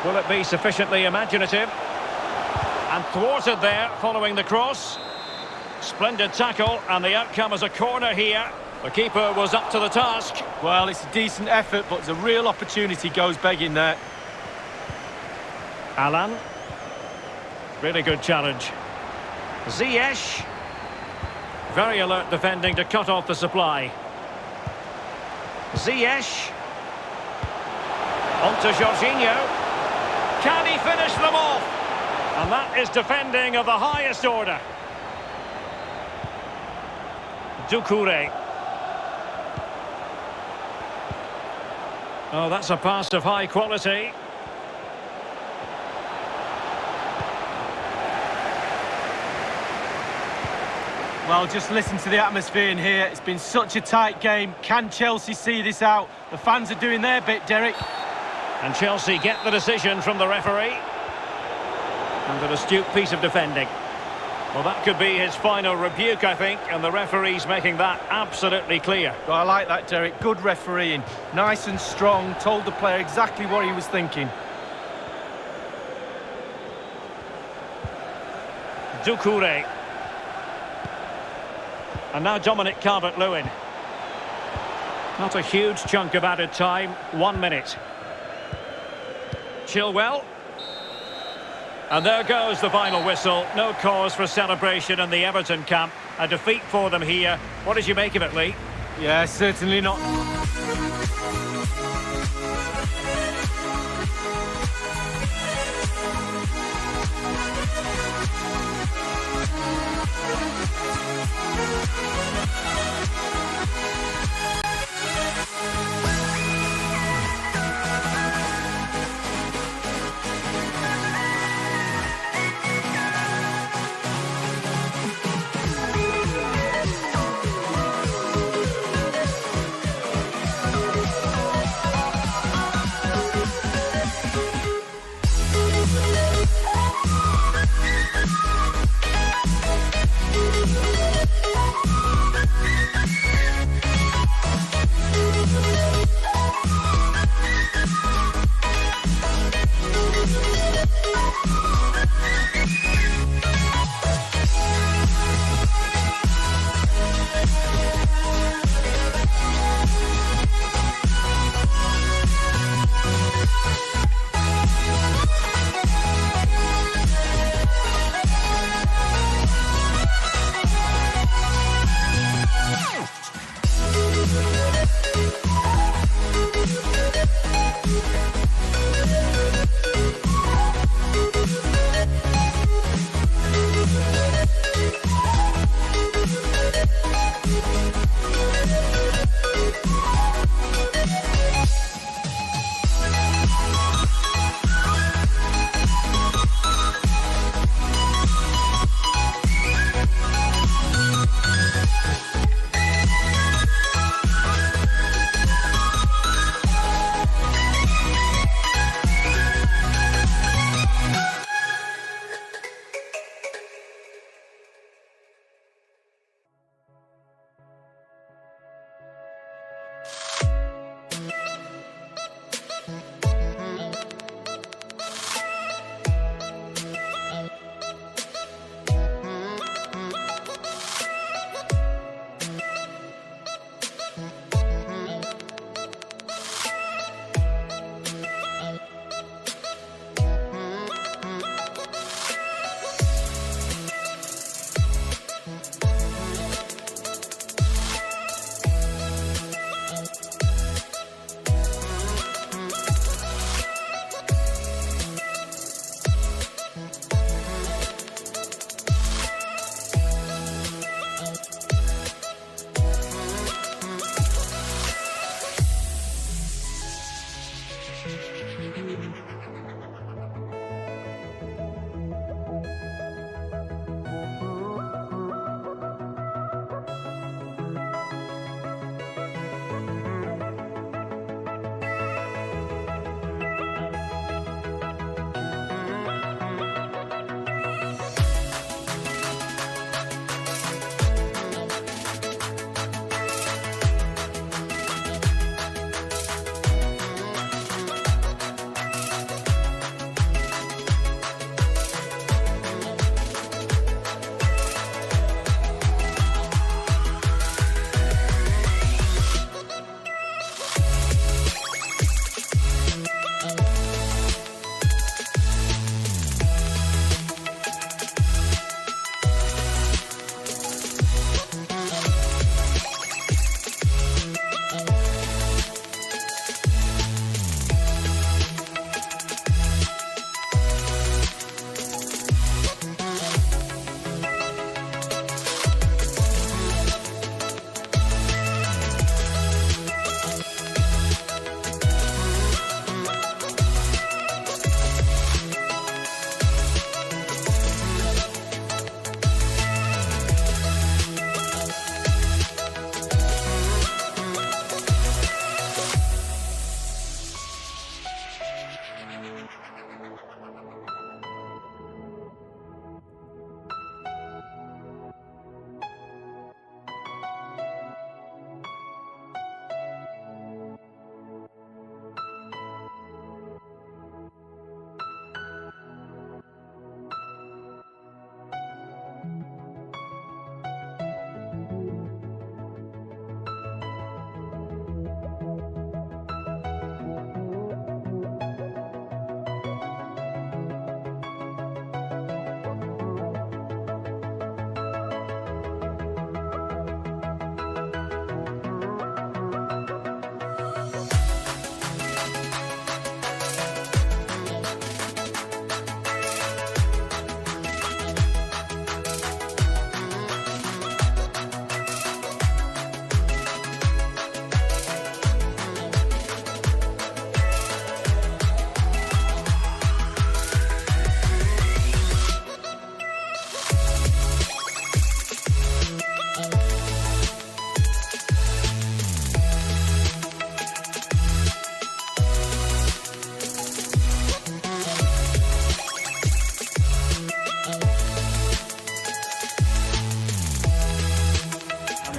Will it be sufficiently imaginative? And thwarted there following the cross. Splendid tackle, and the outcome is a corner here. The keeper was up to the task.
Well, it's a decent effort, but the real opportunity goes begging there.
Alan. Really good challenge. Ziyech. Very alert defending to cut off the supply. Ziyech. On to Jorginho. Can he finish them off? And that is defending of the highest order. Doucouré. Oh, that's a pass of high quality.
Well, just listen to the atmosphere in here. It's been such a tight game. Can Chelsea see this out? The fans are doing their bit, Derek.
And Chelsea get the decision from the referee. And an astute piece of defending. Well, that could be his final rebuke, I think, and the referee's making that absolutely clear.
Well, I like that, Derek. Good refereeing. Nice and strong. Told the player exactly what he was thinking.
Doucouré. And now Dominic Calvert-Lewin. Not a huge chunk of added time. 1 minute. Chilwell. And there goes the final whistle. No cause for celebration in the Everton camp. A defeat for them here. What did you make of it, Lee?
Yeah, certainly not.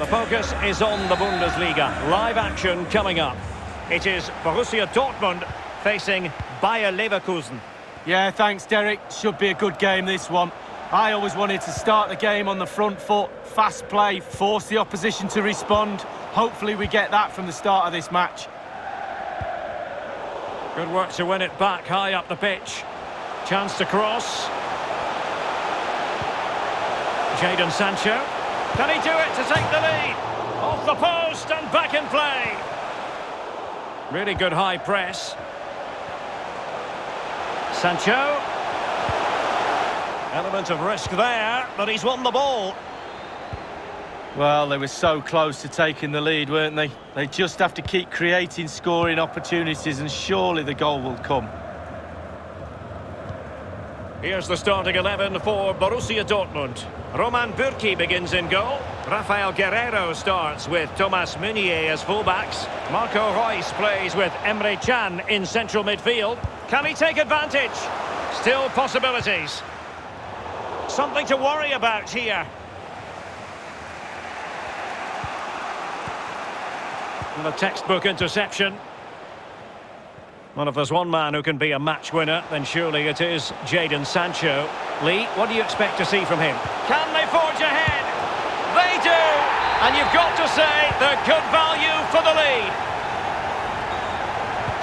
The focus is on the Bundesliga. Live action coming up. It is Borussia Dortmund facing Bayer Leverkusen.
Yeah, thanks, Derek. Should be a good game, this one. I always wanted to start the game on the front foot, fast play, force the opposition to respond. Hopefully we get that from the start of this match.
Good work to win it back high up the pitch. Chance to cross. Jadon Sancho. Can he do it to take the lead? Off the post and back in play. Really good high press. Sancho. Element of risk there, but he's won the ball.
Well, they were so close to taking the lead, weren't they? They just have to keep creating scoring opportunities and surely the goal will come.
Here's the starting 11 for Borussia Dortmund. Roman Bürki begins in goal. Rafael Guerreiro starts with Thomas Meunier as fullbacks. Marco Reus plays with Emre Can in central midfield. Can he take advantage? Still possibilities. Something to worry about here. And a textbook interception. Well, if there's one man who can be a match winner, then surely it is Jadon Sancho. Lee, what do you expect to see from him? Can they forge ahead? They do! And you've got to say they're good value for the lead.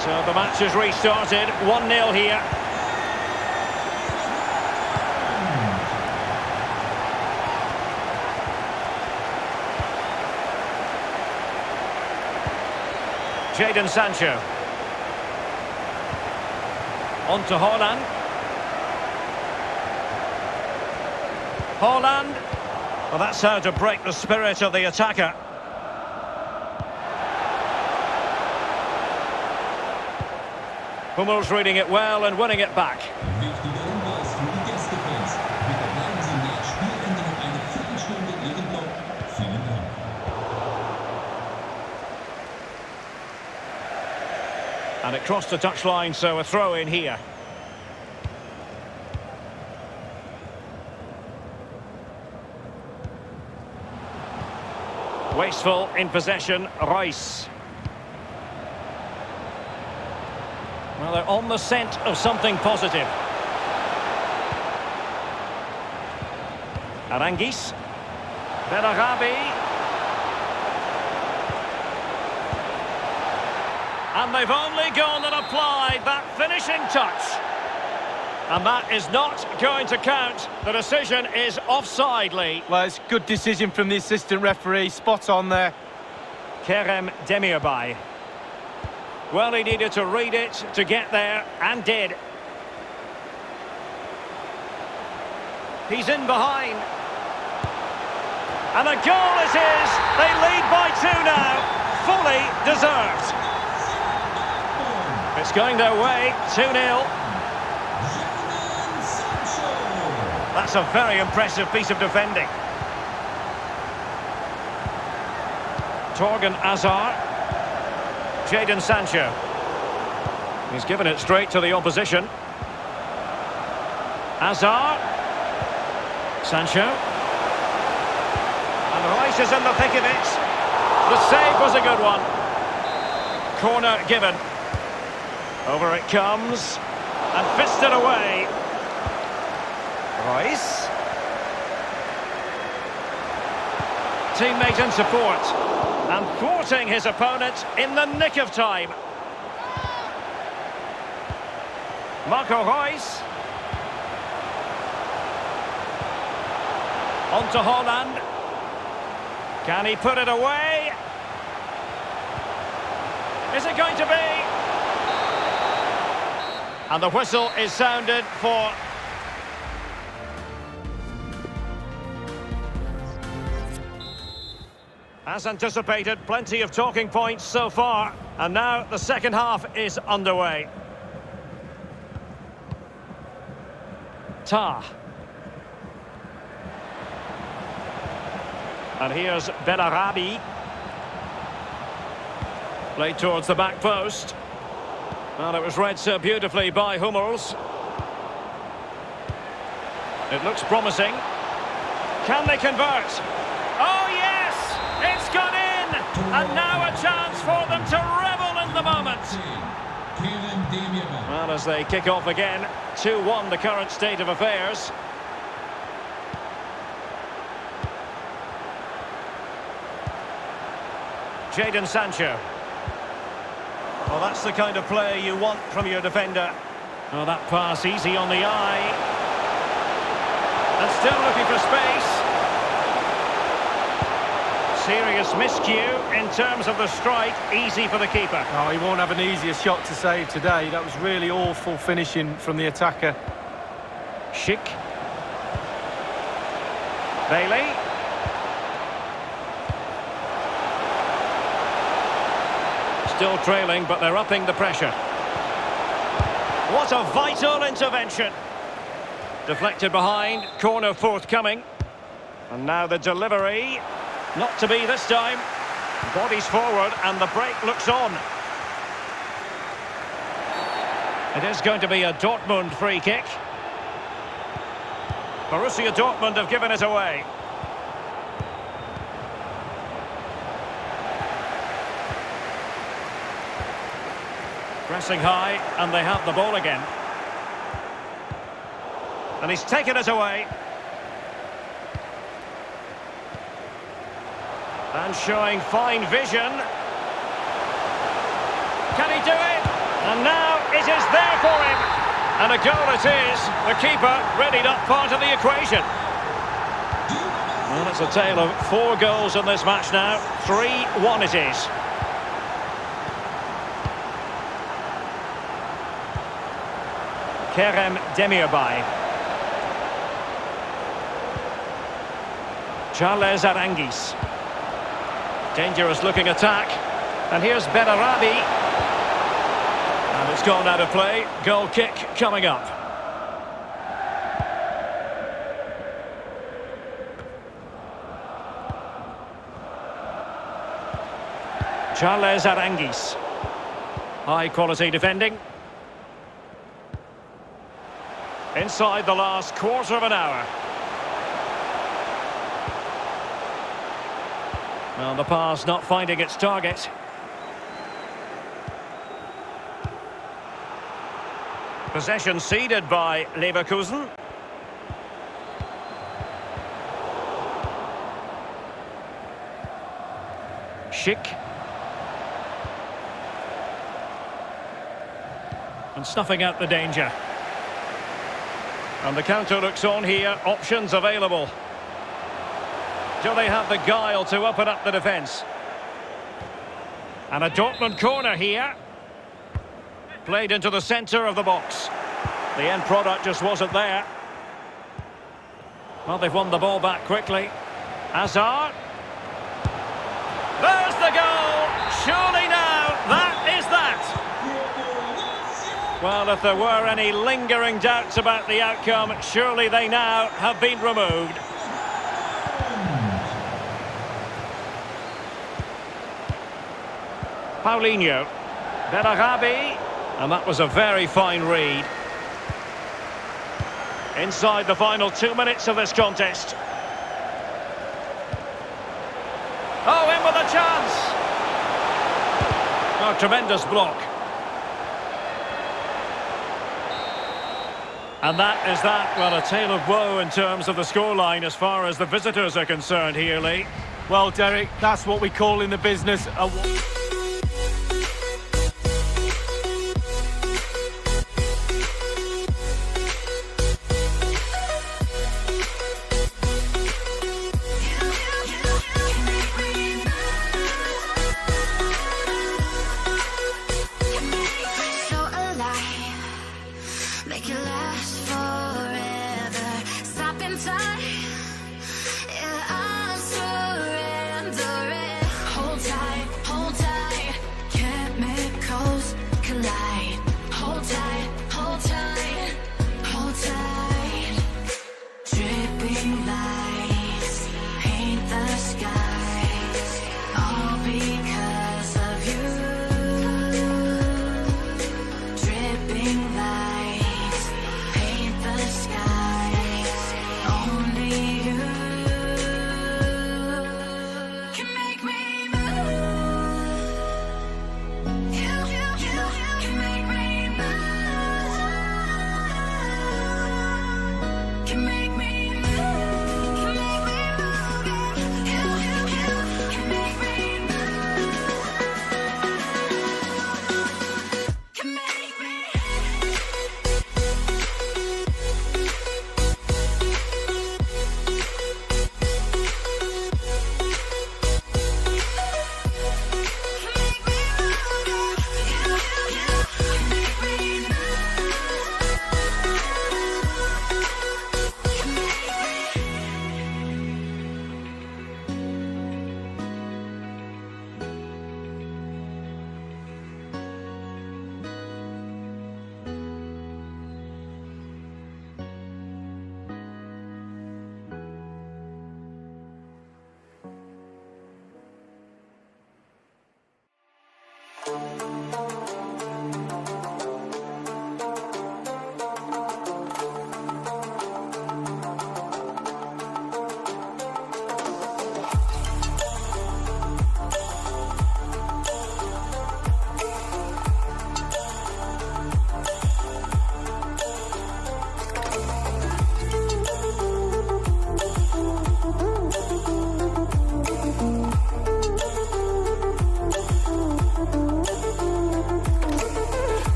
So the match has restarted, 1-0 here. Jadon Sancho. On to Haaland. Haaland. Well, that's how to break the spirit of the attacker. Hummels reading it well and winning it back.
Wichtigeren war es für die Gästefans. Bitte bleiben Sie nach Spielende noch eine Viertelstunde Ihren Block. Vielen Dank.
And it crossed the touchline, so a throw in here. Wasteful in possession, Reus. Well, they're on the scent of something positive. Arangis. Bellarabi. And they've only gone and applied that finishing touch. And that is not going to count. The decision is offside, Lee.
Well, it's a good decision from the assistant referee. Spot on there.
Kerem Demirbay. Well, he needed to read it to get there, and did. He's in behind. And a goal it is! They lead by 2 now. Fully deserved. It's going their way, 2-0. That's a very impressive piece of defending. Torgan Hazard. Jadon Sancho. He's given it straight to the opposition. Hazard. Sancho. And Reus is in the thick of it. The save was a good one. Corner given. Over it comes. And fisted away. Reus. Teammate in support. And thwarting his opponent in the nick of time. Marco Reus. On to Holland. Can he put it away? Is it going to be? And the whistle is sounded for... As anticipated, plenty of talking points so far. And now the second half is underway. Tah. And here's Bellarabi. Played towards the back post. Well, it was read so beautifully by Hummels. It looks promising. Can they convert? Oh, yes! It's gone in! And now a chance for them to revel in the moment. Well, as they kick off again, 2-1 the current state of affairs. Jadon Sancho. Well, that's the kind of play you want from your defender. Oh, that pass easy on the eye. And still looking for space. Serious miscue in terms of the strike. Easy for the keeper.
Oh, he won't have an easier shot to save today. That was really awful finishing from the attacker.
Schick. Bailey. Still trailing, but they're upping the pressure. What a vital intervention. Deflected behind, corner forthcoming. And now the delivery. Not to be this time. Bodies forward and the break looks on. It is going to be a Dortmund free kick. Borussia Dortmund have given it away. Pressing high, and they have the ball again. And he's taken it away. And showing fine vision. Can he do it? And now it is there for him. And a goal it is. The keeper readied up part of the equation. Well, it's a tale of 4 goals in this match now. 3-1 it is. Kerem Demirbay. Charles Arangis. Dangerous looking attack. And here's Bellarabi. And It's gone out of play. Goal kick coming up. Charles Aránguiz. High quality defending. Inside the last quarter of an hour. Well, the pass not finding its target. Possession ceded by Leverkusen. Schick. And snuffing out the danger. And the counter looks on here, options available. Do they have the guile to open up the defence? And a Dortmund corner here. Played into the centre of the box. The end product just wasn't there. Well, they've won the ball back quickly. Hazard. There's the goal! Surely now, that is that! Well, if there were any lingering doubts about the outcome, surely they now have been removed. Paulinho. Bellarabi. And that was a very fine read. Inside the final 2 minutes of this contest. Oh, in with a chance! Oh, tremendous block. And that is that. Well, a tale of woe in terms of the scoreline as far as the visitors are concerned here, Lee.
Well, Derek, that's what we call in the business a...
Make it last forever. Stop in time. Yeah, I'm surrendering. Hold tight, hold tight.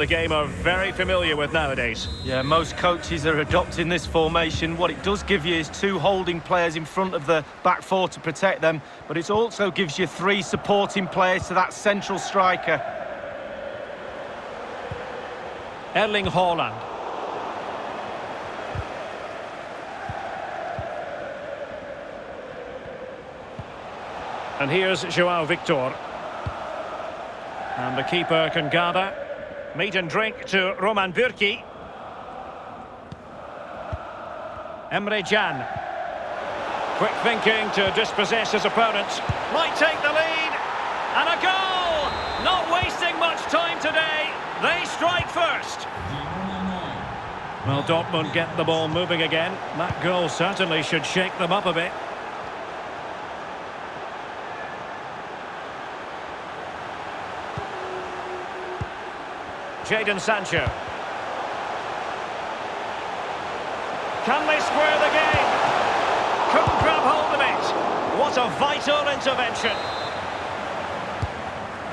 the game are very familiar with nowadays.
Yeah, most coaches are adopting this formation. What it does give you is 2 holding players in front of the back 4 to protect them, but it also gives you 3 supporting players to that central striker.
Erling Haaland. And here's João Victor. And the keeper can gather. Meat and drink to Roman Bürki. Emre Can. Quick thinking to dispossess his opponent. Might take the lead. And a goal! Not wasting much time today. They strike first. Well, Dortmund get the ball moving again. That goal certainly should shake them up a bit. Jadon Sancho. Can they square the game? Couldn't grab hold of it. What a vital intervention.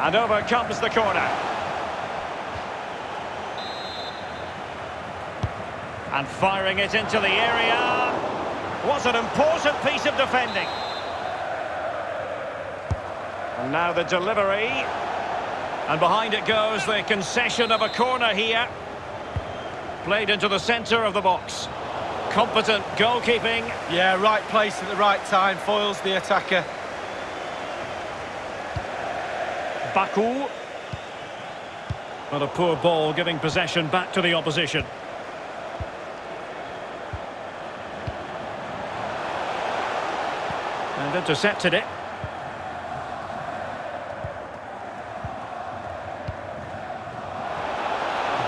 And over comes the corner. And firing it into the area. What an important piece of defending. And now the delivery. And behind it goes the concession of a corner here. Played into the centre of the box. Competent goalkeeping.
Yeah, right place at the right time, foils the attacker.
Baku. But a poor ball giving possession back to the opposition. And intercepted it.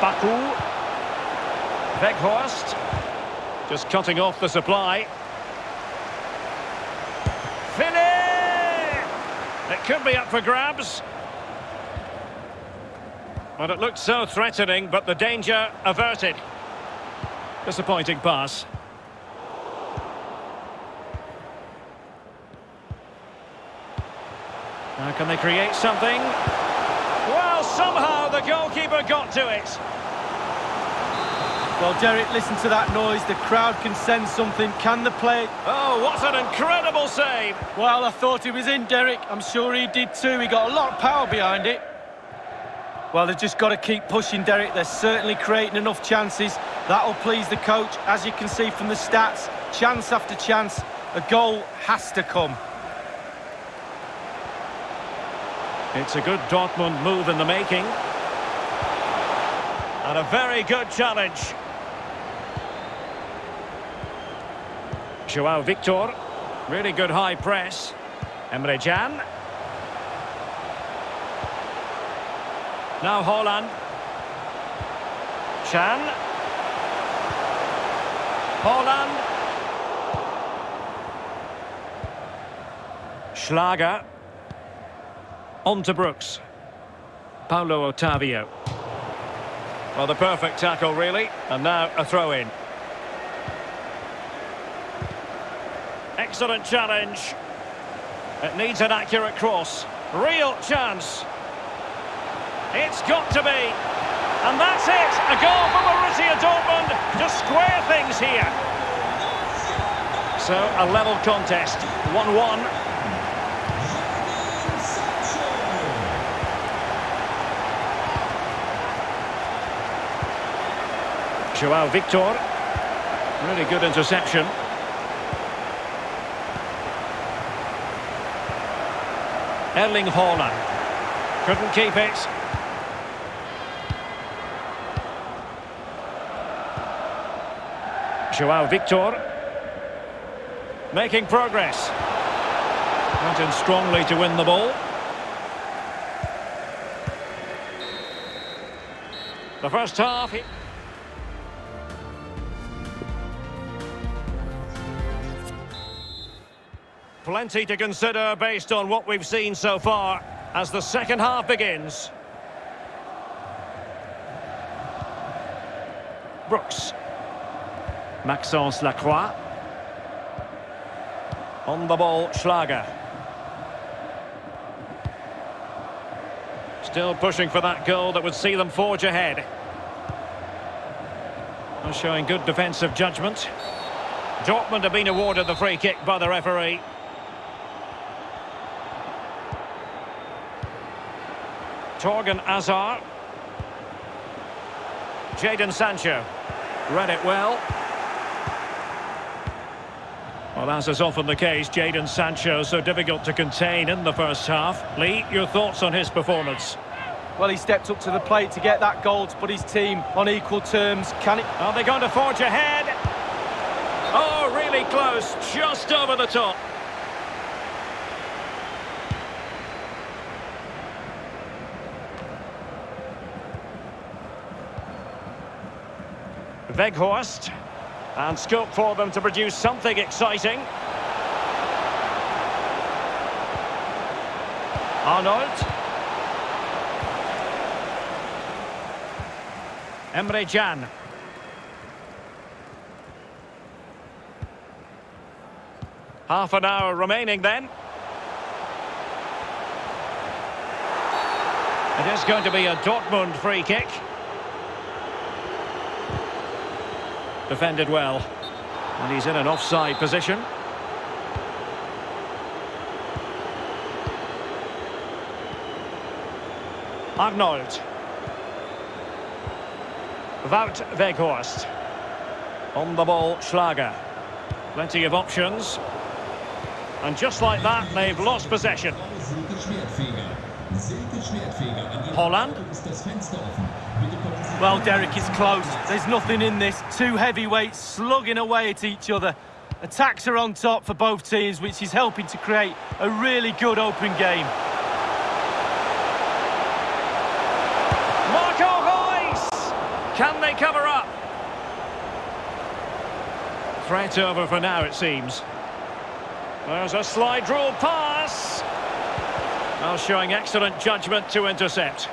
Baku. Weghorst. Just cutting off the supply. Finish! It could be up for grabs. Well, it looked so threatening, but the danger averted. Disappointing pass. Now can they create something? Well, somehow the goalkeeper got to it.
Well, Derek, listen to that noise. The crowd can sense something. Can the play...
Oh, what an incredible save.
Well, I thought he was in, Derek. I'm sure he did too. He got a lot of power behind it. Well, they've just got to keep pushing, Derek. They're certainly creating enough chances. That'll please the coach. As you can see from the stats, chance after chance, a goal has to come.
It's a good Dortmund move in the making. And a very good challenge. João Victor. Really good high press. Emre Can. Now Haaland. Can. Haaland. Schlager. On to Brooks. Paulo Otavio. Well, the perfect tackle, really. And now a throw-in. Excellent challenge. It needs an accurate cross. Real chance. It's got to be. And that's it. A goal for Borussia Dortmund to square things here. So, a level contest. 1-1. João Victor. Really good interception. Erling Haaland. Couldn't keep it. João Victor. Making progress. Went in strongly to win the ball. The first half... Plenty to consider based on what we've seen so far as the second half begins. Brooks. Maxence Lacroix. On the ball, Schlager. Still pushing for that goal that would see them forge ahead. And showing good defensive judgment. Dortmund have been awarded the free kick by the referee. Torgan Hazard. Jadon Sancho. Read it well. Well, as is often the case, Jadon Sancho so difficult to contain in the first half. Lee, your thoughts on his performance?
Well, he stepped up to the plate to get that goal, to put his team on equal terms. Can he?
Are they going to forge ahead? Oh, really close, just over the top. Weghorst. And scope for them to produce something exciting. Arnold. Emre Can. Half an hour remaining then. It is going to be a Dortmund free kick. Defended well. And he's in an offside position. Arnold. Wout Weghorst. On the ball, Schlager. Plenty of options. And just like that, they've lost possession. Holland.
Well, Derek, is close. There's nothing in this. Two heavyweights slugging away at each other. Attacks are on top for both teams, which is helping to create a really good open game.
Marco Reus! Can they cover up? Threat over for now, it seems. There's a slide rule pass. Well, showing excellent judgment to intercept.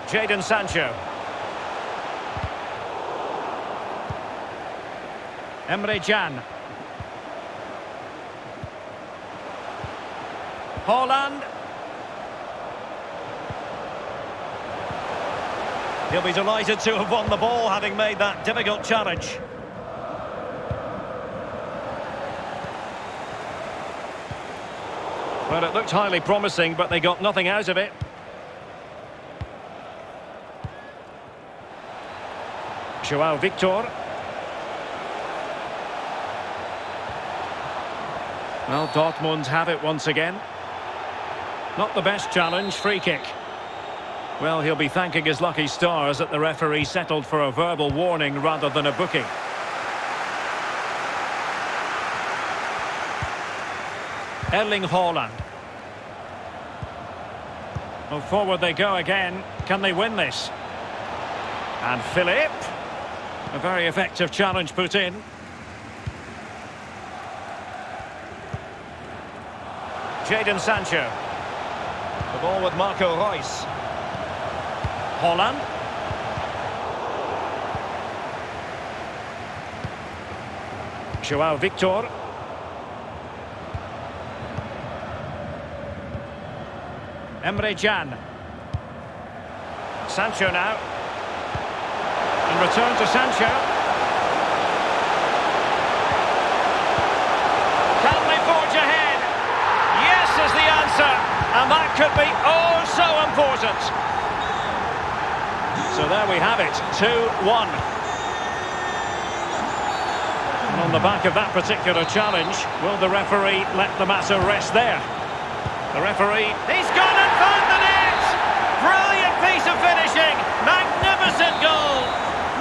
Jadon Sancho. Emre Can. Holland. He'll be delighted to have won the ball, having made that difficult challenge. Well, it looked highly promising, but they got nothing out of it. João Victor. Well, Dortmund have it once again. Not the best challenge, free kick. Well, he'll be thanking his lucky stars that the referee settled for a verbal warning rather than a booking. Erling Haaland. Well, forward they go again. Can they win this? And Philip. A very effective challenge put in. Jadon Sancho. The ball with Marco Reus. Holland. João Victor. Emre Can. Sancho now. And return to Sancho. Can they forge ahead? Yes is the answer. And that could be oh so important. So there we have it, 2-1. And on the back of that particular challenge, will the referee let the matter rest there? The referee, he's gone and found the net! Brilliant piece of finishing, magnificent goal!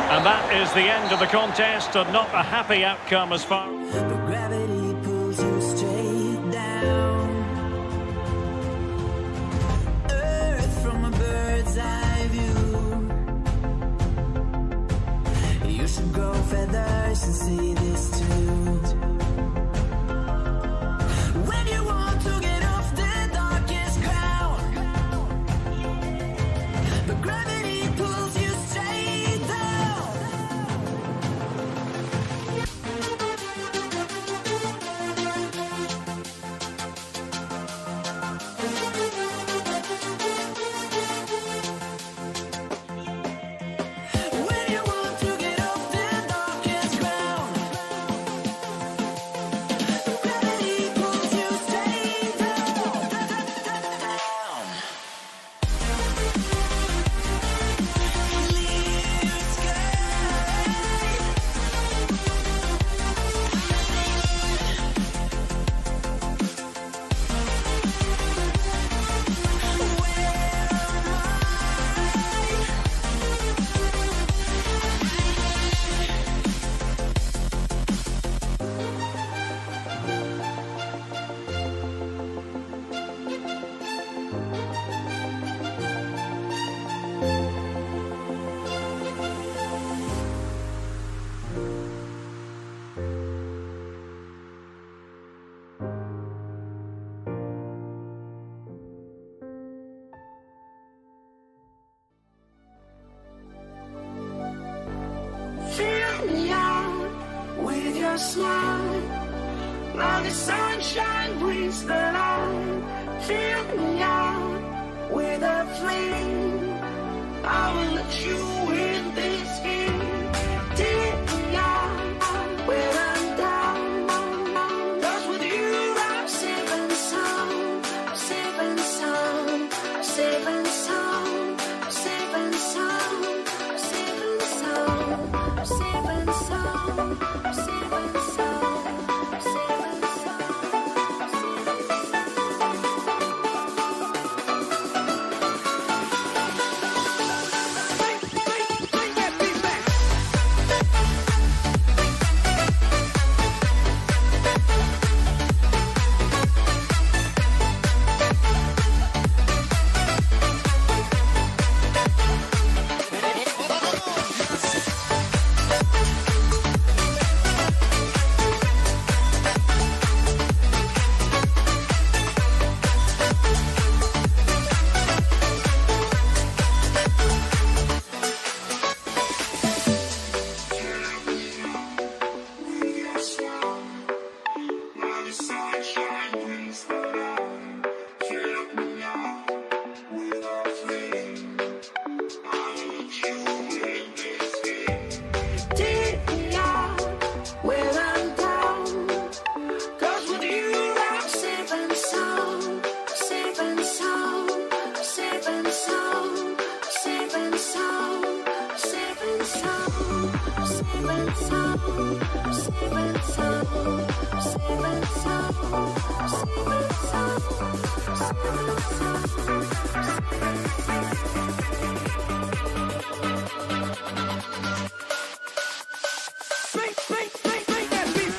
And that is the end of the contest, and not a happy outcome as far...
But gravity pulls you straight down. Earth from a bird's eye view. You should grow feathers and see this too. When you want to get off the darkest ground, but gravity pulls you straight down.
your smile. Now the sunshine brings the light. Fill me out with a flame. I will let you in this game. Take me out when I'm down. 'Cause with you I'm safe and sound. I'm safe and sound. I'm safe and sound. I'm safe and sound. I'm safe and sound. I'm safe and sound. I'm safe and sound. I'm safe and sound. Bring that beat back. Take me out when I'm down. 'Cause with you I'm safe and sound. I'm safe and sound. I'm safe and sound. I'm safe and sound. I'm safe and sound. I'm safe and sound. I'm safe and sound. I'm safe and sound. I'm safe and sound. I'm safe and Bring that beat.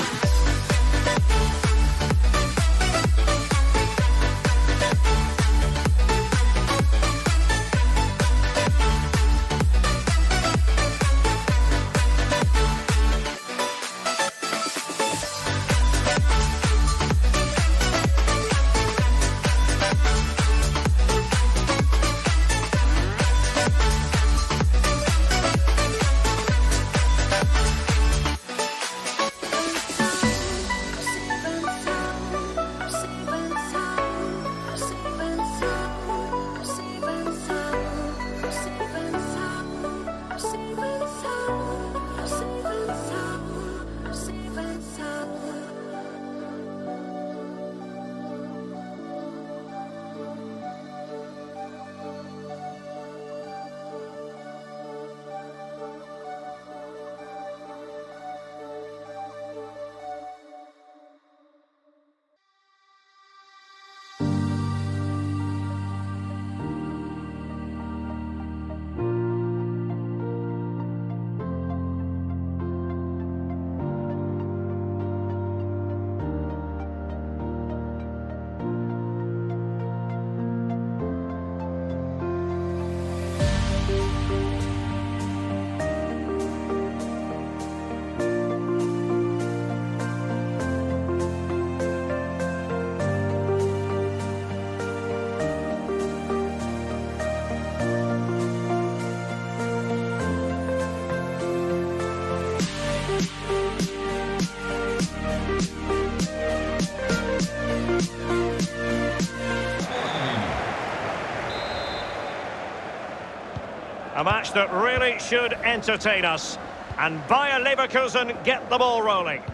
A match that really should entertain us. And Bayer Leverkusen get the ball rolling.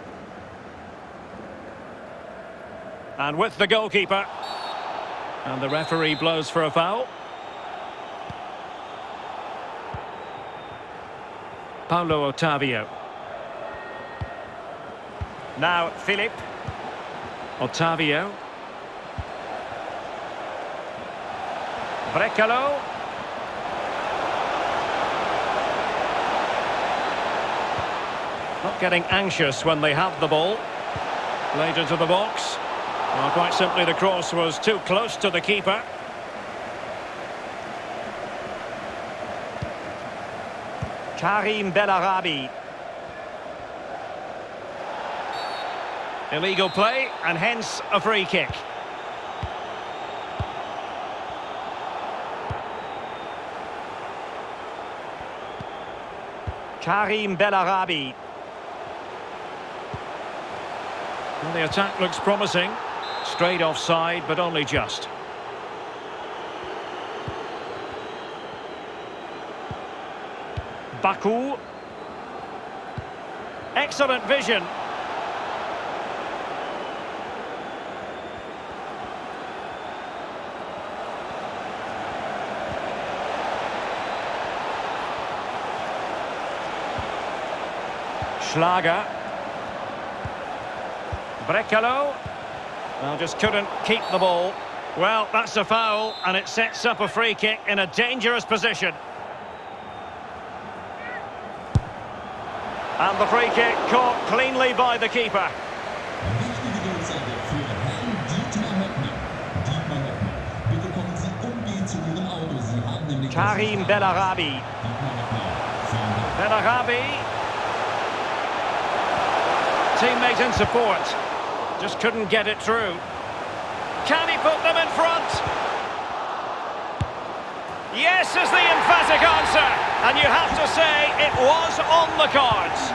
And with the goalkeeper. And the referee blows for a foul. Paulo Ottavio. Now Philip. Ottavio. Brecalo. Not getting anxious when they have the ball. Played into the box. Well, quite simply, the cross was too close to the keeper. Karim Bellarabi. Illegal play, and hence a free kick. Karim Bellarabi. Well, the attack looks promising. Straight offside, but only just. Baku. Excellent vision. Schlager. Brekalo. Well, just couldn't keep the ball. Well, that's a foul, and it sets up a free kick in a dangerous position. And the free kick caught cleanly by the keeper.
Wichtige Durchsage für Herrn Dietmar Höppner. Dietmar Höppner, bitte kommen Sie umgehend zu Ihrem Auto. Sie haben nämlich...
Karim Bellarabi.
Dietmar Höppner, vielen Dank.
Bellarabi. Teammate in support. Just couldn't get it through. Can he put them in front? Yes is the emphatic answer. And you have to say it was on the cards.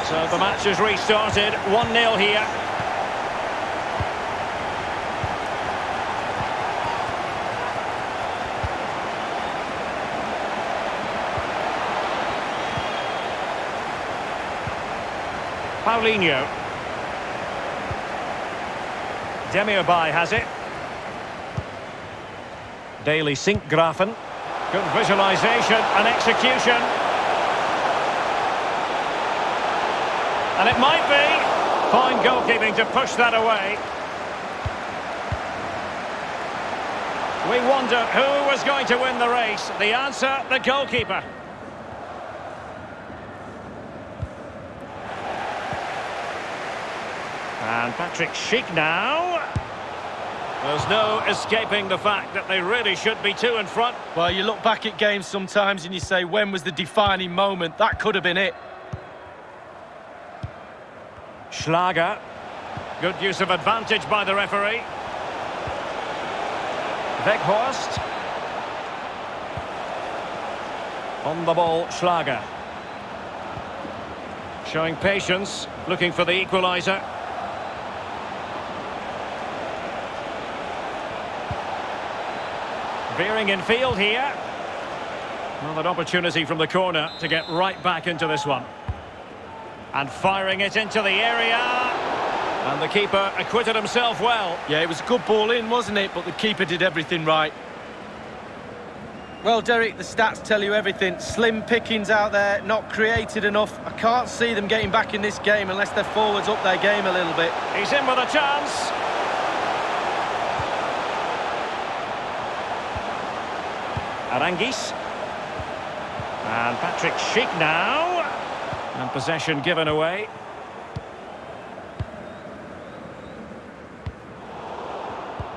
So the match has restarted. 1-0 here. Paulinho. Demirbay has it. Daily Sinkgrafen. Good visualisation and execution. And it might be. Fine goalkeeping to push that away. We wonder who was going to win the race. The answer, the goalkeeper. And Patrick Schick now. There's no escaping the fact that they really should be two in front.
Well, you look back at games sometimes and you say, when was the defining moment? That could have been it.
Schlager. Good use of advantage by the referee. Weghorst. On the ball, Schlager. Showing patience, looking for the equaliser. Veering in field here. Well, an opportunity from the corner to get right back into this one. And firing it into the area. And the keeper acquitted himself well.
Yeah, it was a good ball in, wasn't it? But the keeper did everything right. Well, Derek, the stats tell you everything. Slim pickings out there, not created enough. I can't see them getting back in this game unless their forwards up their game a little bit.
He's in with a chance. Arangis. And Patrick Schick now. And possession given away.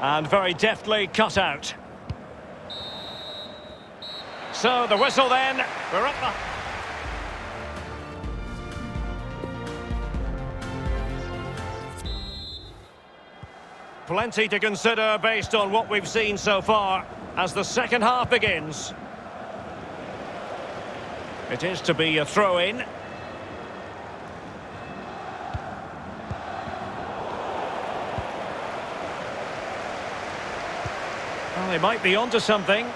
And very deftly cut out. So the whistle then. We're up the... Plenty to consider based on what we've seen so far as the second half begins. It is to be a throw-in. Well, they might be onto something.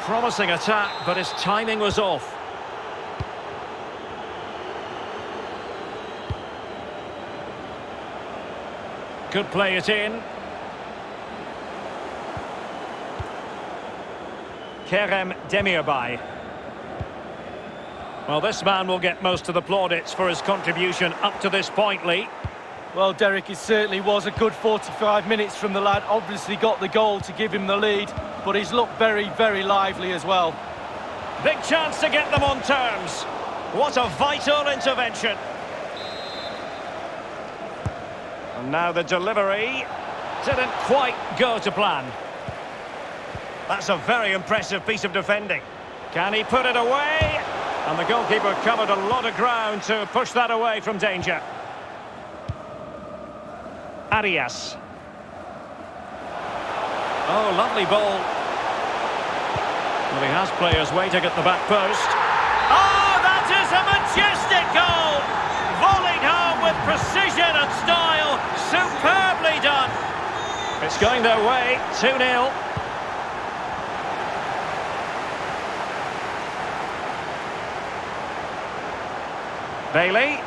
Promising attack, but his timing was off. Could play it in. Kerem Demirbay. Well, this man will get most of the plaudits for his contribution up to this point, Lee.
Well, Derek, it certainly was a good 45 minutes from the lad. Obviously got the goal to give him the lead, but he's looked very, very lively as well.
Big chance to get them on terms. What a vital intervention. And now the delivery didn't quite go to plan. That's a very impressive piece of defending. Can he put it away? And the goalkeeper covered a lot of ground to push that away from danger. Arias. Oh, lovely ball. Well, he has players waiting at the back post. Oh, that is a majestic goal! Volleyed home Precision and style, superbly done. It's going their way, 2-0. Bailey.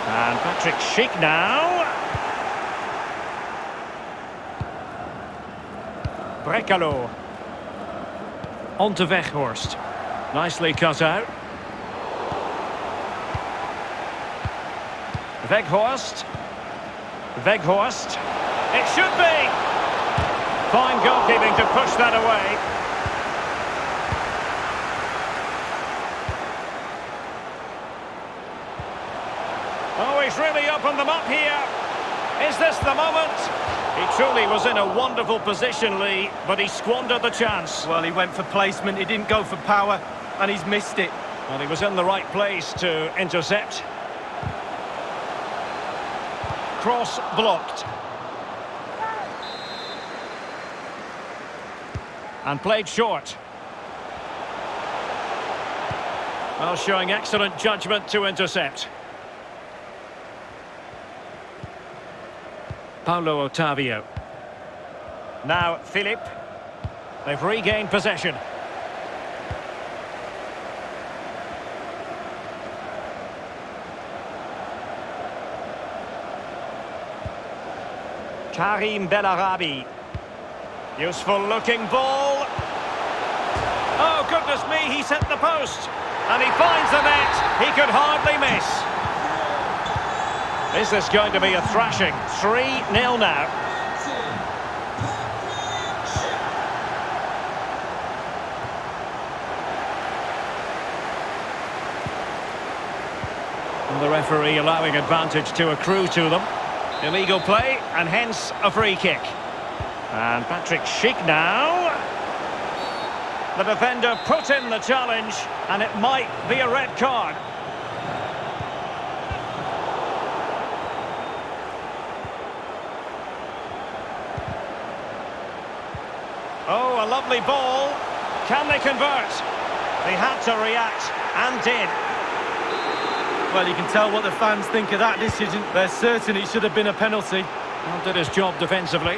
And Patrick Schick now. Brekalo. On to Weghorst. Nicely cut out. Weghorst. Weghorst. It should be. Fine goalkeeping to push that away. Oh, he's really opened them up here. Is this the moment? He truly was in a wonderful position, Lee, but he squandered the chance.
Well, he went for placement, he didn't go for power, and he's missed it.
Well, he was in the right place to intercept. Cross blocked. And played short. Well, showing excellent judgment to intercept. Paulo Otavio. Now Philip. They've regained possession. Karim Bellarabi. Useful looking ball. Oh, goodness me, he's hit the post. And he finds the net. He could hardly miss. Is this going to be a thrashing? 3-0 now. And the referee allowing advantage to accrue to them. Illegal play, and hence a free kick. And Patrick Schick now. The defender put in the challenge, and it might be a red card. Oh, a lovely ball. Can they convert? They had to react, and did.
Well, you can tell what the fans think of that decision. They're certain it should have been a penalty.
Well, did his job defensively.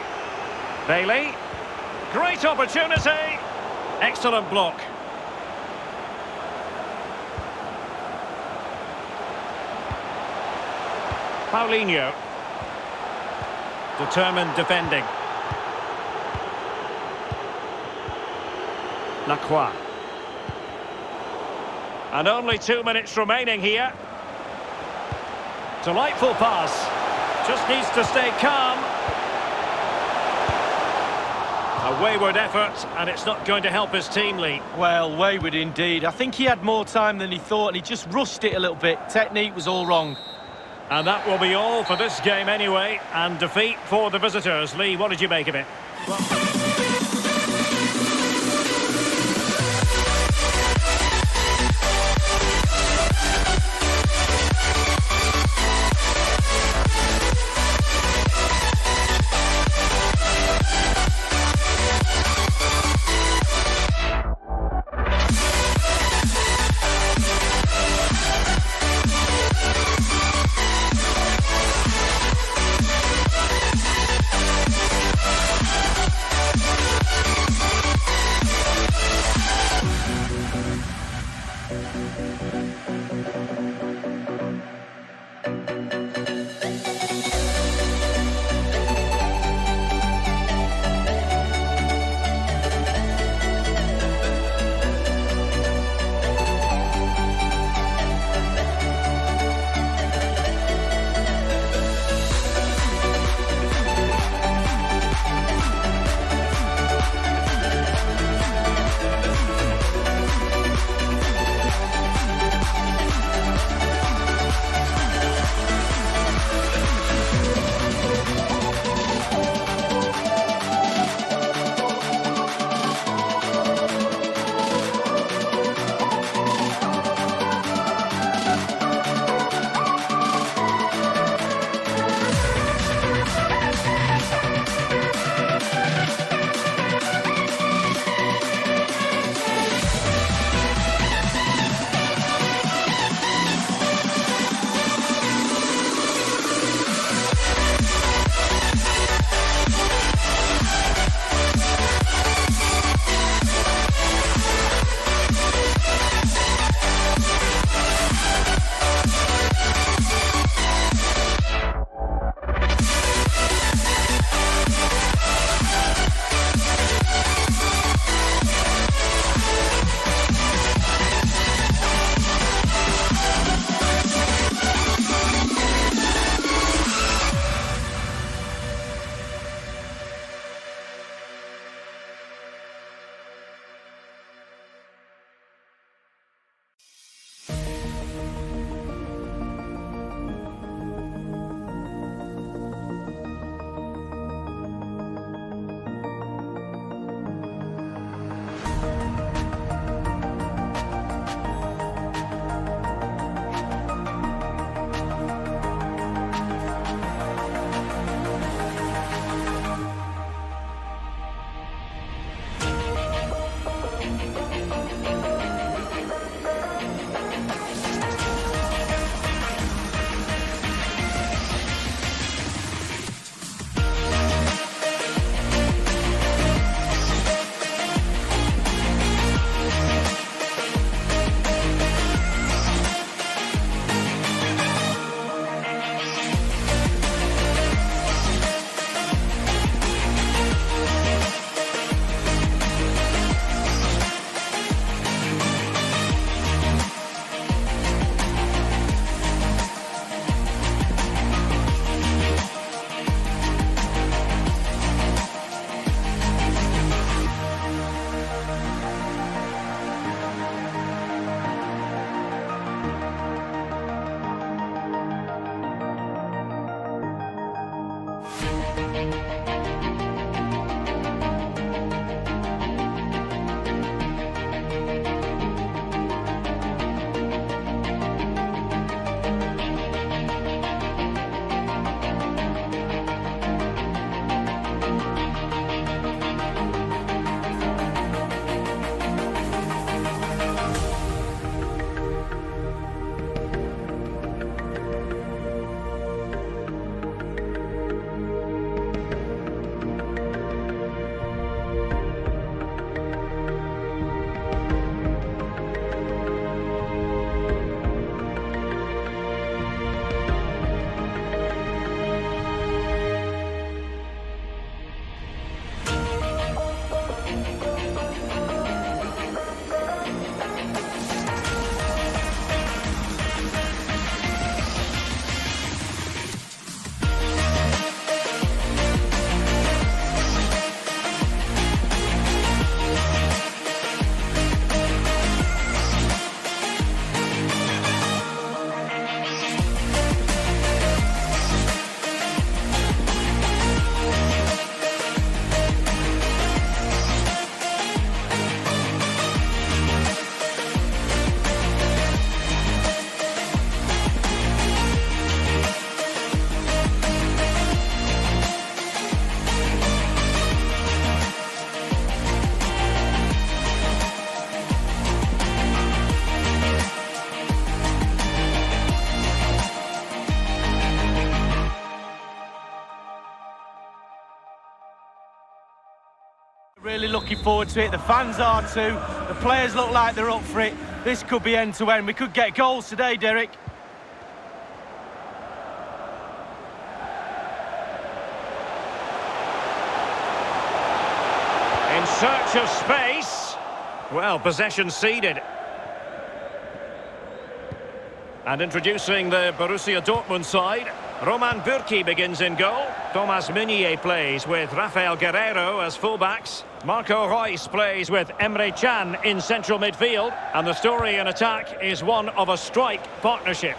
Bailey. Great opportunity. Excellent block. Paulinho. Determined defending. Lacroix. And only 2 minutes remaining here. Delightful pass. Just needs to stay calm. A wayward effort, and it's not going to help his team, Lee.
Well, wayward indeed. I think he had more time than he thought, and he just rushed it a little bit. Technique was all wrong.
And that will be all for this game anyway, and defeat for the visitors. Lee, what did you make of it?
Really looking forward to it. The fans are too. The players look like they're up for it. This could be end to end. We could get goals today, Derek.
In search of space. Well, possession ceded. And introducing the Borussia Dortmund side, Roman Bürki begins in goal. Thomas Meunier plays with Rafael Guerreiro as fullbacks. Marco Reus plays with Emre Can in central midfield. And the story in attack is one of a strike partnership.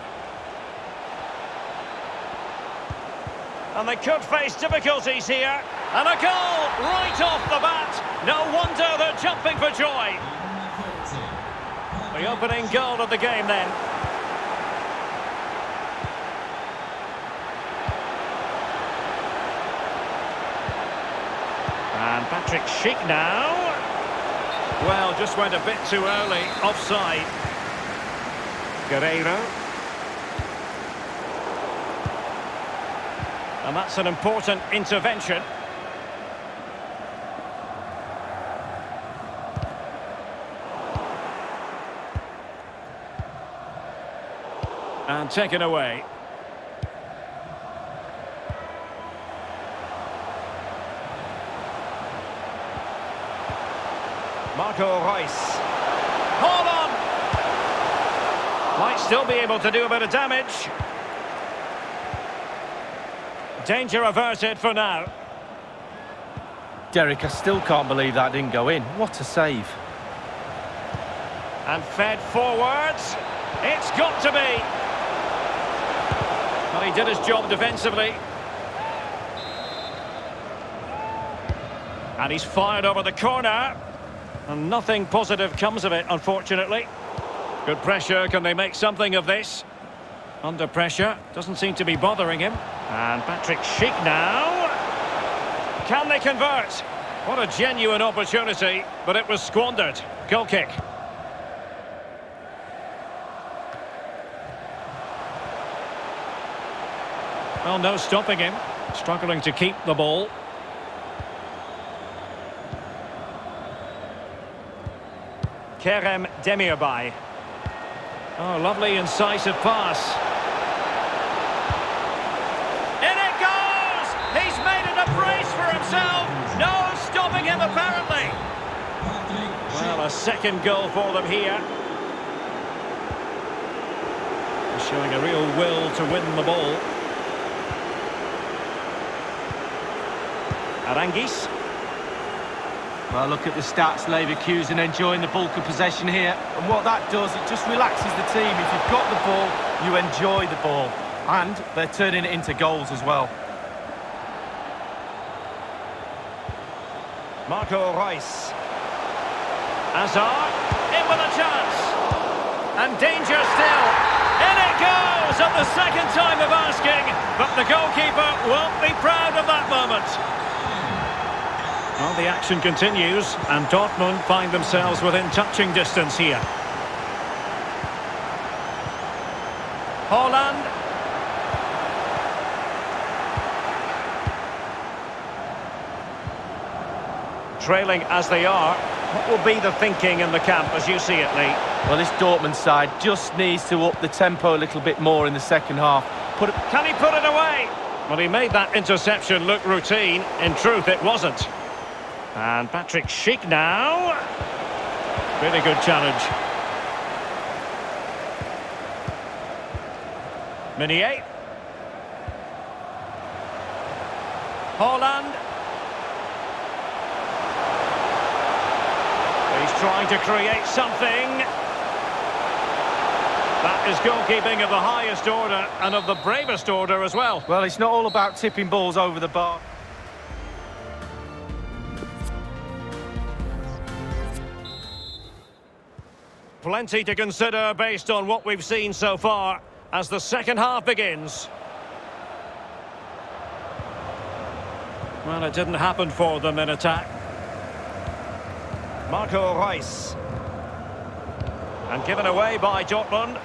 And they could face difficulties here. And a goal right off the bat. No wonder they're jumping for joy. The opening goal of the game then. And Patrick Schick now. Well, just went a bit too early. Offside. Guerreiro. And that's an important intervention. And taken away. Marco Reus. Hold on! Might still be able to do a bit of damage. Danger averted for now.
Derek, I still can't believe that didn't go in. What a save.
And fed forwards. It's got to be. Well, he did his job defensively. And he's fired over the corner. And nothing positive comes of it, unfortunately. Good pressure. Can they make something of this? Under pressure. Doesn't seem to be bothering him. And Patrick Schick now. Can they convert? What a genuine opportunity, but it was squandered. Goal kick. Well, no stopping him. Struggling to keep the ball. Kerem Demirbay. Oh, lovely incisive pass. In it goes! He's made it a brace for himself. No stopping him, apparently. Well, a second goal for them here. Showing a real will to win the ball. Aranguis.
Well, look at the stats. Leverkusen enjoying the bulk of possession here. And what that does, it just relaxes the team. If you've got the ball, you enjoy the ball. And they're turning it into goals as well.
Marco Reus. Hazard, in with a chance. And danger still. In it goes at the second time of asking. But the goalkeeper won't be proud of that moment. Well, the action continues, and Dortmund find themselves within touching distance here. Haaland. Trailing as they are, what will be the thinking in the camp as you see it, Lee?
Well, this Dortmund side just needs to up the tempo a little bit more in the second half.
Can he put it away? Well, he made that interception look routine. In truth, it wasn't. And Patrick Schick now. Really good challenge. Meunier. Haaland. He's trying to create something. That is goalkeeping of the highest order and of the bravest order as well.
Well, it's not all about tipping balls over the bar.
Plenty to consider based on what we've seen so far as the second half begins. Well, it didn't happen for them in attack. Marco Reus. And given away by Dortmund.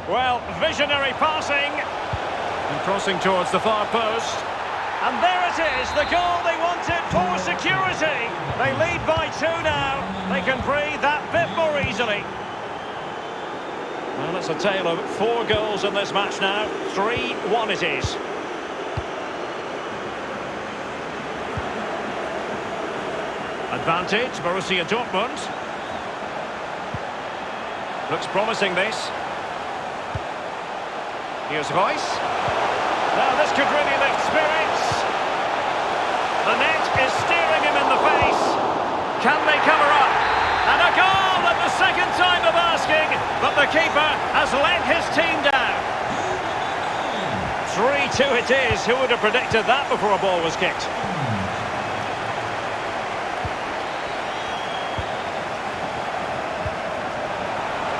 Well, visionary passing. And crossing towards the far post. And there it is, the goal they wanted for security. They lead by 2 now. They can breathe that bit more easily. Well, it's a tale of 4 goals in this match now. 3-1 it is. Advantage, Borussia Dortmund. Looks promising, this. Here's Reus. Now this could really lift spirits. The net is staring him in the face. Can they cover up? And a goal at the second time of asking, but the keeper has let his team down. 3-2 it is. Who would have predicted that before a ball was kicked?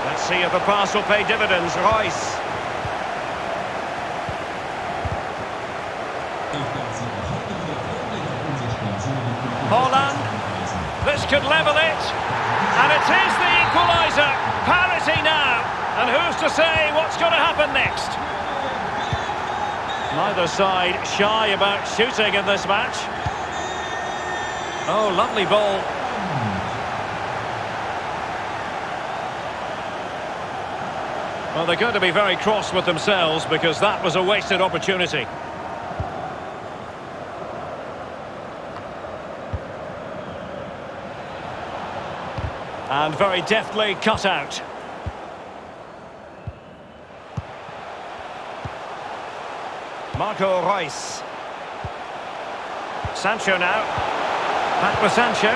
Let's see if the pass will pay dividends. Reus. Haaland. This could level it. And it is the equaliser. Parity now. And who's to say what's going to happen next? Neither side shy about shooting in this match. Oh, lovely ball. Well, they're going to be very cross with themselves because that was a wasted opportunity. And very deftly cut out. Marco Reus. Sancho now. Back with Sancho.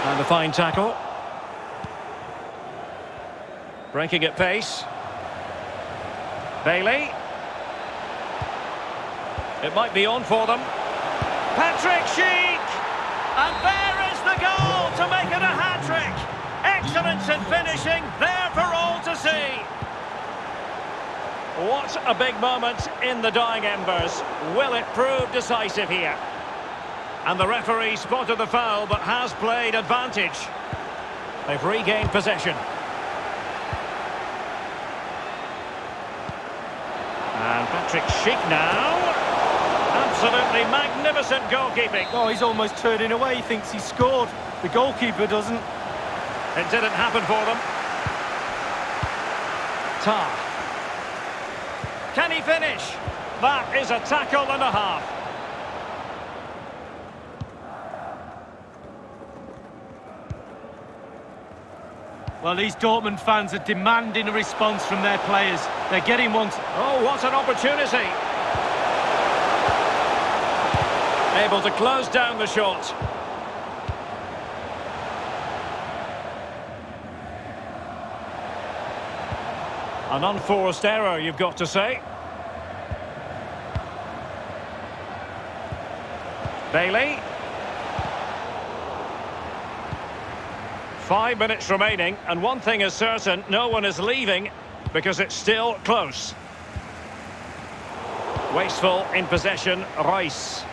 And a fine tackle. Breaking at pace. Bailey. It might be on for them. Patrick Schick! And there is the goal to make it a hat-trick. Excellence in finishing, there for all to see. What a big moment in the dying embers. Will it prove decisive here? And the referee spotted the foul but has played advantage. They've regained possession. And Patrick Schick now. Absolutely magnificent goalkeeping.
Oh, he's almost turning away. He thinks he scored. The goalkeeper doesn't.
It didn't happen for them. Tar. Can he finish? That is a tackle and a half.
Well, these Dortmund fans are demanding a response from their players. They're getting one.
Oh, what an opportunity. Able to close down the shot. An unforced error, you've got to say. Bailey. 5 minutes remaining, and one thing is certain, no one is leaving because it's still close. Wasteful in possession, Reus.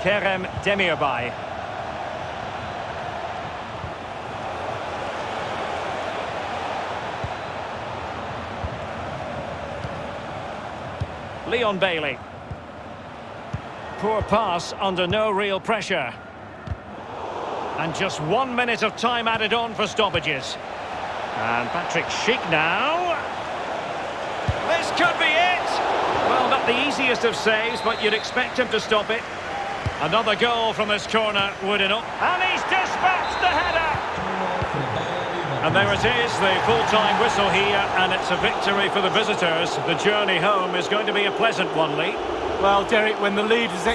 Kerem Demirbay. Leon Bailey. Poor pass under no real pressure. And just 1 minute of time added on for stoppages. And Patrick Schick now. This could be it! Well, not the easiest of saves, but you'd expect him to stop it. Another goal from this corner would enough. And he's dispatched the header! And there it is, the full-time whistle here, and it's a victory for the visitors. The journey home is going to be a pleasant one, Lee.
Well, Derek, when the lead is...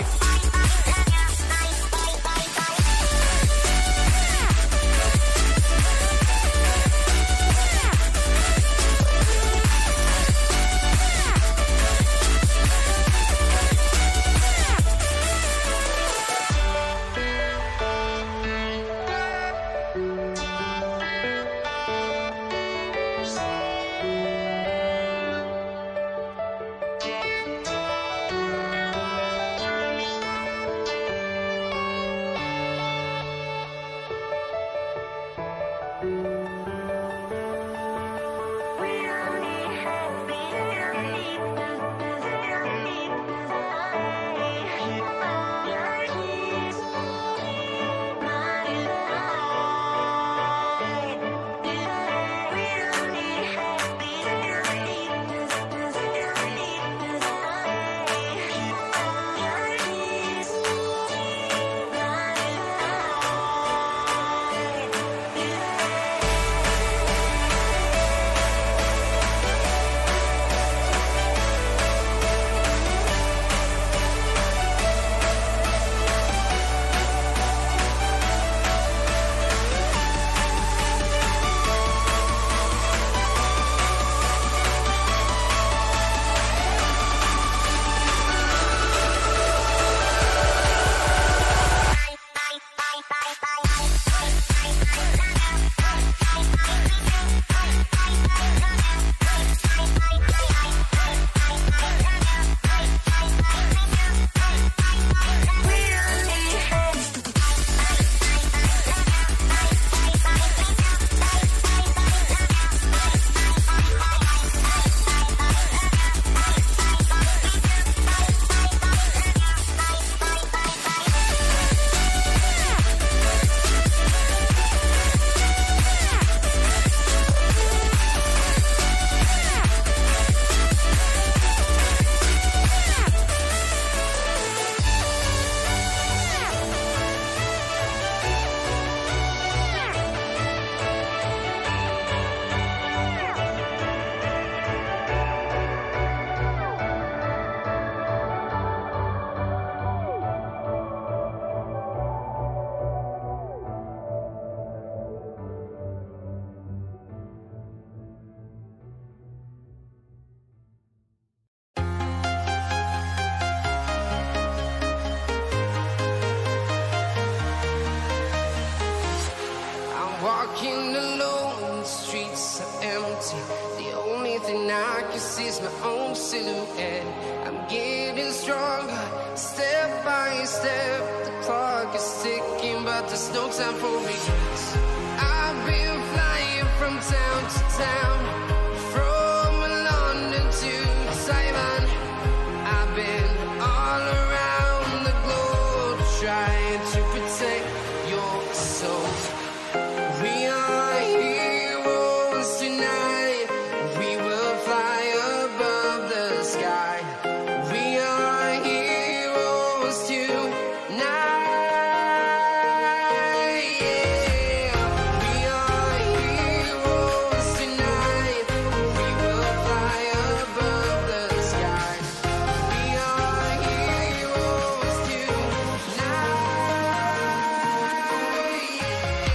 Walking alone, the streets are empty. The only thing I can see is my own silhouette. I'm getting stronger, step by step. The clock is ticking, but there's no time for regrets. I've been flying from town to town, from London to Taiwan. I've been all around the globe trying to protect your soul. We are heroes tonight. We will fly above the sky. We are heroes tonight. Yeah. We are heroes tonight. We will fly above the sky. We are heroes tonight. Yeah.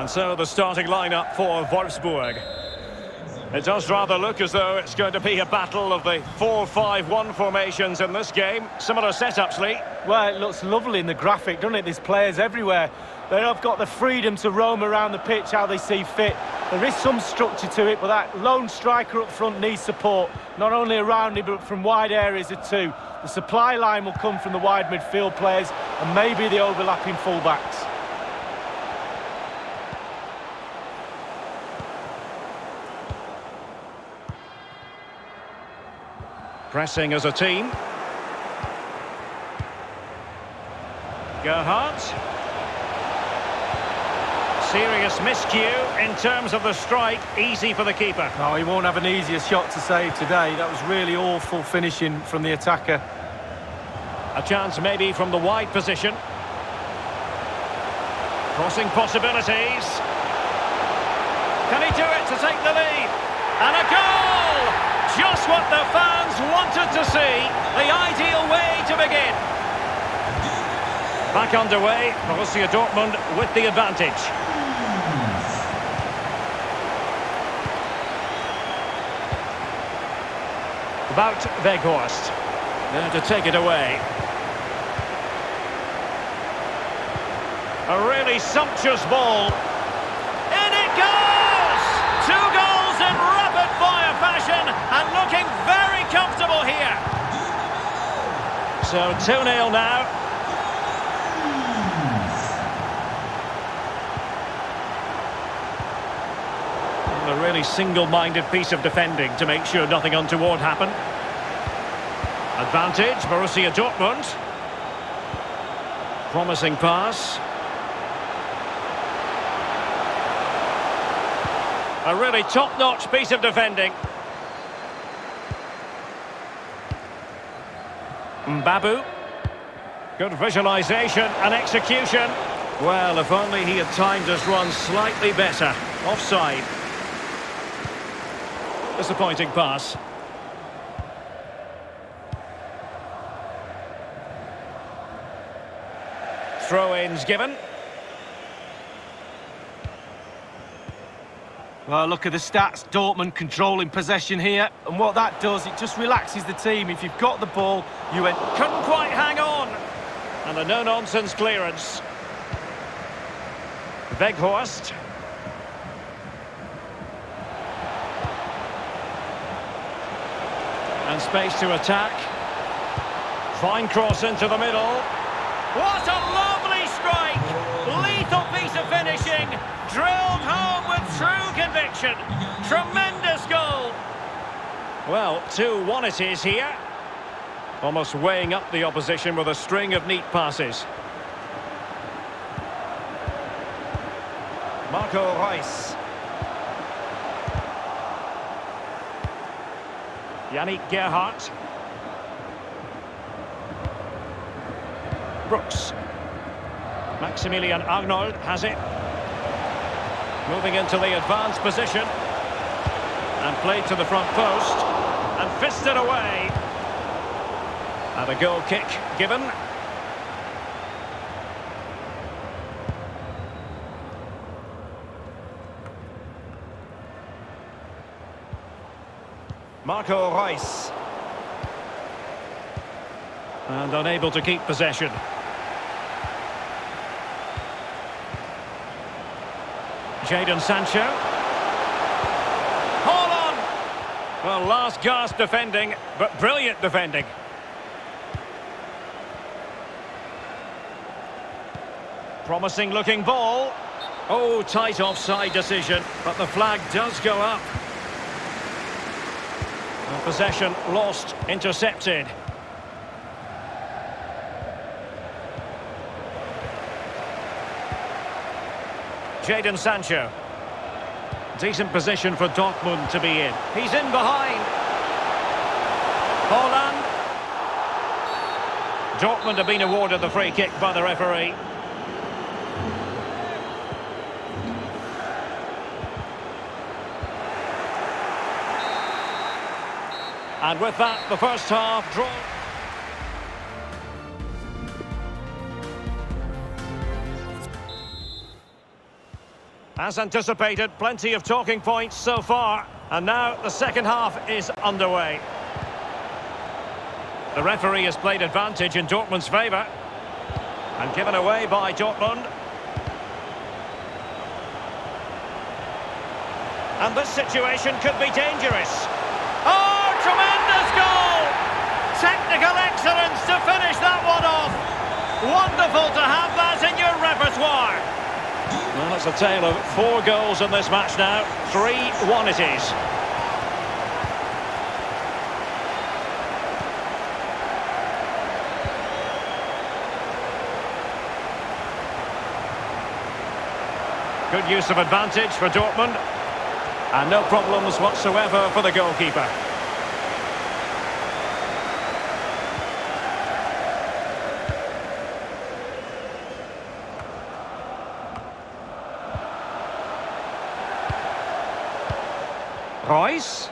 And so the starting lineup for Wolfsburg. It does rather look as though it's going to be a battle of the 4-5-1 formations in this game. Similar setups, Lee.
Well, it looks lovely in the graphic, doesn't it? There's players everywhere. They have got the freedom to roam around the pitch how they see fit. There is some structure to it, but that lone striker up front needs support, not only around him, but from wide areas of two. The supply line will come from the wide midfield players and maybe the overlapping fullbacks.
Pressing as a team. Gerhardt. Serious miscue in terms of the strike. Easy for the keeper.
No, he won't have an easier shot to save today. That was really awful finishing from the attacker.
A chance maybe from the wide position. Crossing possibilities. Can he do it to take the lead? And a goal! Just what the fans wanted to see. The ideal way to begin. Back underway. Borussia Dortmund with the advantage. About Weghorst. There to take it away. A really sumptuous ball. In it goes! 2 goals in rapid-fire fashion and looking very comfortable here. So 2-0 now. And a really single-minded piece of defending to make sure nothing untoward happened. Advantage, Borussia Dortmund. Promising pass. A really top-notch piece of defending. Mbabu. Good visualisation and execution. Well, if only he had timed his run slightly better. Offside. Disappointing pass. Throw-ins given.
Well, look at the stats. Dortmund controlling possession here. And what that does, it just relaxes the team. If you've got the ball, you went...
Couldn't quite hang on. And a no-nonsense clearance. Weghorst. And space to attack. Fine cross into the middle. What a lovely strike! Lethal piece of finishing. Drilled home with true conviction. Tremendous goal. Well, 2-1 it is here. Almost weighing up the opposition with a string of neat passes. Marco Reus. Yannick Gerhardt. Brooks. Maximilian Arnold has it. Moving into the advanced position. And played to the front post. And fisted away. And a goal kick given. Marco Reus. And unable to keep possession. Jadon Sancho. Hold on! Well, last gasp defending, but brilliant defending. Promising looking ball. Oh, tight offside decision, but the flag does go up. And possession lost, intercepted. Jadon Sancho. Decent position for Dortmund to be in. He's in behind. Holland. Dortmund have been awarded the free kick by the referee. And with that, the first half draw. As anticipated, plenty of talking points so far. And now the second half is underway. The referee has played advantage in Dortmund's favour. And given away by Dortmund. And this situation could be dangerous. Oh, tremendous goal! Technical excellence to finish that one off. Wonderful to have that in your repertoire. Well, it's a tale of 4 goals in this match now. 3-1 it is. Good use of advantage for Dortmund. And no problems whatsoever for the goalkeeper. Royce.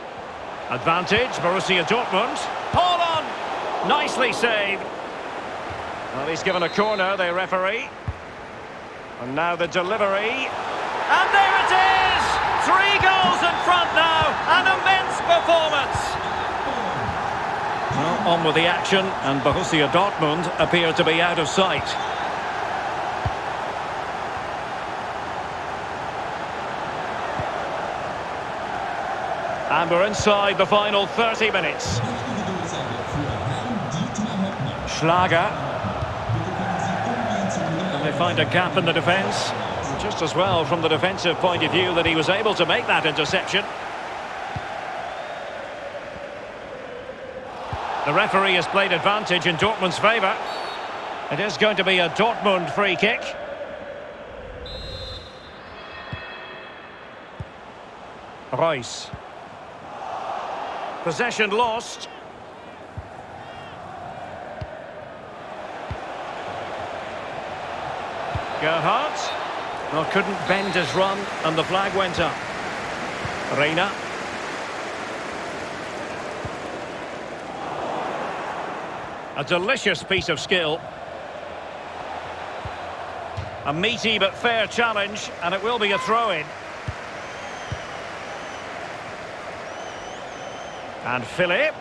Advantage, Borussia Dortmund. Paul on! Nicely saved. Well, he's given a corner, the referee. And now the delivery. And there it is! 3 goals in front now. An immense performance. Well, on with the action, and Borussia Dortmund appear to be out of sight. And we're inside the final 30 minutes. Schlager. And they find a gap in the defence. Just as well from the defensive point of view that he was able to make that interception. The referee has played advantage in Dortmund's favour. It is going to be a Dortmund free kick. Royce. Possession lost. Gerhardt. Well, couldn't bend his run, and the flag went up. Reina. A delicious piece of skill. A meaty but fair challenge, and it will be a throw-in. And Philip.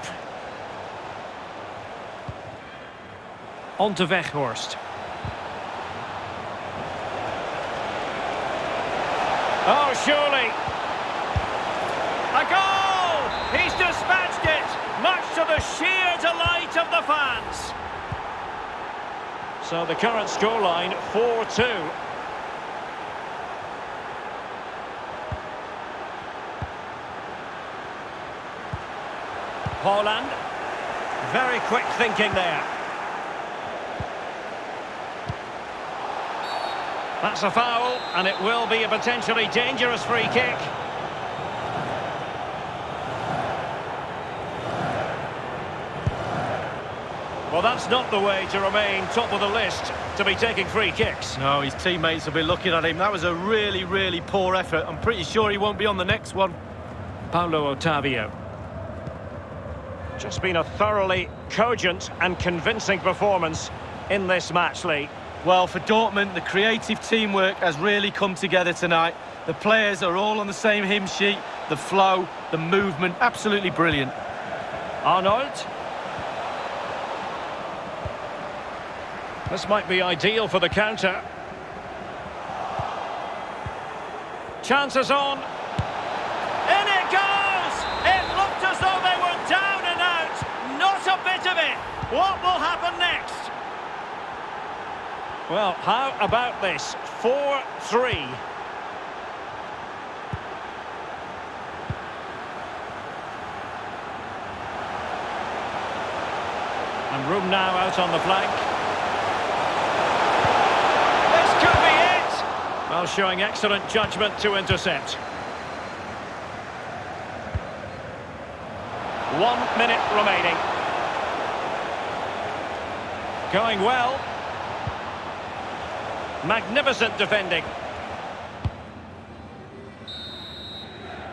On to Weghorst. Oh, surely. A goal! He's dispatched it, much to the sheer delight of the fans. So the current scoreline, 4-2. Haaland. Very quick thinking there. That's a foul, and it will be a potentially dangerous free kick. Well, that's not the way to remain top of the list, to be taking free kicks.
No, his teammates will be looking at him. That was a really, really poor effort. I'm pretty sure he won't be on the next one.
Paulo Ottavio. Just been a thoroughly cogent and convincing performance in this match, Lee.
Well, for Dortmund, the creative teamwork has really come together tonight. The players are all on the same hymn sheet. The flow, the movement, absolutely brilliant.
Arnold. This might be ideal for the counter. Chances on. In it goes! It looked as though they were down and out. Not a bit of it. What will happen next? Well, how about this? 4-3. And room now out on the flank. This could be it! Well, showing excellent judgment to intercept. 1 minute remaining. Going well. Magnificent defending.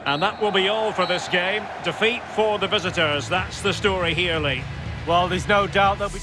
And that will be all for this game. Defeat for the visitors. That's the story here, Lee.
Well, there's no doubt that we...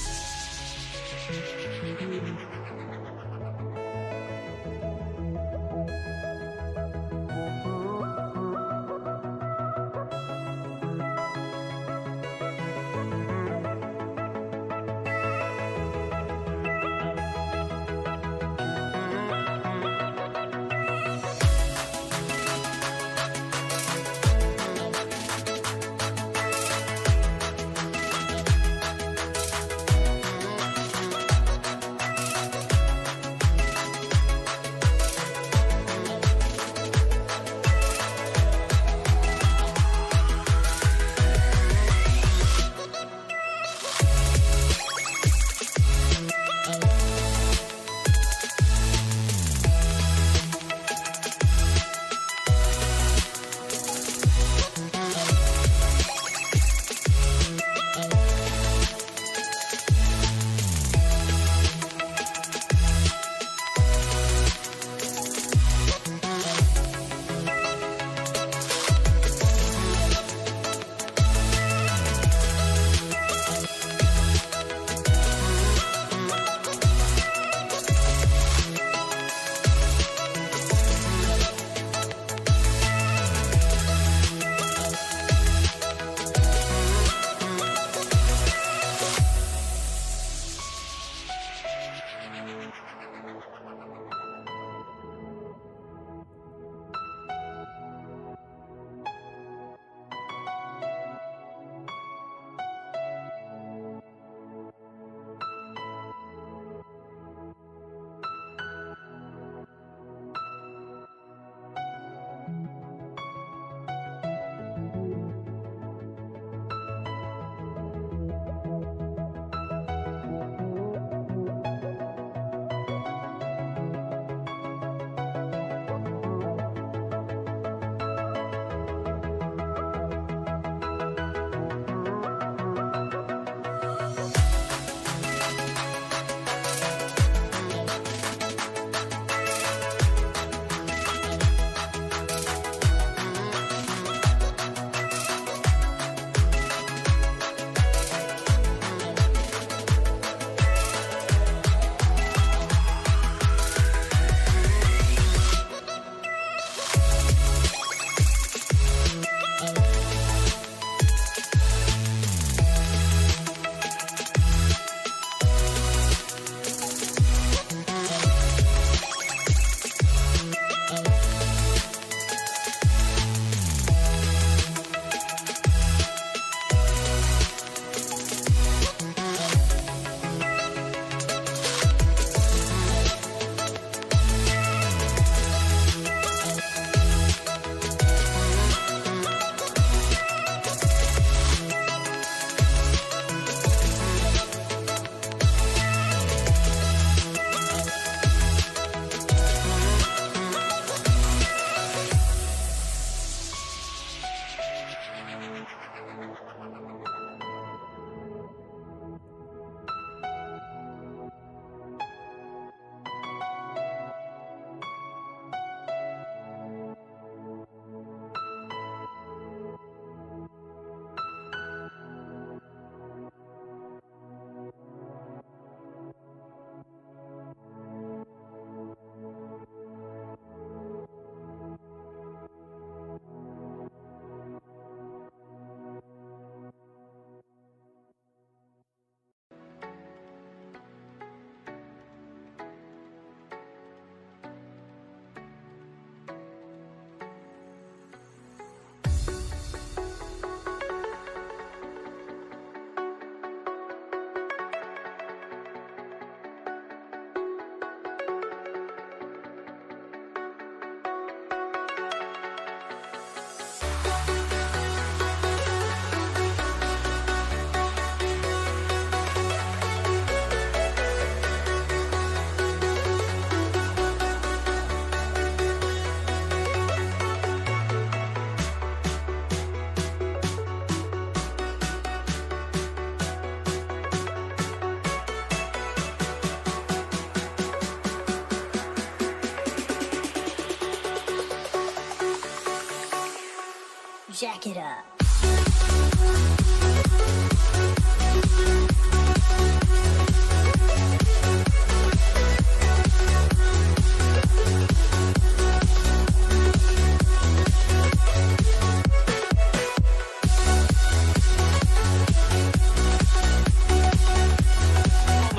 jack it up.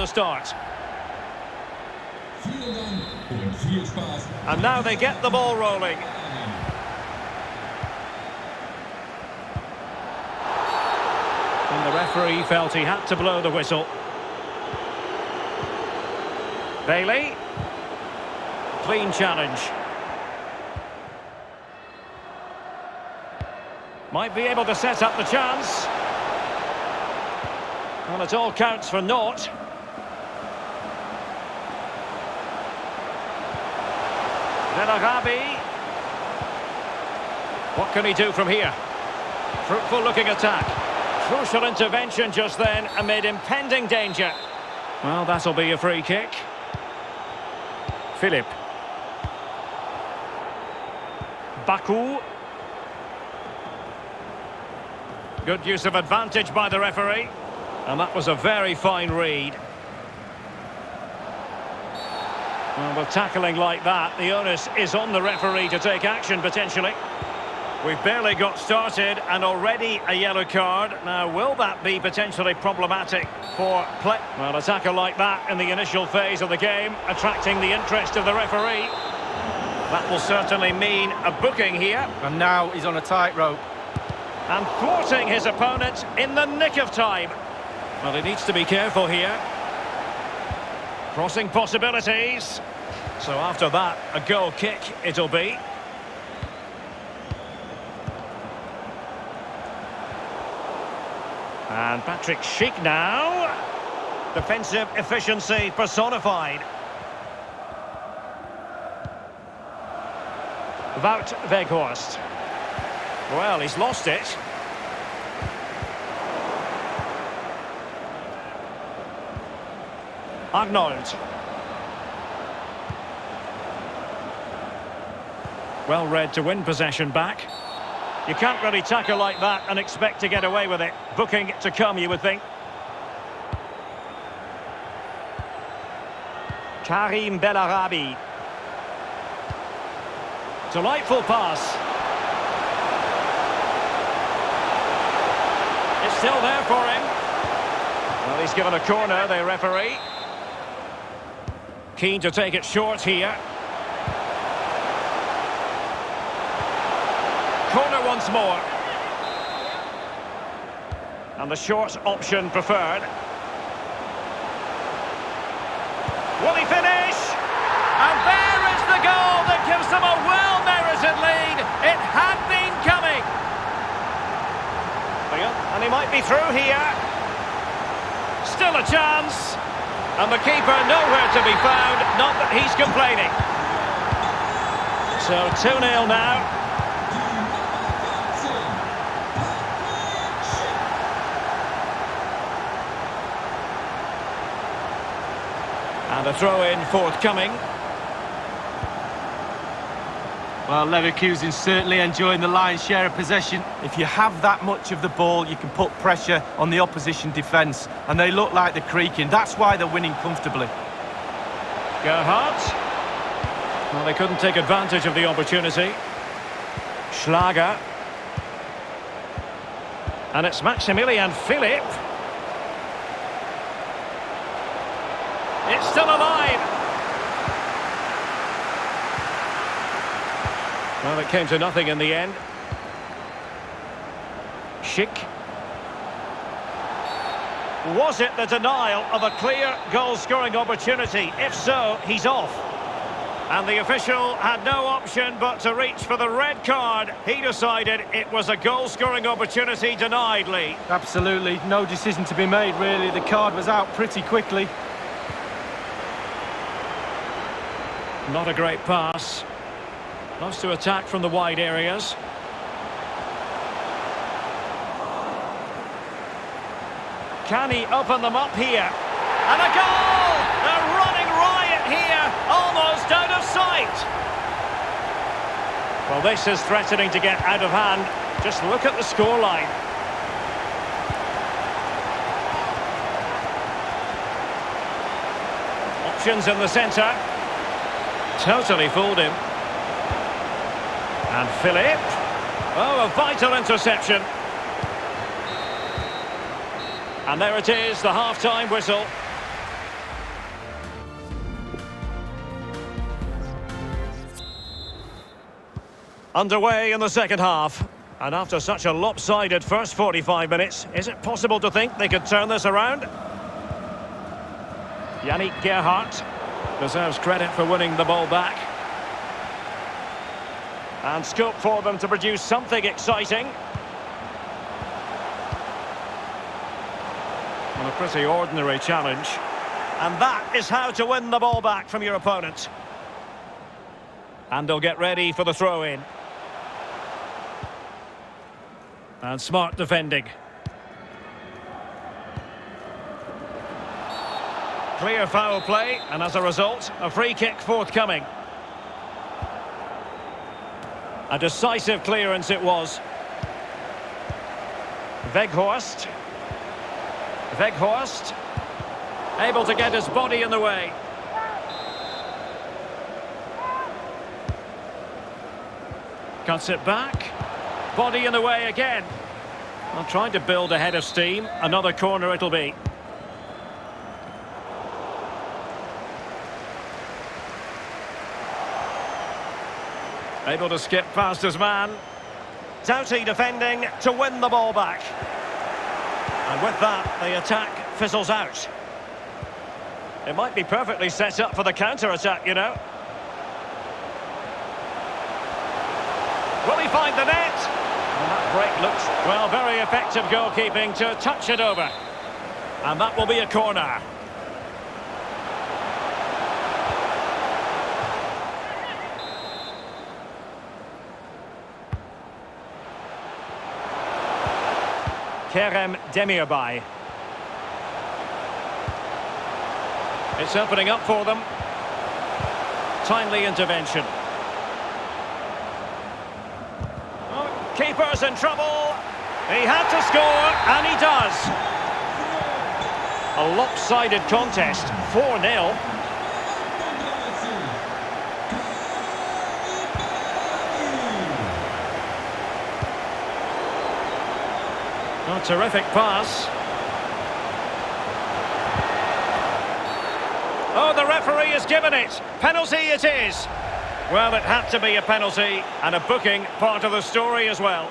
Start.
Vielen Dank und viel Spaß.
And now they get the ball rolling. And the referee felt he had to blow the whistle. Bailey. Clean challenge. Might be able to set up the chance. Well, it all counts for naught. Belarabi. What can he do from here? Fruitful looking attack. Crucial intervention just then amid impending danger. Well, that'll be a free kick. Philip. Baku. Good use of advantage by the referee. And that was a very fine read. Well, with tackling like that, the onus is on the referee to take action, potentially. We've barely got started, and already a yellow card. Now, will that be potentially problematic for play? Well, a tackle like that in the initial phase of the game, attracting the interest of the referee. That will certainly mean a booking here.
And now he's on a tightrope.
And thwarting his opponent in the nick of time. Well, he needs to be careful here. Crossing possibilities. So after that, a goal kick it'll be. And Patrick Schick now. Defensive efficiency personified. Wout Weghorst. Well, he's lost it. Arnold. Well read to win possession back. You can't really tackle like that and expect to get away with it. Booking to come, you would think. Karim Belarabi. Delightful pass. It's still there for him. Well, he's given a corner, the referee. Keen to take it short here. Corner once more. And the short option preferred. Will he finish? And there is the goal that gives them a well-merited lead. It had been coming. And he might be through here. Still a chance. And the keeper nowhere to be found, not that he's complaining. So 2-0 now. And a throw-in forthcoming.
Well, Leverkusen certainly enjoying the lion's share of possession. If you have that much of the ball, you can put pressure on the opposition defence. And they look like they're creaking. That's why they're winning comfortably.
Gerhardt. Well, they couldn't take advantage of the opportunity. Schlager. And it's Maximilian Philip. It's still alive. Well, it came to nothing in the end. Schick. Was it the denial of a clear goal-scoring opportunity? If so, he's off. And the official had no option but to reach for the red card. He decided it was a goal-scoring opportunity denied, Lee.
Absolutely. No decision to be made, really. The card was out pretty quickly.
Not a great pass. Loves to attack from the wide areas. Can he open them up here? And a goal! They're running riot here, almost out of sight. Well, this is threatening to get out of hand. Just look at the scoreline. Options in the centre. Totally fooled him. And Philip. Oh, a vital interception. And there it is, the half-time whistle. Underway in the second half. And after such a lopsided first 45 minutes, is it possible to think they could turn this around? Yannick Gerhardt deserves credit for winning the ball back. And scope for them to produce something exciting. And a pretty ordinary challenge. And that is how to win the ball back from your opponent. And they'll get ready for the throw-in. And smart defending. Clear foul play, and as a result, a free kick forthcoming. A decisive clearance it was. Weghorst. Weghorst. Able to get his body in the way. Cuts it back. Body in the way again. Well, trying to build a head of steam. Another corner it'll be. Able to skip past his man. Doughty defending to win the ball back. And with that, the attack fizzles out. It might be perfectly set up for the counter-attack, you know. Will he find the net? And that break looks, well, very effective goalkeeping to touch it over. And that will be a corner. Kerem Demirbay. It's opening up for them. Timely intervention. Oh, keeper's in trouble. He had to score, and he does. A lopsided contest, 4-0. Oh, terrific pass. Oh, the referee has given it. Penalty it is. Well, it had to be a penalty, and a booking part of the story as well.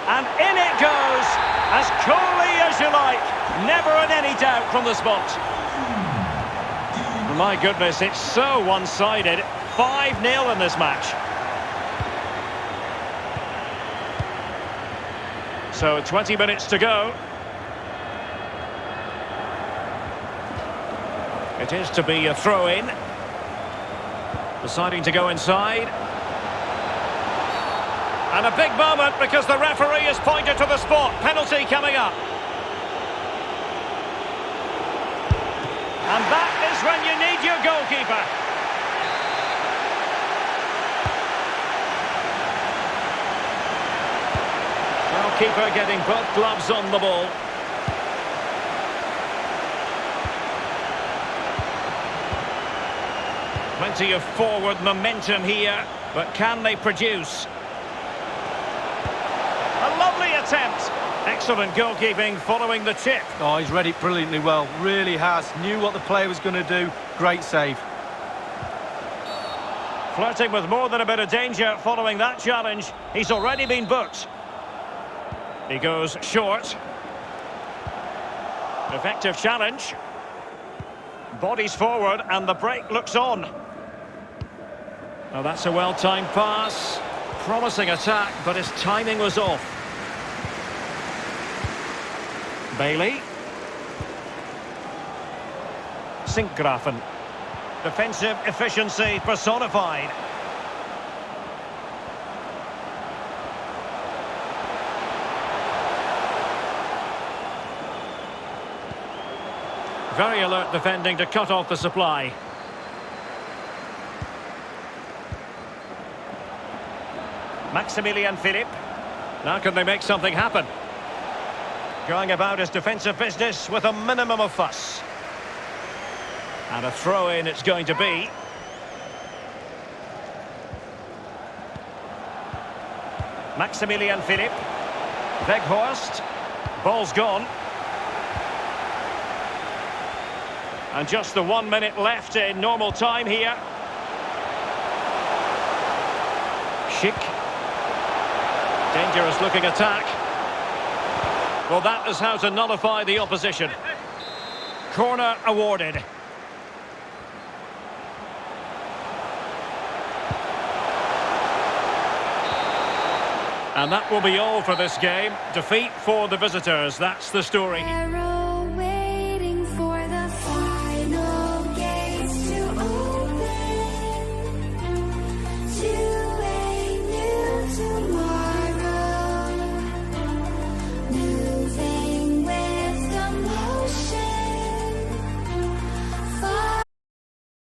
And in it goes, as coolly as you like. Never in any doubt from the spot. My goodness, it's so one-sided. 5-0 in this match. So 20 minutes to go. It is to be a throw-in. Deciding to go inside. And a big moment because the referee has pointed to the spot. Penalty coming up. And that is when you need your goalkeeper. Keeper getting both gloves on the ball. Plenty of forward momentum here, but can they produce? A lovely attempt. Excellent goalkeeping following the chip.
Oh, he's read it brilliantly well. Really has. Knew what the player was going to do. Great save.
Flirting with more than a bit of danger following that challenge. He's already been booked. He goes short. Effective challenge. Bodies forward and the break looks on. Oh, that's a well-timed pass. Promising attack, but his timing was off. Bailey. Sinkgrafen. Defensive efficiency personified. Very alert defending to cut off the supply. Maximilian Philipp. Now can they make something happen? Going about his defensive business with a minimum of fuss. And a throw-in it's going to be. Maximilian Philipp. Weghorst. Ball's gone. And just the 1 minute left in normal time here. Schick. Dangerous looking attack. Well, that is how to nullify the opposition. Corner awarded. And that will be all for this game. Defeat for the visitors, that's the story.